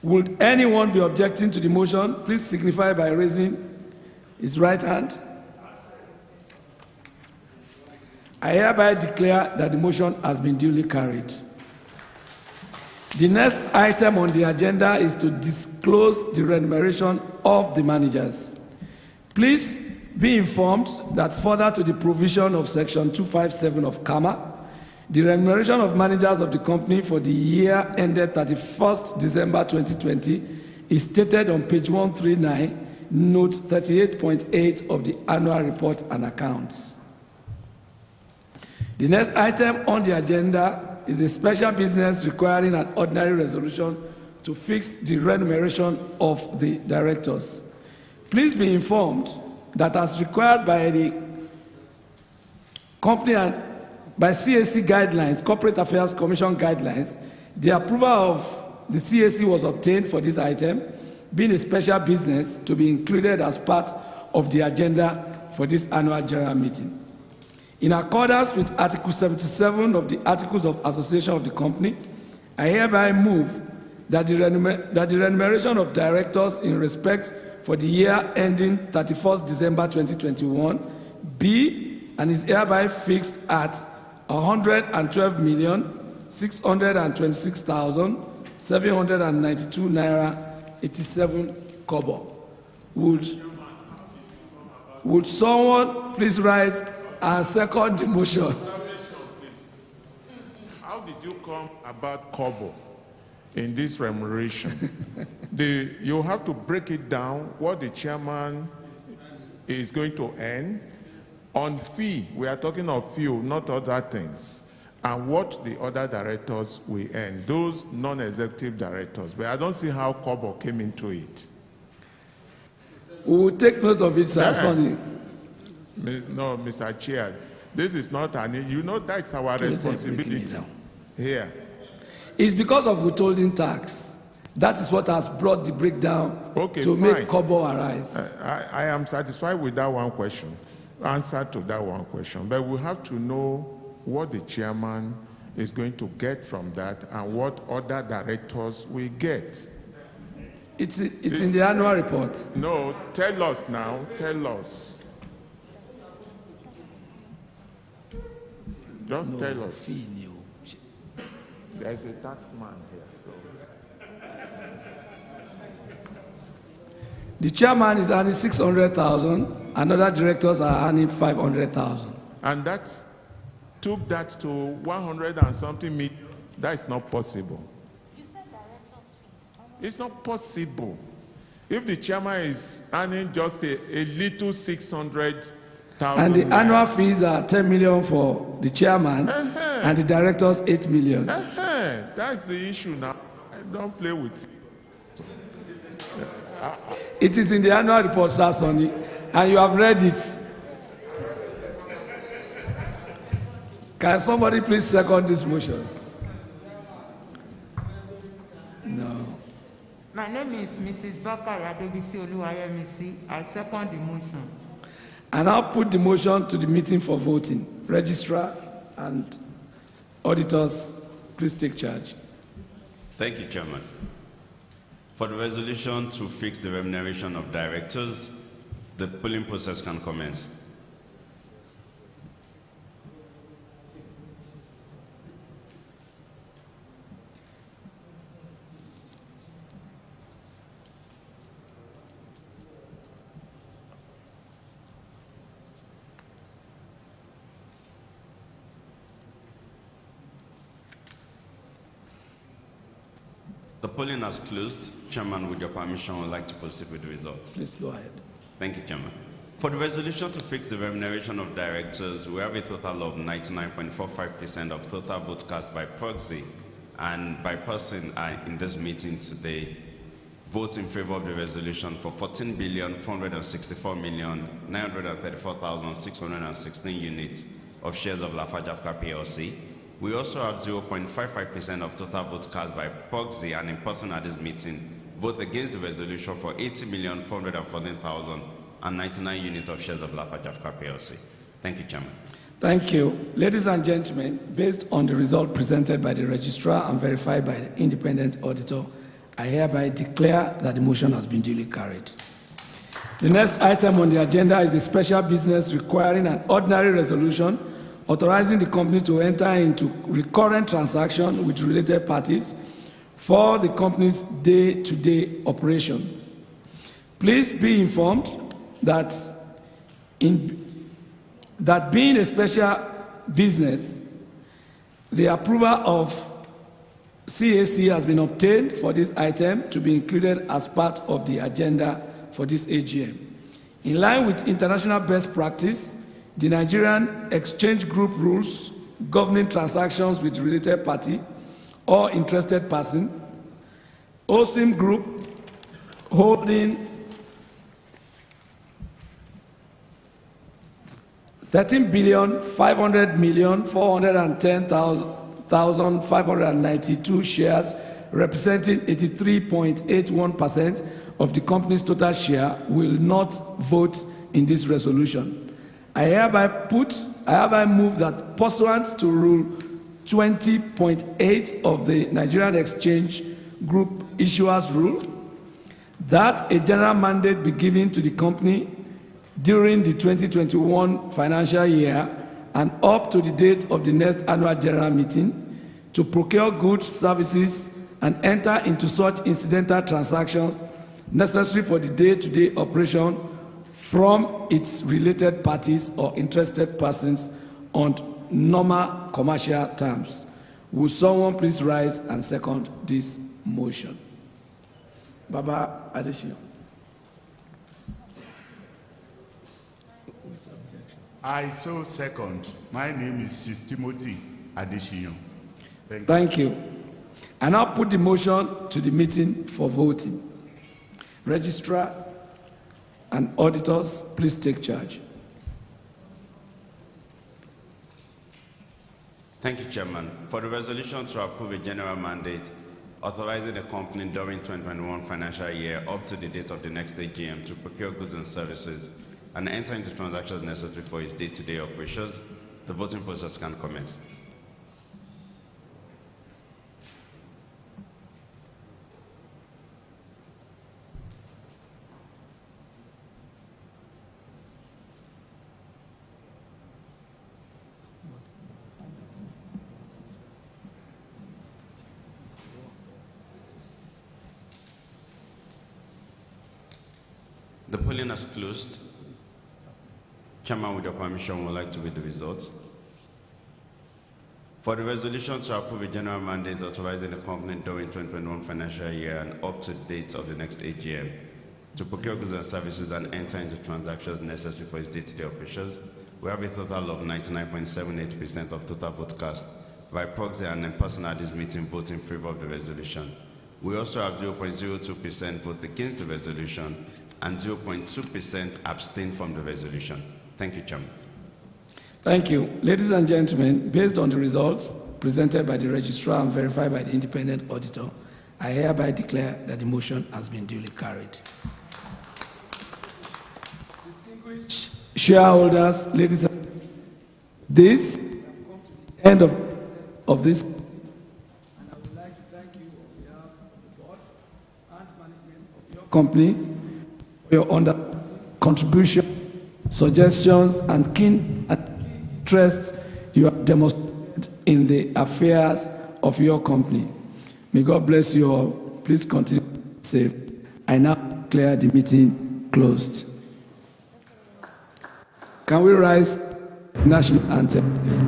Would anyone be objecting to the motion? Please signify by raising his right hand. I hereby declare that the motion has been duly carried. The next item on the agenda is to disclose the remuneration of the managers. Please be informed that further to the provision of Section 257 of CAMA, the remuneration of managers of the company for the year ended 31st December 2020 is stated on page 139, note 38.8 of the annual report and accounts. The next item on the agenda is a special business requiring an ordinary resolution to fix the remuneration of the directors. Please be informed that as required by the company and by CAC guidelines, Corporate Affairs Commission guidelines, the approval of the CAC was obtained for this item, being a special business to be included as part of the agenda for this annual general meeting. In accordance with Article 77 of the Articles of Association of the company, I hereby move that the remuneration of directors in respect for the year ending 31st December 2021 be and is hereby fixed at 112,626,792 naira 87 kobo. Would someone please rise and second the motion? How did you come about kobo in this remuneration? You have to break it down what the chairman is going to earn. On fee, we are talking of fee, not other things. And what the other directors will earn, those non-executive directors. But I don't see how kobo came into it. We will take note of it, sir. No, Mr. Chair, this is not an, you know that's our responsibility here. It's because of withholding tax. That is what has brought the breakdown to fine. make Kobo arise. I am satisfied with that one question, answer to that one question, but we have to know what the chairman is going to get from that and what other directors will get. It's in the annual report. No, tell us now, tell us. Just tell us. There's a tax man here. The chairman is earning 600,000, and other directors are earning 500,000. And that took that to 100 and something million. That is not possible. You said director's fees. It's not possible. If the chairman is earning just a little 600,000. And the annual fees are 10 million for the chairman, and the directors 8 million. That's the issue now. Don't play with it. It is in the annual report, Sir Sonny, and you have read it. Can somebody please second this motion? No. My name is Mrs. Bakar Adobisi Oluwayemisi. I second the motion. And I'll put the motion to the meeting for voting. Registrar and auditors, please take charge. Thank you, Chairman. For the resolution to fix the remuneration of directors, the polling process can commence. The polling has closed. Chairman, with your permission, I would like to proceed with the results. Please go ahead. Thank you, Chairman. For the resolution to fix the remuneration of directors, we have a total of 99.45% of total votes cast by proxy and by person in this meeting today. Votes in favor of the resolution for 14,464,934,616 units of shares of Lafarge Africa PLC. We also have 0.55% of total votes cast by proxy and in person at this meeting. Vote against the resolution for 80,414,099 units of shares of Lafarge Africa PLC. Thank you, Chairman. Thank you. Ladies and gentlemen, based on the result presented by the registrar and verified by the independent auditor, I hereby declare that the motion has been duly carried. The next item on the agenda is a special business requiring an ordinary resolution authorizing the company to enter into recurrent transactions with related parties for the company's day-to-day operations. Please be informed that being a special business, the approval of CAC has been obtained for this item to be included as part of the agenda for this AGM. In line with international best practice, the Nigerian Exchange Group rules governing transactions with related party or interested person, Holcim Group holding 13,500,410,592 shares, representing 83.81% of the company's total share, will not vote in this resolution. I hereby move that pursuant to Rule 20.8 of the Nigerian Exchange Group Issuers Rule, that a general mandate be given to the company during the 2021 financial year and up to the date of the next annual general meeting to procure goods, services, and enter into such incidental transactions necessary for the day-to-day operation from its related parties or interested persons on normal commercial terms. Will someone please rise and second this motion? Baba Adesina. I so second. My name is Timothy Adesina. Thank you. I now put the motion to the meeting for voting. Registrar and auditors, please take charge. Thank you, Chairman. For the resolution to approve a general mandate authorizing the company during 2021 financial year up to the date of the next AGM to procure goods and services and enter into transactions necessary for its day-to-day operations, the voting process can commence. The polling has closed. Chairman, with your permission, would like to read the results. For the resolution to approve a general mandate authorizing the company during 2021 financial year and up to the date of the next AGM to procure goods and services and enter into transactions necessary for its day-to-day operations, we have a total of 99.78% of total vote cast by proxy and in person at this meeting voting in favor of the resolution. We also have 0.02% vote against the resolution and 0.2% abstain from the resolution. Thank you, Chairman. Thank you. Ladies and gentlemen, based on the results presented by the registrar and verified by the independent auditor, I hereby declare that the motion has been duly carried. Distinguished shareholders, ladies and gentlemen, this is the end of this. And I would like to thank you on behalf of the board and management of your company for your contribution, suggestions, and keen interest you have demonstrated in the affairs of your company. May God bless you all. Please continue to be safe. I now declare the meeting closed. Can we rise national anthem, please?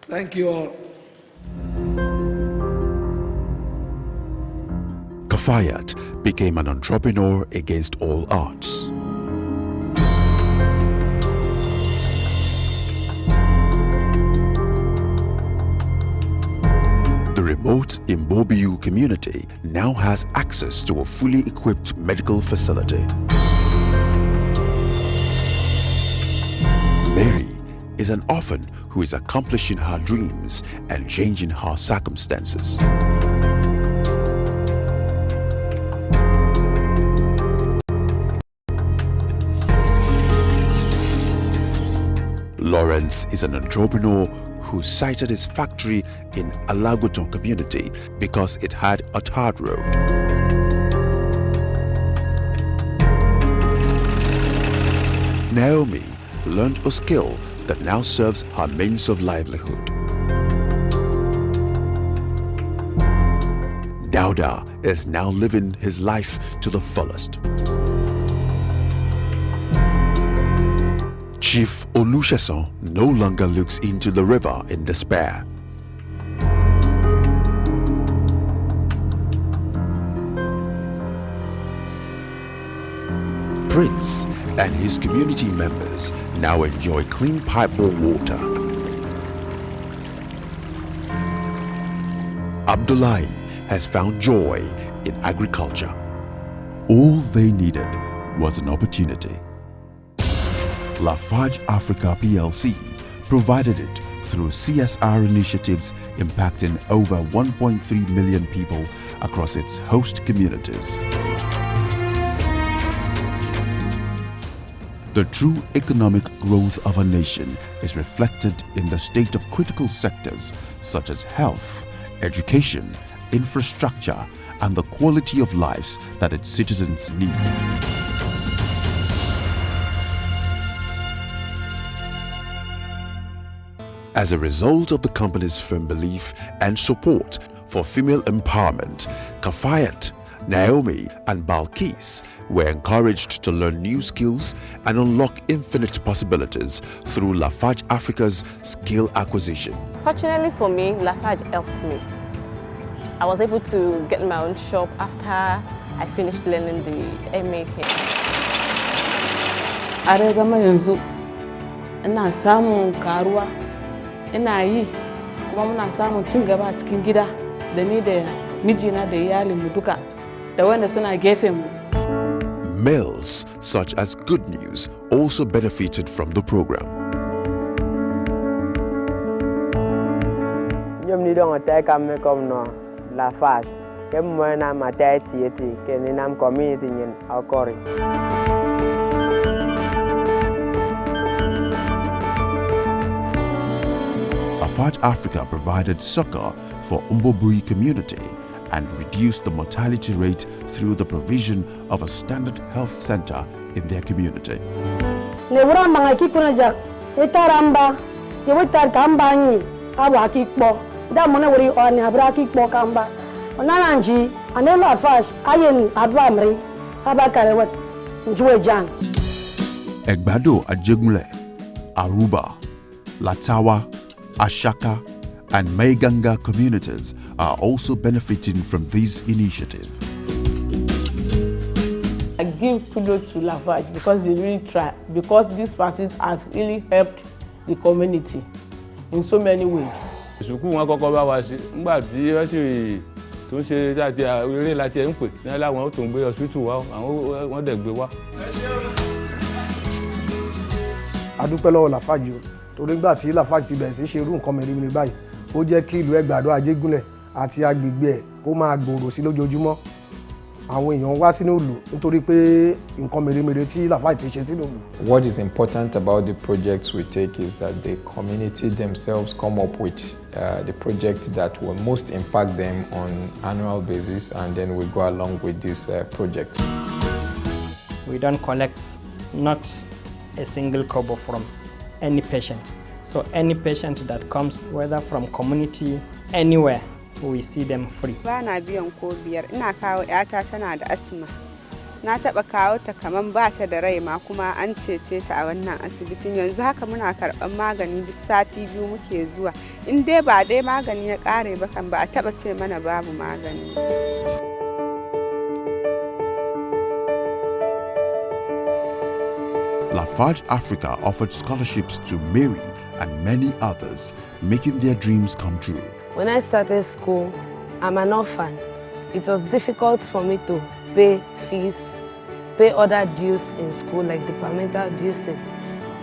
Thank you all. Kafayat became an entrepreneur against all odds. The remote Imbobiu community now has access to a fully equipped medical facility. Mary is an orphan who is accomplishing her dreams and changing her circumstances. Lawrence is an entrepreneur who sited his factory in Alagoton community because it had a tarred road. Naomi learned a skill that now serves her means of livelihood. Dauda is now living his life to the fullest. Chief Olusesan no longer looks into the river in despair. Prince and his community members now enjoy clean pipeball water. Abdullahi has found joy in agriculture. All they needed was an opportunity. Lafarge Africa PLC provided it through CSR initiatives impacting over 1.3 million people across its host communities. The true economic growth of a nation is reflected in the state of critical sectors such as health, education, infrastructure, and the quality of lives that its citizens need. As a result of the company's firm belief and support for female empowerment, Kafayat, Naomi, and Balkis were encouraged to learn new skills and unlock infinite possibilities through Lafarge Africa's skill acquisition. Fortunately for me, Lafarge helped me. I was able to get my own shop after I finished learning the MA here. A zama yanzu ina samun karuwa, ina yi kuma muna samun cin gaba cikin gida da ni da mijina da iyalinmu duka da wanda suna gefen mu. Males such as Good News also benefited from the program. Nyom ni dong atai kam me kom no Lafarge ke mo na matai tieti ke ni nam community nyen akori. Lafarge Africa provided succor for Umbobui community and reduced the mortality rate through the provision of a standard health center in their community. Nebura mangaki kuna jak itaramba yebutar kambanyi aba kikpo da mona wuri oni abra kikpo kamba onalanji anelo Lafarge ayen adwamri aba karewet njuwe jan Egbado Ajegunle, Aruba, Latawa, Ashaka, and Maiganga communities are also benefiting from this initiative. I give kudos to Lafarge because they really try, because this facility has really helped the community in so many ways. Ìsùnkú wọn kọ́kọ́ bá wa sí nígbà tí wọ́n sì tún ṣe láti eré láti ẹ̀ ń pè ní aláwọn tó ń gbé hospital wa àwọn wọ́n dẹ̀ gbé wá. A dúpẹ́ lọ́wọ́ Lafarge torí nígbà tí Lafarge ti bẹ̀rẹ̀ sí ṣe irú nǹkan mèremère báyìí ó jẹ́ kí ìlú Ẹ̀gbàdo Ajégúnlẹ̀ àti agbègbè ẹ̀ kó máa gbòòrò sí lójoojúmọ́. Àwọn èèyàn wá sínú ìlú nítorí pé nǹkan mèremère tí Lafarge ti ṣe sínú ìlú. What is important about the projects we take is that the community themselves come up with the project that will most impact them on annual basis, and then we go along with this project. We don't collect not a single kobo from any patient. So any patient that comes, whether from community, anywhere, we see them free. Bana biyan ko biyar, ina kawo yata tana da asma. Na taba kawo ta kaman ba ta da rai ma kuma an cece ta a wannan asibitin. Yanzu haka muna karban magani duk sati biyu muke zuwa. In dai ba dai magani ya kare ba kan ba a taba ce mana babu magani. Lafarge Africa offered scholarships to Mary and many others, making their dreams come true. When I started school, I'm an orphan. It was difficult for me to pay fees, pay other dues in school like departmental dues.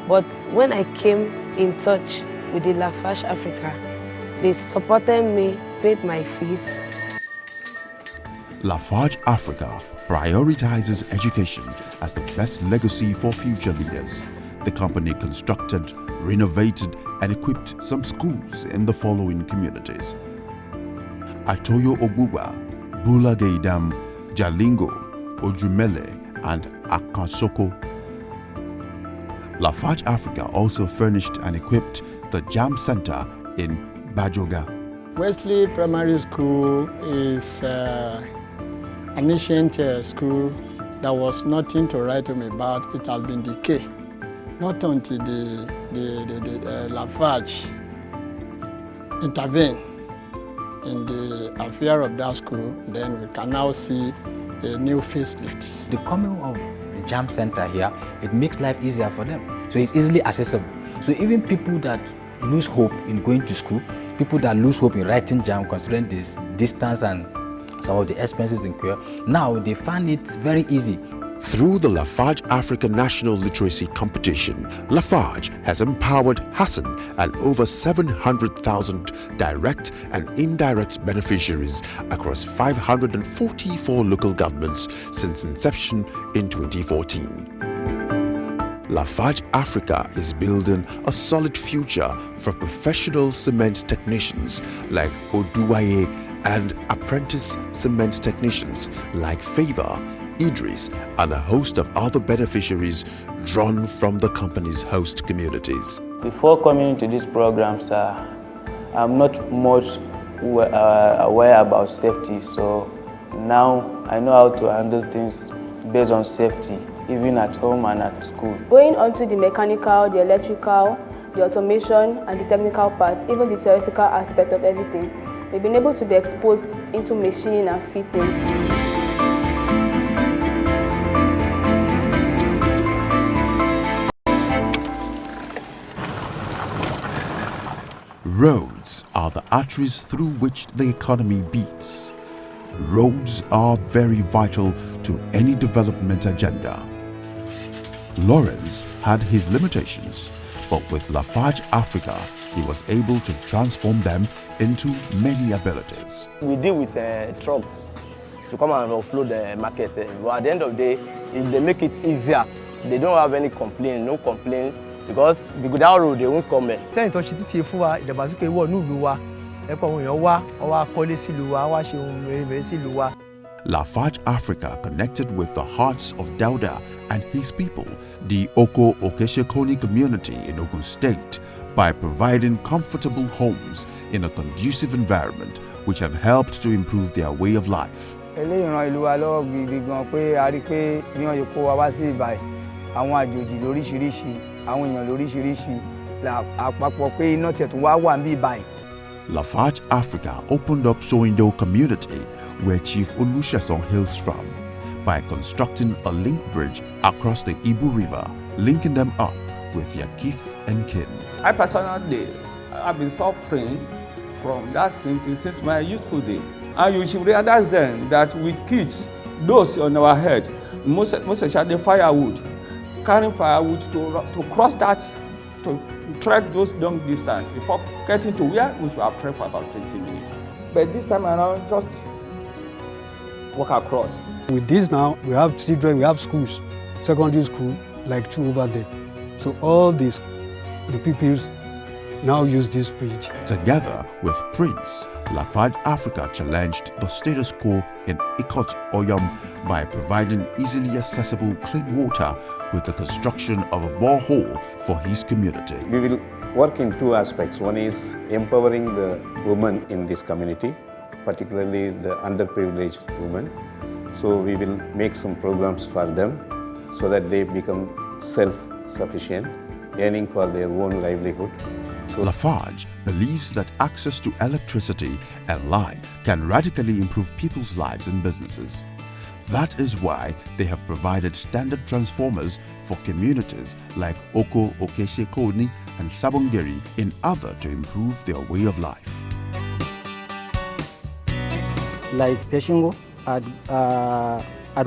But when I came in touch with the Lafarge Africa, they supported me, paid my fees. Lafarge Africa prioritizes education as the best legacy for future leaders. The company constructed, renovated, and equipped some schools in the following communities: Atoyo Obuba, Bula Gaidam, Jalingo, Ojumele, and Akansoko. Lafarge Africa also furnished and equipped the Jam Center in Bajoga. Wesley Primary School is an ancient school that was nothing to write home about. It has been decayed. Not until the Lafarge intervened in the affair of that school, then we can now see a new facelift. The coming of the Jam Center here, it makes life easier for them. So it's easily accessible. So even people that lose hope in going to school, people that lose hope in writing Jam, considering this distance and some of the expenses incurred, now they find it very easy. Through the Lafarge Africa National Literacy Competition, Lafarge has empowered Hassan and over 700,000 direct and indirect beneficiaries across 544 local governments since inception in 2014. Lafarge Africa is building a solid future for professional cement technicians like Oduwaye and apprentice cement technicians like Favor, Idris, and a host of other beneficiaries drawn from the company's host communities. Before coming into these programs, I'm not much aware about safety, so now I know how to handle things based on safety, even at home and at school. Going on to the mechanical, the electrical, the automation and the technical parts, even the theoretical aspect of everything, we've been able to be exposed into machining and fitting. Roads are the arteries through which the economy beats. Roads are very vital to any development agenda. Lawrence had his limitations, but with Lafarge Africa, he was able to transform them into many abilities. We deal with trucks to come and offload the market, but at the end of the day, if they make it easier, they don't have any complaint, no complaint, because without road they won't come. Sẹ́yìn tó ṣe títí fún wa ìdàgbàsókè wọ̀ nílùú wa ẹ̀pọ̀ àwọn èèyàn wá ọwọ́ akọ́lé sílùú wa wá ṣe ohun mèremère sílùú wa. Lafarge Africa connected with the hearts of Dauda and his people, the Oko Okeshekoni community in Ogun State, by providing comfortable homes in a conducive environment which have helped to improve their way of life. Eléyìí ràn ìlú wa lọ́wọ́ gidi gan pé a rí pé bí wọ́n yóò kó wa wá sí ìbàyẹ̀ àwọn àjòjì lóríṣiríṣi àwọn èèyàn lóríṣiríṣi àpapọ̀ pé iná tiẹ̀ tún wá wà ní ìbàyẹ̀. Lafarge Africa opened up Sowindo community where Chief Olusegun hails from by constructing a link bridge across the Ibu River, linking them up with their kith and kin. I personally have been suffering from that symptom since my youthful day. And you should realize then that with kids, those on our head, most especially firewood, carrying firewood to cross that, to trek those long distance before getting to where we should have trekked for about 20 minutes. But this time around, just walk across. With this now, we have children, we have schools, secondary school, like 2 over there. So all these, the pupils now use this bridge. Together with Prince, Lafarge Africa challenged the status quo in Ikot Oyom by providing easily accessible clean water with the construction of a borehole for his community. We will work in 2 aspects. One is empowering the women in this community, particularly the underprivileged women. So we will make some programs for them so that they become self-sufficient, earning for their own livelihood. Lafarge believes that access to electricity and light can radically improve people's lives and businesses. That is why they have provided standard transformers for communities like Oko Okeshekoni and Sabongeri in order to improve their way of life. Like Peshingo, at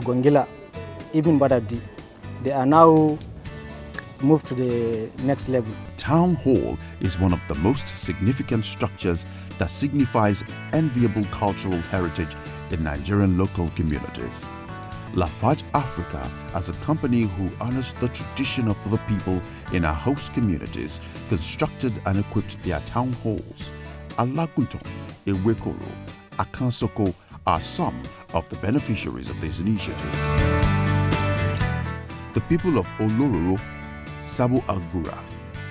Gongila, even Badadi, they are now moved to the next level. Town Hall is one of the most significant structures that signifies enviable cultural heritage in Nigerian local communities. Lafarge Africa, as a company who honors the tradition of the people in our host communities, constructed and equipped their town halls. Alagunton, Ewekoro, Akansoko are some of the beneficiaries of this initiative. The people of Olororo, Sabo Agura,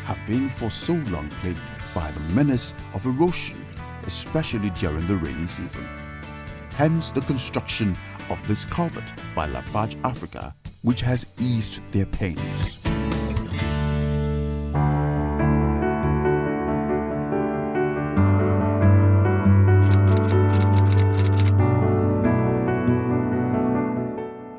have been for so long plagued by the menace of erosion, especially during the rainy season. Hence the construction of this culvert by Lafarge Africa, which has eased their pains.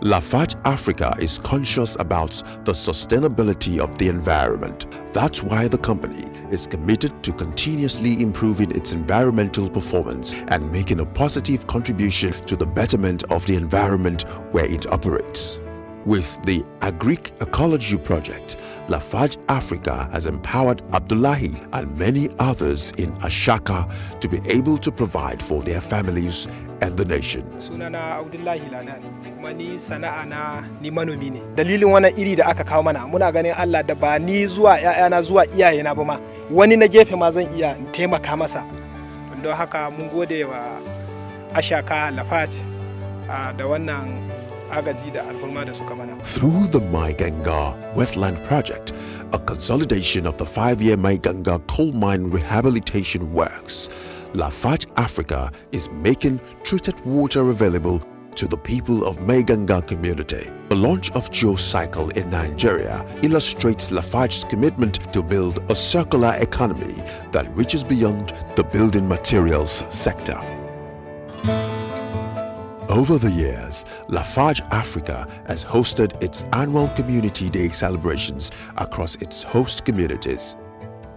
Lafarge Africa is conscious about the sustainability of the environment. That's why the company is committed to continuously improving its environmental performance and making a positive contribution to the betterment of the environment where it operates. With the Agric Ecology Project, Lafarge Africa has empowered Abdullahi and many others in Ashaka to be able to provide for their families and the nation. Sunana Abdullahi Ladan, kuma ni sana'a na ni manomi ne. Dalilin wannan iri da aka kawo mana muna ganin Allah da ba ni zuwa ƴaƴana zuwa iyayena ba ma wani na gefe ma zan iya taimaka masa. Don haka mun gode wa Ashaka Lafarge da wannan Through the Mai Ganga Wetland Project, a consolidation of the 5-year Mai Ganga coal mine rehabilitation works, Lafarge Africa is making treated water available to the people of Mai Ganga community. The launch of GeoCycle in Nigeria illustrates Lafarge's commitment to build a circular economy that reaches beyond the building materials sector. Over the years, Lafarge Africa has hosted its annual Community Day celebrations across its host communities.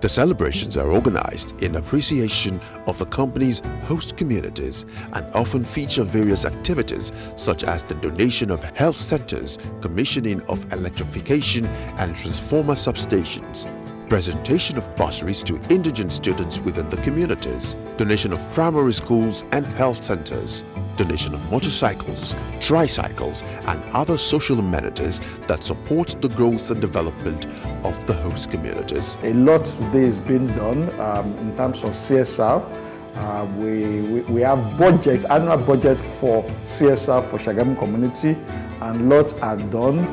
The celebrations are organized in appreciation of the company's host communities and often feature various activities such as the donation of health centers, commissioning of electrification and transformer substations, presentation of bursaries to indigent students within the communities, donation of primary schools and health centers, donation of motorcycles, tricycles and other social amenities that support the growth and development of the host communities. A lot today is being done in terms of CSR. We have annual budget for CSR for Shagamu community, and lots are done.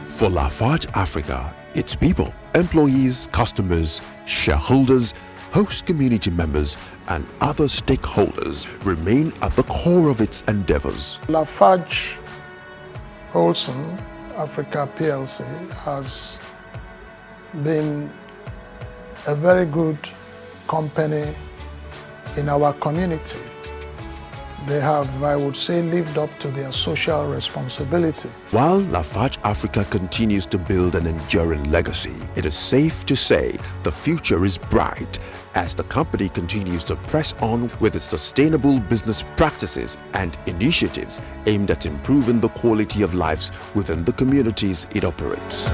For Lafarge Africa, its people, employees, customers, shareholders, host community members and other stakeholders remain at the core of its endeavors. LafargeHolcim Africa PLC has been a very good company in our community. They have, I would say, lived up to their social responsibility. While Lafarge Africa continues to build an enduring legacy, it is safe to say the future is bright as the company continues to press on with its sustainable business practices and initiatives aimed at improving the quality of lives within the communities it operates.